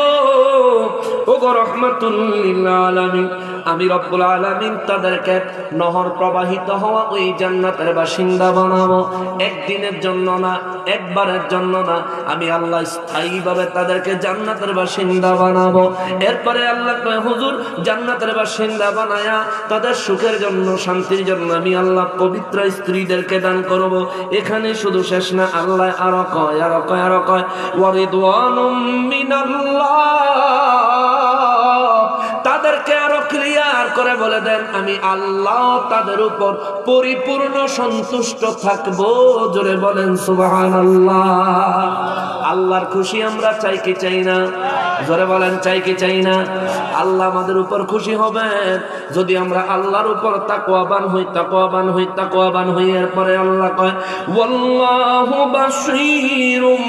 ও গো রহমাতুল লিল আলামিন, আমি রব্বুল আলামিন তাদেরকে নহর প্রবাহিত হওয়া ওই জান্নাতের বাসিন্দা বানাবো। একদিনের জন্য না, একবারের জন্য না, আমি আল্লাহ স্থায়ীভাবে তাদেরকে জান্নাতের বাসিন্দা বানাবো। এরপরে আল্লাহ কয়, হুজুর, জান্নাতের বাসিন্দা বানায়া তাদের সুখের জন্য, শান্তির জন্য আমি আল্লাহ পবিত্র স্ত্রীদেরকে দান করব। এখানে শুধু শেষ না, আল্লাহ আরো কয়, আরো কয়, আরো কয়, ওয়ারিদওয়ানুম মিনাল্লাহ, তাদেরকে আরো ক্লিয়ার করে বলে দেন, আমি আল্লাহ তাদের উপর পরিপূর্ণ সন্তুষ্ট থাকবো। জোরে বলেন সুবহানাল্লাহ। আল্লাহর খুশি আমরা চাই কি চাই না? জোরে বলেন, চাই কি চাই না? আল্লাহ আমাদের উপর খুশি হবেন যদি আমরা আল্লাহর উপর তাকওয়াবান হই, তাকওয়াবান হই, তাকওয়াবান হই। এরপরে আল্লাহ কয়, ওয়াল্লাহু বাসীরুম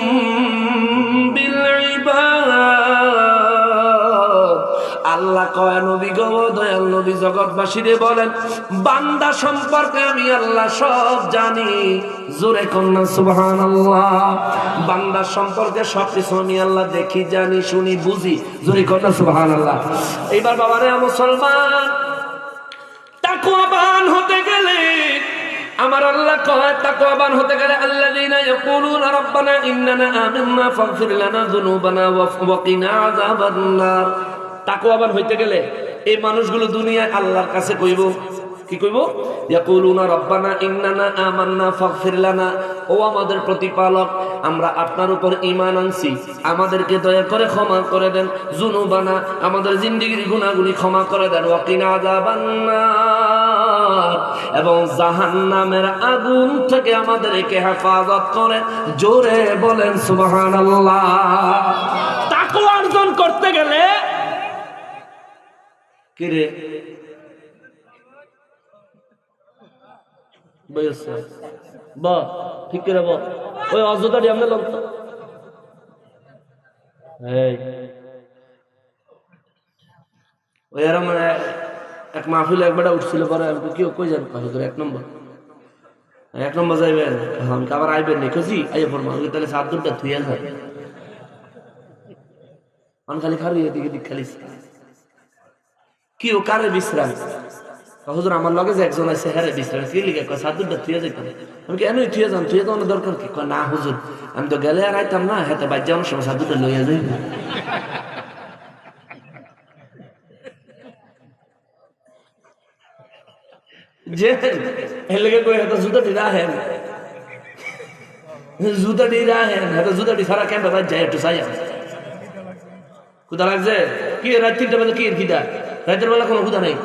বিল ইবাদ। আল্লাহ কয়, নবী গো, দয়াল নবী জগৎবাসীরে বলেন, বান্দা সম্পর্কে আমি আল্লাহ সব জানি। জোরে কন্যা সুবহানাল্লাহ। বান্দা সম্পর্কে সবকিছু আমি আল্লাহ দেখি, জানি, শুনি, বুঝি। জোরে কন্যা সুবহানাল্লাহ। এইবার বাবারে মুসলমান, তাকওয়াবান হতে গেলে আমার আল্লাহ কয়, তাকওয়াবান হতে গেলে আল্লাযীনা ইয়াকুলুনা রাব্বানা ইন্নানা আমান্না ফাগফির লানা যুনুবানা ওয়া কিনা আযাবান নার। তাকওয়াবান হইতে গেলে এই মানুষগুলো দুনিয়ায় আল্লাহর কাছে কইব, কি কইব? ইয়াকুলুনা রাব্বানা ইন্নানা আমান্না ফাগফির লানা, ও আমাদের প্রতিপালক, আমরা আপনার উপর ঈমান আনছি, আমাদেরকে দয়া করে ক্ষমা করে দেন। যুনুবানা, আমাদের জিন্দেগীর গুনাহগুলি ক্ষমা করে দেন। ওয়া কিনা আযাবান নার, এবং জাহান্নামের আগুন থেকে আমাদেরকে হেফাজত করেন। জোরে বলেন সুবহানাল্লাহ। তাকওয়া অর্জন করতে গেলে কি রে বয়সে বা ঠিক করে বল, ওই অযোধ্যাটি আমরা লোক ওই আর মানে এক মাহফিল একবারটা উঠছিল, পরে কেউ কই যান হুজুর 1 নম্বর যাইবেন, আমি আবার আইবেন নি খুশি আইয়া পড়বো, তাহলে 7 দুটা থুইয়া যায় খালি খালি এদিকে দিক খালি কি ও কারে বিশ্রাম হুজুর আমার লগে যে একজন আছে হ্যাঁ বিশ্রাম কি লিখে কয় সাদুরটা থুয়ে যাইতাম। আমি কেন থুয়ে যান, থুয়ে যাওয়ার দরকার কি? কয় না হুজুর আমি তো গেলে আর আইতাম না, হ্যাঁ বাদ যাওয়ার সময় সাদুরটা লইয়া যাই। যে এর লেগে কই হয়তো জুতাটি রাহেন, জুতাটি রাহেন, হয়তো জুতাটি সারা ক্যাম্পে বাদ যায় একটু সাইয়া। ক্ষুদা লাগছে কি? রাত 3টা বাজে কি খিদা? রাতের বেলা কোনো ক্ষুদা নেই।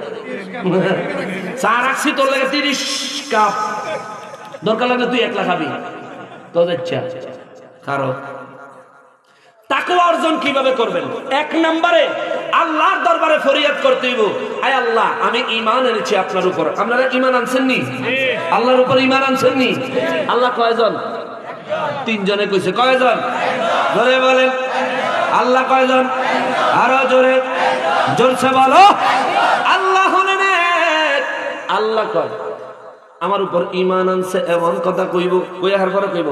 চা রাখছি তোর লাগে 30 কাপ, দরকার লাগলে তুই 1 লাখ খাবি, তোর ইচ্ছা। কারো তাকওয়া অর্জন কিভাবে করবেন? 1 নম্বরে আল্লাহর দরবারে ফরিয়াদ করতে হইব, আয় আল্লাহ আমি ঈমান এনেছি আপনার উপর। আপনারা ঈমান আনছেন নি? আল্লাহর উপর ঈমান আনছেন নি? আল্লাহ কয়জন? 3 জনে কইছে। কয়জন? জোরে বলেন। আল্লাহ কয়জন? আরো জোরে, জোরছে বলো। আল্লাহ হলেন এক। আল্লাহ কয় আমার উপর ঈমান আনছে এমন কথা কইব, কইয়ার পরে কইব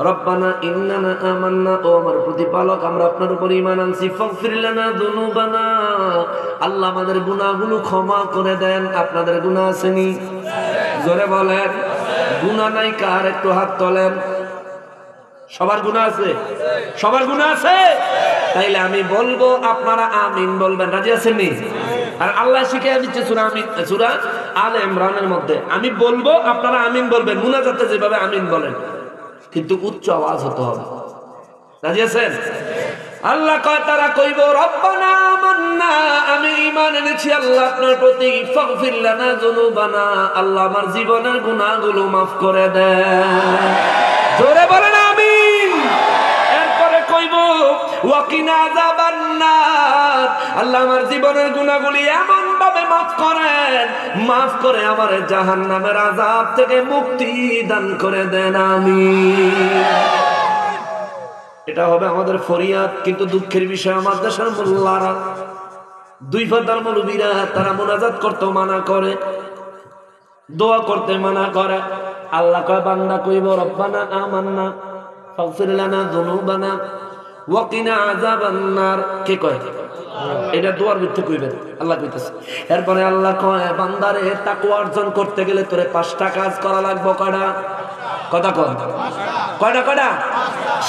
রব্বানা ইন্নানা আমান্না, ও আমার প্রতিপালক আমরা আপনার উপর ঈমান আনছি, ফাগফির লানা যুনুবানা, আল্লাহ আমাদের গুনাহগুলো ক্ষমা করে দেন। আপনাদের গুনাহ আসেনি? জোরে বলেন। গুনাহ নাই কার? একটু হাত তোলেন। সবার গুনাহ আছে? সবার গুনাহ আছে? তাইলে আমি বলবো আপনারা আমিন বলবেন। রাজি আছেন নি? আর আল্লাহ শিখিয়ে দিচ্ছে সূরা আলে ইমরানের মধ্যে, আমি বলবো আপনারা আমিন বলবেন। মুনাজাতে যেভাবে আমিন বলেন, কিন্তু উচ্চ আওয়াজ হতে হবে। রাজি আছেন? আল্লাহ কয় তারা কইব রব্বানা আমান্না, আমি ঈমান এনেছি আল্লাহ আপনার প্রতি, ফাগফির লানা যুনুবানা, আল্লাহ আমার জীবনের গুনাহগুলো মাফ করে দেন। জোরে বলেন আমিন। এরপরে কইব ওয়াকিনা আযাবান্নার, আল্লাহ আমার জীবনের গুনাহগুলি এমন ভাবে মাফ করেন, মাফ করে আমার জাহান্নামের আযাব থেকে মুক্তি দান করে দেন। আমিন। এটা হবে আমাদের ফরিয়াদ। কিন্তু দুঃখের বিষয় আমার দেশের মোল্লারা, 2 ফাদার মৌলবীরা, তারা মুনাজাত করতে মানা করে, দোয়া করতে মানা করে। আল্লাহ কয় বান্দা কইব রব্বানা আমান্না ফাগফির লানা যুনুবানা ওয়া কিনা আযাবান্নার। কে কয়? এটা দোয়ার ভিতরে কইবেন, আল্লাহ কইতেছে। এরপরে আল্লাহ কয় বান্দারে তাকওয়া অর্জন করতে গেলে তোরে 5টা কাজ করা লাগবে। কয়টা? কথা কয় কয়টা? কয়টা?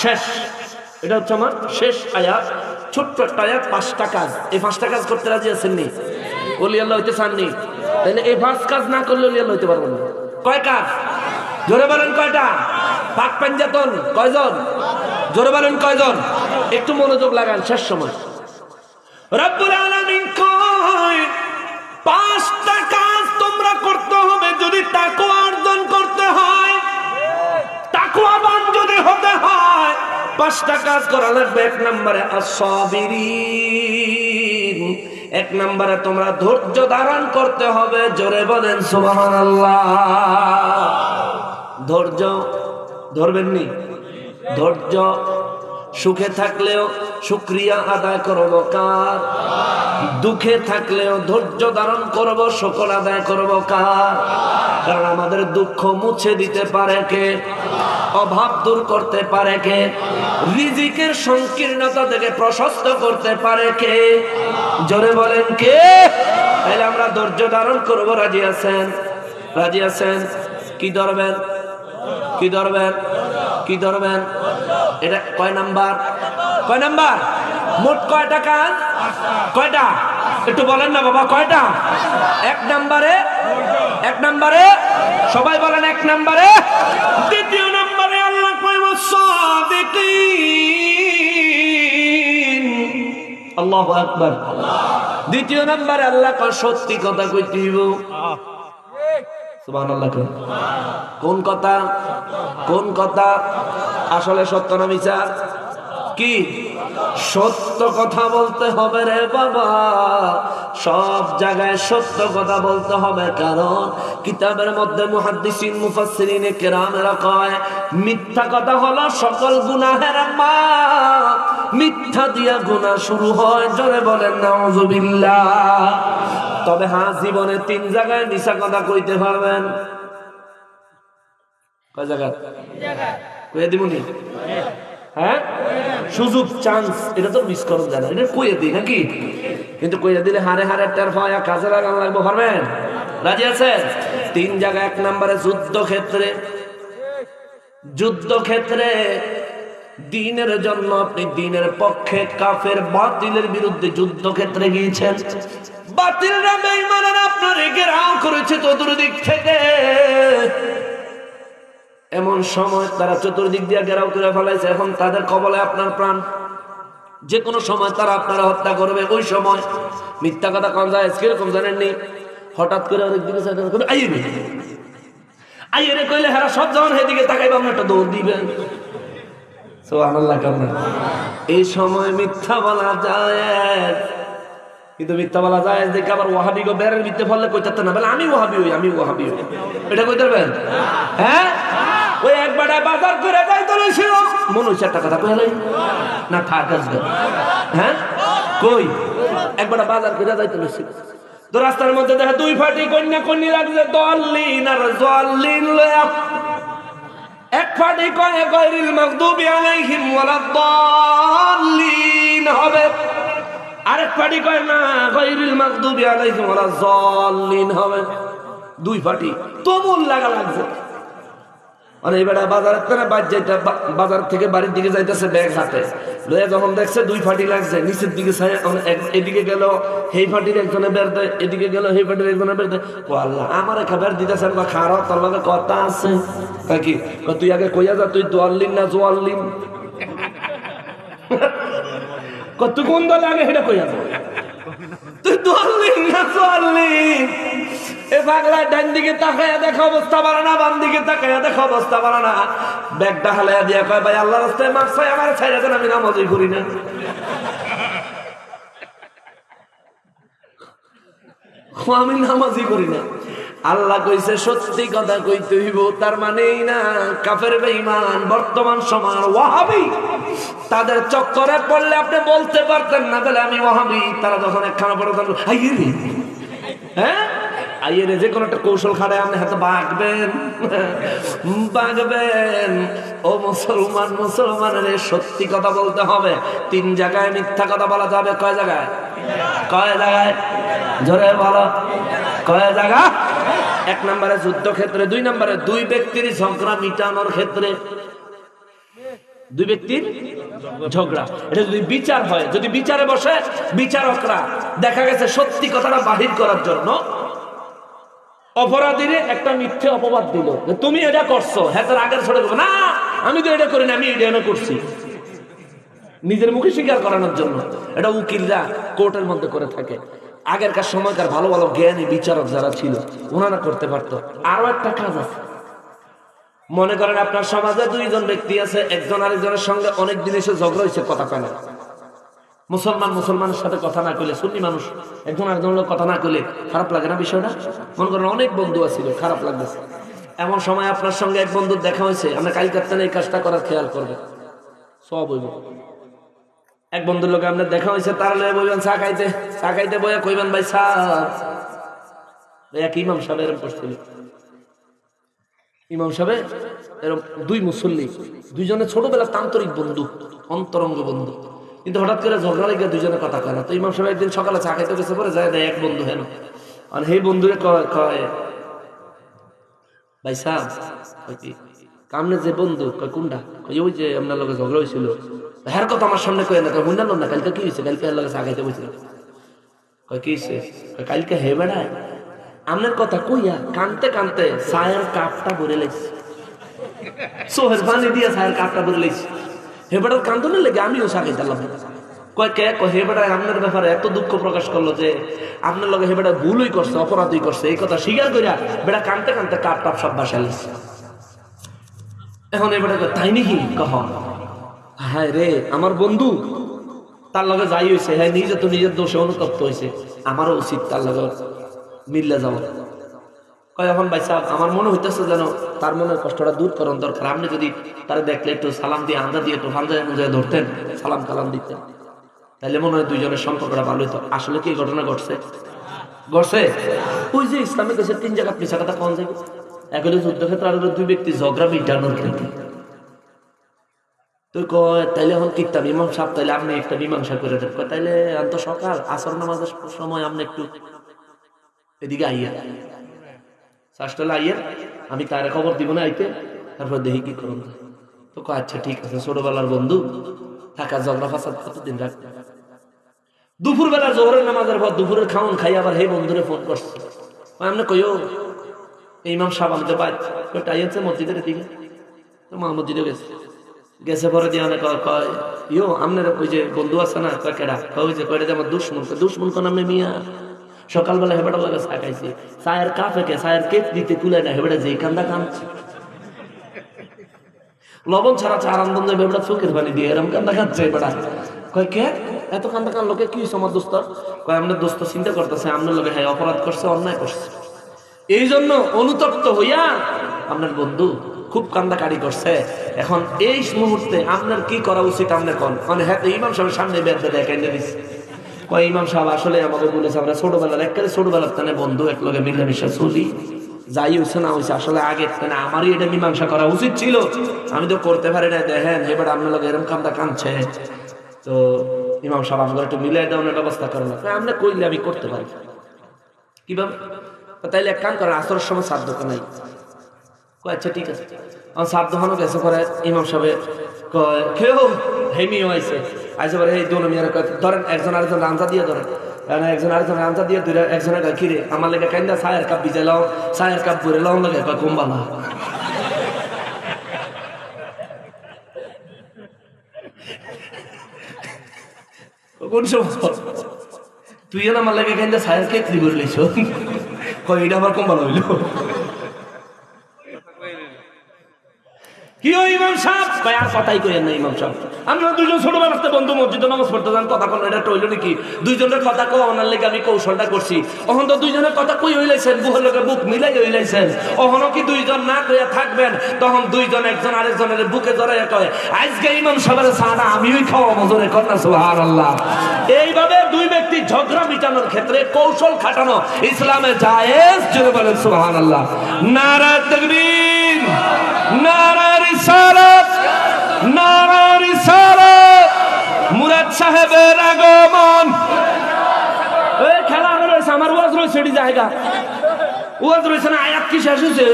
শেষ। এটা হচ্ছে আমার শেষ আয়াত, ছোট্ট একটা আয়াত। 5টা কাজ। এই 5টা কাজ করতে রাজি আছেন নি? ওলি আল্লাহ হইতে চাননি? তাহলে এই 5 কাজ না করলে ওলি আল্লাহ হইতে পারবেন না। কয় কাজ? জোরে বলেন কয়টা? পাক পাঞ্জাতন কয়জন? জোরে বলেন কয়জন? একটু মনোযোগ লাগান, শেষ সময়। রব্বুল আলামিন কয় 5টা কাজ তোমরা করতে হবে যদি তাকওয়া অর্জন করতে হয়, তাকওয়াবান যদি হতে হয়। 5টা কাজ করা লাগবে। 1 নম্বরে আস-সাবিরিন, 1 নম্বরে তোমরা ধৈর্য ধারণ করতে হবে। জোরে বলেন সুবহানাল্লাহ। ধৈর্য ধরবেন নি? ধৈর্য। সুখে থাকলেও শুকরিয়া আদায় করব কার? দুঃখে থাকলেও ধৈর্য ধারণ করব, শুকর আদায় করব কার? কারণ আমাদের দুঃখ মুছে দিতে পারে কে? অভাব দূর করতে পারে কে? রিজিকের সংকীর্ণতা থেকে প্রশস্ত করতে পারে কে? জোরে বলেন কে? তাহলে আমরা ধৈর্য ধারণ করব। রাজি আছেন? রাজি আছেন? কি ধরবেন? কি ধরবেন? কি ধরবেন? এটা কয় নাম্বার? কয় নাম্বার? মোট কয়টা কাজ? কয়টা? একটু বলেন না বাবা, কয়টা? 1 নম্বরে, 1 নম্বরে সবাই বলেন 1 নম্বরে। 2য় নম্বরে আল্লাহ কয় সাদিকিন। আল্লাহু আকবার। 2য় নম্বরে আল্লাহ কয় সত্যি কথা কইতে হইব। সুবহানাল্লাহ। কোন কথা? কোন কথা? আসলে সত্য না মিছা? কি? সত্য কথা বলতে হবে রে বাবা, সব জায়গায় সত্য কথা বলতে হবে। কারণ কিতাবের মধ্যে মুহাদ্দিসিন মুফাসসিরিনে কেরামেরা কয় মিথ্যা কথা হলো সকল গুনাহের মা। মিথ্যা দিয়া গুনাহ শুরু হয়। জোরে বলেন নাউযুবিল্লাহ। তবে হ্যাঁ, জীবনে 3 জায়গায় মিছা কথা কইতে পারবেন। কয় জায়গা? কইয়া দিবনি? হ্যাঁ, সুযোগ, চান্স, এটা তো মিস করুন জানা, এটা কইয়া দিই নাকি? কিন্তু কইয়া দিলে হারে হারে টের পাওয়া কাজে লাগান লাগবো। পারবেন? রাজি আছেন? 3 জায়গা। 1 নম্বরে যুদ্ধক্ষেত্রে দ্বীনের জন্য আপনি দ্বীনের পক্ষে কাফের বাতিলের বিরুদ্ধে যুদ্ধক্ষেত্রে গিয়েছেন। বাতিলরা বেঈমানরা আপনারে ঘেরাও করেছে চতুর্দিক থেকে। এমন সময় তারা চতুর্দিক দিয়ে ঘেরাও করে ফেলাইছে, এখন তাদের কবলে আপনার প্রাণ। যে কোনো সময় তারা আপনারা হত্যা করবে। ওই সময় মিথ্যা কথা কোন যায় কিরকম জানেননি? হঠাৎ করে অনেক দিকে আইয়ে কইলে হেরা সব যখন সেদিকে তাকাইবে আপনি একটা দৌড় দিবেন। সুবহানাল্লাহ। এই সময় মিথ্যা বলা যায়, কিন্তু মিথ্যা বলা যায় দেখে আবার ওয়াহাবি গো বেরের মিথ্যে ফললে কইতে না বলে আমি ওয়াহাবি হই। এটা কইতে পারবেন? হ্যাঁ, ওই একবার বাজার করে যাইতে ছিল মনে হচ্ছে একটা কথা কইলাই না থাক আসবে। হ্যাঁ কই একবার বাজার করে যাইতে ছিল তো রাস্তার মধ্যে দেখে 2 ফাটি কন্যা লাগছে দলিন আর জলিন লয়া। এক ফাটি কয়ে গায়রিল মাগদুবি আলাইহিম ওয়ালাদ-দাল্লিন হবে, আরেক ফাটি কয় না গায়রিল মাগদুবি আলাইহিম ওয়ালাদ-দাল্লিন হবে। 2 ফাটি তুমুল লাগছে। মানে এবারে বাজার থেকে বাড়ির দিকে যাইতেছে ব্যাগ হাতে লয়ে, যখন দেখছে 2 ফাটি লাগছে নিচের দিকে এদিকে গেল সেই ফাটির একজনে বের দেয়, এদিকে গেল সেই ফাটির একজনে বের দেয়। ও আল্লাহ, আমার খাবার দিতেছেন খারাপ, তোর লগে কথা আছে কি? তুই আগে কইয়া যা তুই দোয়াল্লিন না জোয়াল্লিন, তুই কোন দলে আগে সেটা কইয়া যা, তুই দোয়াল্লিন না জোয়াল্লিন। এ পাগলা ডান দিকে তাকায়া দেখা অবস্থা ভালো না, বাম দিকে তাকায়া দেখা অবস্থা ভালো না। ব্যাগটা হালাইয়া দিয়া কয় ভাই আল্লাহর রাস্তায় মাছ চাই, আমার ছাইরা দেন, আমি নামাজই করি না। আমি নামাজই করি না। আল্লাহ কইছে সত্যি কথা কইতে হইব, তার মানেই না কাফের বেঈমান বর্তমান সময়ের ওয়াহাবি তাদের চক্করে পড়লে আপনি বলতে পারতেন না বলে আমি ওয়াহাবি। তারা যখন একখানা পড়ে হ্যাঁ আইয়ের যে কোনো একটা কৌশল খাড়ায় আপনি হাতে বাঁকবেন। ও মুসলমানের সত্যি কথা বলতে হবে। 3 জায়গায় মিথ্যা কথা বলা যাবে। কয় জায়গায়? জোরে বলো, কয় জায়গা? 1 নম্বরে যুদ্ধক্ষেত্রে, 2 নম্বরে 2 ব্যক্তির ঝগড়া মিটানোর ক্ষেত্রে। 2 ব্যক্তির ঝগড়া, এটা যদি বিচার হয়, যদি বিচারে বসে বিচারকরা দেখা গেছে সত্যি কথাটা বাহির করার জন্য অপরাধীরে একটা মিথ্যে অপবাদ দিল, তুমি এটা করছো, হ্যাঁ তার আগের ছোট না আমি তো এটা করি না, আমি এটা করছি, নিজের মুখে স্বীকার করানোর জন্য। এটা উকিলরা কোর্টের মধ্যে করে থাকে। আগেরকার সময়কার ভালো ভালো জ্ঞানী বিচারক যারা ছিল ওনারা করতে পারতো। আরো একটা কাজ আছে, মনে করেন আপনার সমাজে 2 জন ব্যক্তি আছে, একজন আরেকজনের সঙ্গে অনেক দিন এসে ঝগড়া হয়েছে, কথা কয় না। মুসলমানের সাথে কথা না কইলে, সুন্নি মানুষ একজন আরেকজনের কথা না কইলে খারাপ লাগে না বিষয়টা? মনে করেন অনেক বন্ধু আছিল, খারাপ লাগতেছে। এমন সময় আপনার সঙ্গে এক বন্ধুর দেখা হয়েছে, আমরা কাল কাটতেন এই কাজটা করার খেয়াল করবে সব হইব। এক বন্ধুর লোক আপনার দেখা হয়েছে, তার লয়ে বলবেন চা খাইতে বইয়া কইবেন ভাই চা। এক ইমাম সাহেব এরকম করছিল, ইমাম সাহেব এরকম 2 মুসল্লি, 2 জনের ছোটবেলার আন্তরিক বন্ধু, অন্তরঙ্গ বন্ধু, কিন্তু হঠাৎ করে ঝগড়া লেগে 2 জনে কথা কয় না। তো ইমাম সাহেব একদিন সকালে চা খাইতে গেছে, পরে যায় দেয় এক বন্ধু হেন, আর সেই বন্ধুরে কয় ভাই সাহেব কামনে যে বন্ধু, কয় কোনটা? ওই যে আপনার লোকের ঝগড়া হয়েছিল, হ্যার কথা আমার সামনে কয় না, বুঝলাম না কালকে কি হয়েছে, কালকে লোকের চা খাইতে বলছিল। কয় কি হয়েছে? কালকে হে বেড়ায় আপনার কথা কইয়া কানতে কানতে চায়ের কাপটা ভরে লাইছি, সোহের পানি দিয়ে চায়ের কাপটা ভরে লাইছি। হে বেটার কান্দনের লেগে আমিও চা খাইতাম। কয় কে? হে বেটায় আপনার ব্যাপারে এত দুঃখ প্রকাশ করলো যে আপনার লগে হে বেটা ভুলই করছে, অপরাধই করছে, এই কথা স্বীকার করিয়া বেটা কানতে কানতে কাপ টাপ সব বাসায় লাইছে। এখন এবারে তাই নাকি? কহ হ্যাঁ রে, আমার বন্ধু তার লগে যাই হয়েছে, হ্যাঁ নিজে তো নিজের দোষে অনুতপ্ত হয়েছে, আমারও উচিত তার লগে মিললে যাওয়া। কয় এখন ভাই সাহেব আমার মনে হইতেছে যেন তার মনের কষ্টটা দূর করার দরকার, আপনি যদি তারা দেখলে একটু সালাম দিয়ে আন্দা দিয়ে একটু হান্দায় মুজায় ধরতেন, সালাম কালাম দিতেন, তাহলে মনে হয় 2 জনের সম্পর্কটা ভালো হইতো। আসলে কি ঘটনা ঘটছে? ওই যে ইসলামে কাছে 3 জায়গা মিশা কথা কোন যায়, এক হলো যুদ্ধক্ষেত্রে, আর হলো 2 ব্যক্তি ঝগড়া মিটানোর ক্ষেত্রে। তো কয় তাইলে এখন কিতাম ইমাম সাহেব, তাইলে আপনি একটা মীমাংসা করে দেন। কয় তাইলে তো সকাল আসর নামাজের সময় আপনি একটু এদিকে আইয়া চাষটা আইয়ের, আমি তার খবর দিব না আইতে, তারপর দেখি কি করুন। তো কয় আচ্ছা ঠিক আছে, ছোটবেলার বন্ধু, থাকা ঝগড়া ফাসাদ কতদিন রাখবে। দুপুরবেলা জোহরের নামাজের পর দুপুরের খাওন খাই আবার হে বন্ধুরে ফোন করছে, আমরা কইও ইমাম সাহেব আমাদের বাইর টাইছে মসজিদের দিকে, মা মসজিদে গেছে, গেছে পরে দিয়ে অনেক কয় ইয়ো আপনার ওই যে বন্ধু আছে না, কয় কেডা, ওই যে কয়টা যে আমার দুশ্মন, দুশ্মন কোন আমি মিয়া, সকালবেলা হেবেটা লাগে চা খাইছি, চায়ের কাপে কে চায়ের কেক দিতে কুলে না, হেবেটা যেই কান্দা কাঁদছে, লবণ ছাড়া চা আনন্দ নেই, হেবেটা চোখের পানি দিয়ে এরকম কান্দা কাঁদছে। বেটা কয় কে এত কান্দা কান লোকে কি আমার দোস্ত, কয় আপনার দোস্ত চিন্তা করতেছে আপনার লোকে হ্যাঁ অপরাধ করছে, অন্যায় করছে, এই জন্য অনুতপ্ত হইয়া আপনার বন্ধু খুব কান্দাকারি করছে। এখন এই মুহূর্তে আপনার কি করা উচিত আপনি কোন, মানে হ্যাঁ ইমাম সাহেবের সামনে বেঁধে দেয় কেন্দ্রে দিচ্ছে, কয় ইমাম সাহেব আসলে আমাকে বলেছে আমরা ছোটবেলার একেবারে ছোটবেলার তানে বন্ধু এক লগে মিলামিশা চলি, যাই হয়েছে না হয়েছে আসলে আগে মানে আমারই এটা মীমাংসা করা উচিত ছিল, আমি তো করতে পারি না, দেখেন এবার আপনার লগে এরকম কান্দা কাঁদছে, তো ইমাম সাহেব আমাকে একটু মিলাই দেওয়ার ব্যবস্থা করেন, আপনি কইলে আমি করতে পারি কিভাবে, তাইলে এক কাম করেন আসরের সময় সাত দোকান নাই, আচ্ছা ঠিক আছে, আমার সাত দোকানও গেছে পরে ইমাম সাহেব কেউ হেমিও আইসে আইসে পরে এই দোনো মিয়ার ধরেন একজন আরেকজন রান্না দিয়ে ধরেন, একজন আরেকজন রান্না দিয়ে ধরে একজনের কিরে আমার লেগে কাইন্দা চায়ের কাপ ভিজে লাও, চায়ের কাপ ভরে লাও লাগে কুম্বালা, কোন সময় তুই না আমার লাগে কাইন্দা চায়ের কেটলি করে লইছ, কয় এটা আবার কুম্বালা হইল কি ওই ইমাম সাহেব, ভাই আর কথাই কইেন না ইমাম সাহেব, আমরা দুইজন ছোটবেলাতে বন্ধু মসজিদে নামাজ পড়তে যান, কথা কোন এটা টইল নাকি, দুইজনের কথা কো ওনার লেগে আমি কৌশলটা করছি, অহন তো দুইজনের কথা কই হইলাইছেন, বুহের লগে বুক মিলাই হইলাইছেন, অহনো কি দুইজন না কইয়া থাকবেন, তখন দুইজন একজন আরেকজনের বুকে জড়াইয়া কয় আজকে ইমাম সাহেবের সাহারা আমিই খাওয়াবো, জোরে কন্যা সুবহানাল্লাহ। এইভাবে দুই ব্যক্তি ঝগড়া মিটানোর ক্ষেত্রে কৌশল খাটানো ইসলামে জায়েজ, জোরে বলেন সুবহানাল্লাহ। নারা তাকবীর, নারা রিসালাত, নারা রিসালাত, মুরাদ সাহেবের আগমন। এই খেলা রয়েছে, আমার ওয়াজ রয়েছে এটি জায়গা, ওয়াজ রয়েছে না, আয়াত কি শেষ হয়েছে,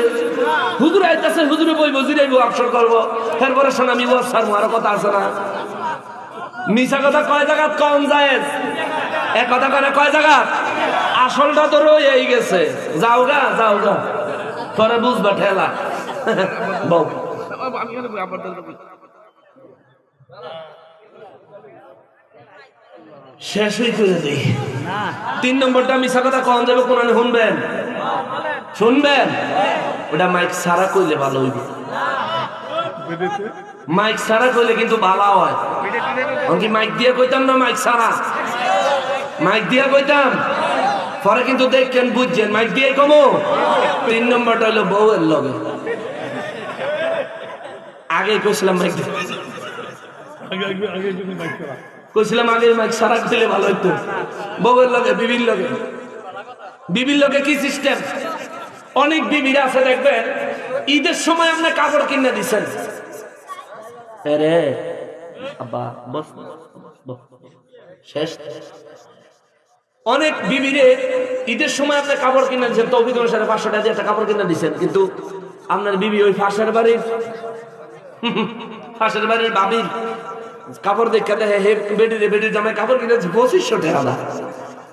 হুজুর আইতাছে, হুজুরে বই বজির আইব অবসর করবো, এরপরে শোনা আমি ওয়াজ ছাড়বো, আরো কথা আছে না, মিছা কথা কয় জায়গা কম জায়েজ, এক কথা কয় কয় জায়গা, আসলটা তো রয়েই গেছে, যাও গা যাও গা, পরে বুঝবা ঠেলা বউ। শেষই করে দিই, 3 নম্বরটা মিছা কথা কম যাবে, কোন শুনবেন, শুনবেন, ওটা মাইক সারা কইলে ভালো হইবে, মাইক সারা কইলে কিন্তু ভালো হয়, কি মাইক দিয়ে কইতাম না, মাইক সারা, মাইক দিয়ে কইতাম পরে কিন্তু দেখেন বুঝছেন, মাইক দিয়ে কমো। 3 নম্বরটা হলো বউয়ের লগে, আগে কইছিলাম মাইক কইছিলাম আগে মাইক সারা দিলে ভালো হইতো, বউয়ের লগে বিবির লগে, বিবির লগে কি সিস্টেম, অনেক বিবিরা আছে দেখবেন ঈদের সময় আপনি কাপড় কিনে দিচ্ছেন, আব্বা বস শেষ, অনেক বিবিরে ঈদের সময় আপনি কাপড় কিনে দিচ্ছেন, তৌফিক সাথে 500 টাকা দিয়ে একটা কাপড় কিনে দিচ্ছেন, কিন্তু আপনার বিবি ওই পাশের বাড়ির বাবির কাপড় দেখে দেখে হে বেটির জামাই কাপড় কিনেছে 2500 টাকা,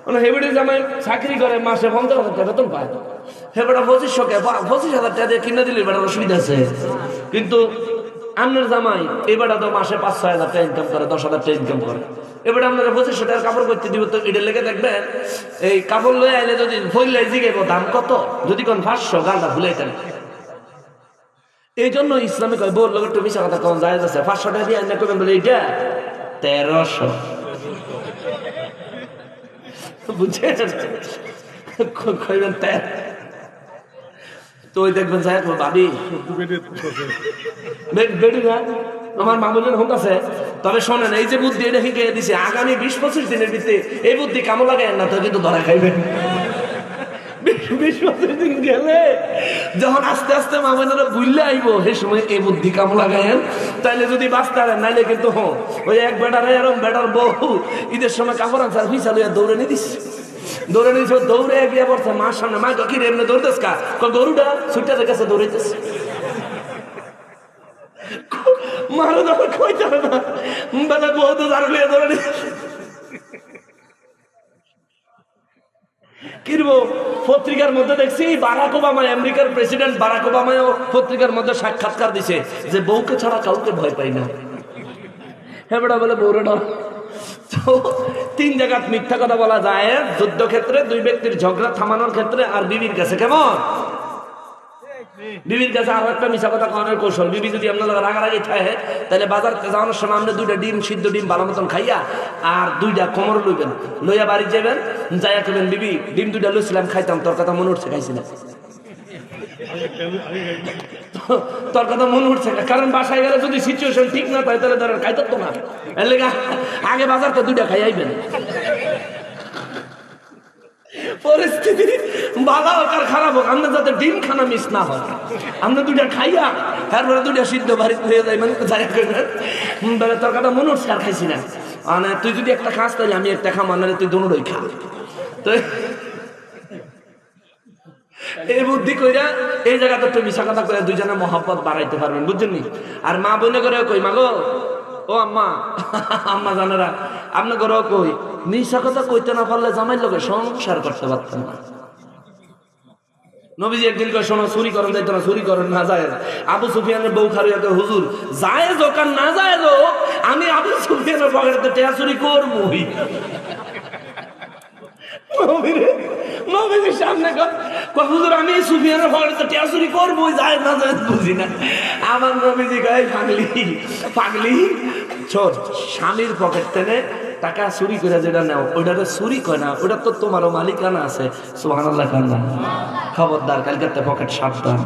মানে হে বেটির জামাই চাকরি করে মাসে 50,000 টাকা বেতন পায়, হে বেটা 25,000 টাকা দিয়ে কিনে দিলে বেটার অসুবিধা আছে, কিন্তু আপনার জামাই এবারটা তো মাসে 5-6 হাজার টাকা ইনকাম করে, 10,000 টাকা ইনকাম করে, এবারে আপনারা 2500 টাকার কাপড় করতে দিব, তো এটা লেগে দেখবেন এই কাপড় লয়ে আইলে যদি ভুললে জিগাইব দাম কত, যদি কোন 500 গালটা ভুলাইতেন। এই জন্য ইসলামে কয় বল লোক একটু মিশা কথা কম যায় আছে, 500 টাকা দিয়ে আইনা করবেন বলে এইটা 1300, বুঝছেন, কইবেন 13, তো ওই দেখবেন যাই ভাবি বেটি না আমার মামুনের হোক আছে, তবে শোনেন এই যে বুদ্ধি এটা শিখে দিছে, আগামী 20-25 দিনের ভিতরে এই বুদ্ধি কামো লাগে না তো কিন্তু ধরা খাইবেন, 20-25 দিন গেলে যখন আস্তে আস্তে মামুনেরা বুঝলে আইব, সেই সময় এই বুদ্ধি কামো লাগায়েন, তাইলে যদি বাঁচতে পারেন, নাইলে কিন্তু ওই এক বেটার এরম বেটার বউ ঈদের সময় কাপড় আনসার ফিসা লইয়া দৌড়ে নিয়ে দিস, দৌড়ে নিয়েছে, দৌড়ে গিয়ে পড়ছে মার সামনে, মা কি রে এমনি দৌড়তেছ কা? গরুটা ছুটতে গেছে দৌড়াইতেছে। মারো দৌড় কইতে হবে না, বেলা বহুত দাঁড়িয়ে দৌড়ে কিরবো। পত্রিকার মধ্যে দেখছি বারাক ওবামা, আমেরিকার প্রেসিডেন্ট বারাক ওবামাও পত্রিকার মধ্যে সাক্ষাৎকার দিছে যে বউকে ছাড়া কাউকে ভয় পাই না। হ্যাঁ বেটা বলে বউরে ডর। তো 3 জায়গায় মিথ্যা কথা বলা যায়, যুদ্ধক্ষেত্রে, 2 ব্যক্তির ঝগড়া থামানোর ক্ষেত্রে, আর বিবির কাছে। কেমন? বিবির কাছে আরো একটা মিশা কথা কনের কৌশল। বিবি যদি আপনার রাগারাগি থাকে, তাহলে বাজার যাওয়ানোর সময় আপনি 2টা ডিম, সিদ্ধ ডিম ভালো মতন খাইয়া আর 2টা কোমর লইবেন, লইয়া বাড়ি যাবেন, যাইয়া করবেন বিবি ডিম 2টা লইছিলাম খাইতাম, তোর কথা মনে উঠছে খাইছি না। তোর কথা মনে উঠছে, কারণ বাসায় গেলে যদি সিচুয়েশন ঠিক না থাকে তাহলে ধরেন খাইতো তো না, এর লেগে আগে বাজার তো 2টা খাই আইবেন। পরিস্থিতি ভালো হোক আর খারাপ হোক, আমরা যাতে ডিম খানা মিস না হয়, আমরা 2টা খাইয়া তারপরে 2টা সিদ্ধ বাড়িতে হয়ে যাই, মানে যাই করবেন তোর কথা মনে উঠছে আর খাইছি না, মানে তুই যদি একটা খাস তাহলে আমি একটা খাম, মানে তুই দুটোই খা। তো এই বুদ্ধি কইরা এই জায়গাতে একটু মিশা কথা করে 2জনের মহব্বত বাড়াইতে পারবেন, বুঝছেন নি? আর মা বোনে করে কই, মা গো, ও আম্মা, আম্মা জানেরা আপনি করে কই, মিশা কথা কইতে না পারলে জামাইর লোকে সংসার করতে পারতেন না। নবীজি একদিন কয়, শোনো, চুরি করেন যাইতো না, চুরি করেন না যায়। আবু সুফিয়ানের বউ খারিয়া কয়, হুজুর যায় হোক আর না যায় হোক, আমি আবু সুফিয়ানের পকেটে টেয়া চুরি করবই। নবীজির সামনে হুজুর আমি সুফিয়ানের পকেটে টেয়া চুরি করবো, যায় না যায় বুঝি না। আমার নবীজি কয়, পাগলি পাগলি, চোর স্বামীর পকেট থেকে টাকা চুরি করে যেটা নেও, ওইটাতে চুরি কয় না, ওটা তো তোমারও মালিকানা আছে। সুবহানাল্লাহ কান্না। খবরদার কালকে পকেট সাবধান।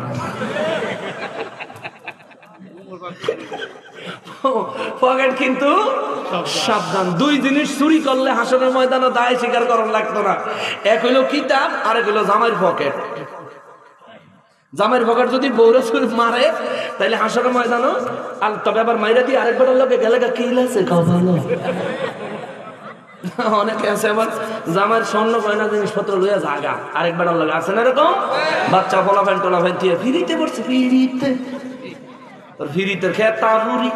পকেট কিন্তু সাবধান। 2 জিনিস চুরি করলে হাসনের ময়দানে দায় স্বীকার করার লাগতো না। এক হইলো কিতাব, আর এক হইলো জামাইয়ের পকেট। জামাইয়ের পকেট যদি বউরে চুরি মারে তাহলে হাসনের ময়দানও, আর তবে আবার মাইরা দিয়ে আরেকবার লোকে গেলে কি আছে ভালো। অনেকে আছে আবার জামাইয়ের স্বর্ণ গয়না জিনিসপত্র লইয়া জাগা আরেকবার লাগে, আছে না এরকম? বাচ্চা ফলাফেন টোলাফেন দিয়ে ফিরিতে পড়ছে, ফিরিতে ফিরিতে খেয়ে তাবুরি,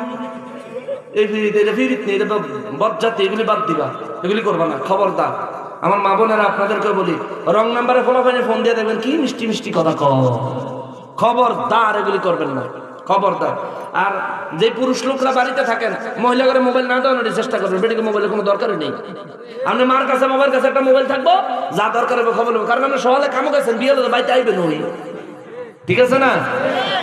এই ফিরিতে ফিরিত নেই, এটা তো বজ্জাতি, এগুলি বাদ দিবা, এগুলি করবা না, খবরদার। আমার মা বোনেরা আপনাদেরকে বলি, রং নাম্বারে ফলাফেনে ফোন দিয়ে দেখবেন কি মিষ্টি মিষ্টি কথা খবরদার, এগুলি করবেন না, খবরদার। আর যে পুরুষ লোকরা বাড়িতে থাকেন, মহিলা করে মোবাইল না দেওয়ার চেষ্টা করবেন, বেটিকে মোবাইলের কোনো দরকারই নেই। আপনি মার কাছে বাবার কাছে একটা মোবাইল থাকবো, যা দরকার হবে খবর নেবো, কারণ আপনি সকালে কামো গেছেন, বিয়ে হলে বাড়িতে আইবেন ওই, ঠিক আছে না?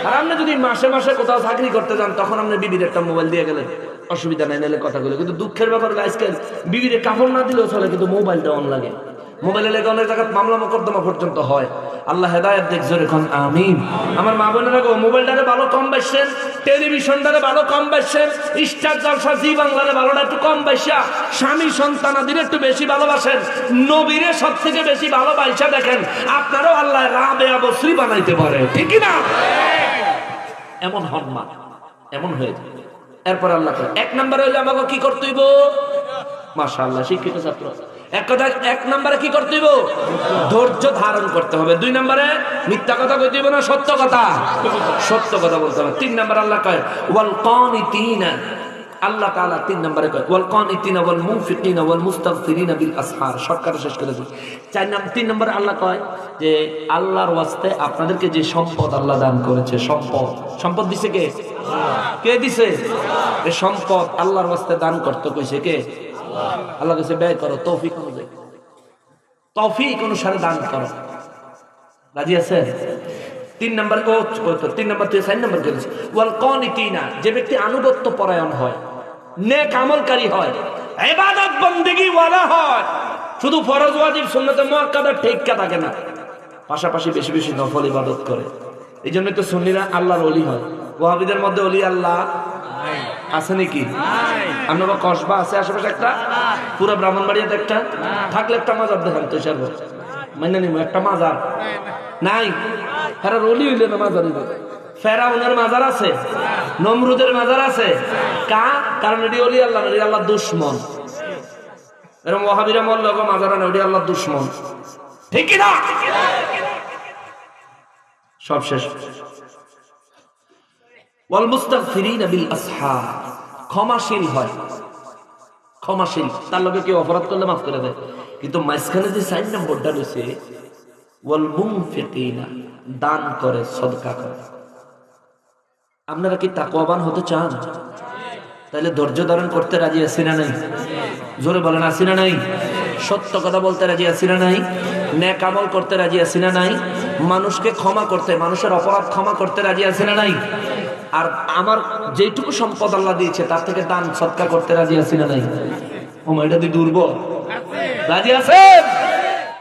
আর আপনি যদি মাসে মাসে কোথাও চাকরি করতে যান, তখন আপনি বিবির একটা মোবাইল দিয়ে গেলেন, অসুবিধা নাই, নাহলে কথাগুলো। কিন্তু দুঃখের ব্যাপার আজকাল বিবির কাপড় না দিলেও চলে, কিন্তু মোবাইলটা অন লাগে। মোবাইলে লেগে অনেক জায়গায় মামলা মোকদ্দমা পর্যন্ত হয়। আল্লাহ হেদায়েত দেখ, জোরে কোন আমিন। আমার মা বোনেরা গো, মোবাইলটারে ভালো কম বাসছেন, টেলিভিশনটারে ভালো কম বাসছেন, স্টার জলসা জি বাংলারে ভালোটা একটু কম বাসা, স্বামী সন্তানাদের একটু বেশি ভালোবাসেন, নবীরে সব থেকে বেশি ভালোবাসা দেখেন, আপনারও আল্লাহ রাবেয়া বসরি বানাইতে পারে, ঠিক না? এমন হন মা, এমন হয়ে যায়। এরপর আল্লাহ 1 নম্বরে হইলে আমাকে কি করতে হইব? মাশাআল্লাহ, শিক্ষিত ছাত্র। এক নম্বরে কি করতে হইব? ধৈর্য ধারণ করতে হবে। 2 নম্বরে মিথ্যা কথা কইতে হইব না, সত্য কথা, সত্য কথা বলতে হবে। 3 নম্বর আল্লাহ কয় ওয়াল কানিতিনা, আল্লাহ তাআলা 3 নম্বরে কয় ওয়াল কানিতিনা ওয়াল মুনফিকিনা ওয়াল মুস্তাগফিরিনা বিল আসহার। শর্টকাটে শেষ করে দিই। 3 নম্বরে আল্লাহ কয় যে আল্লাহর ওয়াস্তে আপনাদেরকে যে সম্পদ আল্লাহ দান করেছে, সম্পদ দিছে কে? কে দিছে? এই সম্পদ আল্লাহর ওয়াস্তে দান করতে কইছে কে? আল্লাহ কাছে ব্যয় করো, তৌফিক অনুযায়ী, তৌফিক অনুসারে দান করো। রাজি আছেন? 3 নম্বর 3 নম্বর থেকে 4 নম্বর করেছে ওয়াল কানিতিনা, যে ব্যক্তি আনুগত্য পরায়ণ হয়, নেক আমলকারী হয়, ইবাদত বন্দেগী ওয়ালা হয়, শুধু ফরজ ওয়াজিব সুন্নাতে মুআক্কাদা ঠেক্কা থাকে না, পাশাপাশি বেশি বেশি নফল ইবাদত করে। এই জন্য তো সুন্নিরা আল্লাহর ওলি হয়। ওয়াহাবিদের মধ্যে ওলি আল্লাহ আছে নাকি? আপনার কসবা আছে আশেপাশে একটা, পুরো ব্রাহ্মণবাড়িয়াতে একটা, থাকলে একটা মাজার দেখান তো সার্ব মানে নিব, একটা মাজার নাই। ফেরা রলি হইলে না মাজার হইবে। ফেরাউনের মাজার আছে, নমরুদের মাজার আছে, কারণ এটি ওলি আল্লাহ, এটি আল্লাহ দুশ্মন। এরকম ওয়াহাবিরা মল্লগ মাজার না, ওটি আল্লাহ দুশ্মন। ঠিক কি না? সব শেষ। ওয়াল মুস্তাগফিরিনা বিল আসহার, ক্ষমাশীল হয়, ক্ষমাশীল, তার লগে কেউ অপরাধ করলে মাফ করে দেয়। কিন্তু মাঝখানে যে 4 নম্বরটা রয়েছে, ওয়াল মুনফিকিনা, দান করে, সদকা করে। আপনারা কি তাকওয়াবান হতে চান? তাহলে ধৈর্য ধারণ করতে রাজি আছি না নাই? জোরে বলেন আছি না নাই? সত্য কথা বলতে রাজি আছি না নাই? নেক আমল করতে রাজি আছি না নাই? মানুষকে ক্ষমা করতে, মানুষের অপরাধ ক্ষমা করতে রাজি আছি না নাই? আর আমার যেটুকু সম্পদ আল্লাহ দিয়েছে তার থেকে দান সদকা করতে রাজি আছি না নাই? ও এটা দি দুর্বল, রাজি আছেন?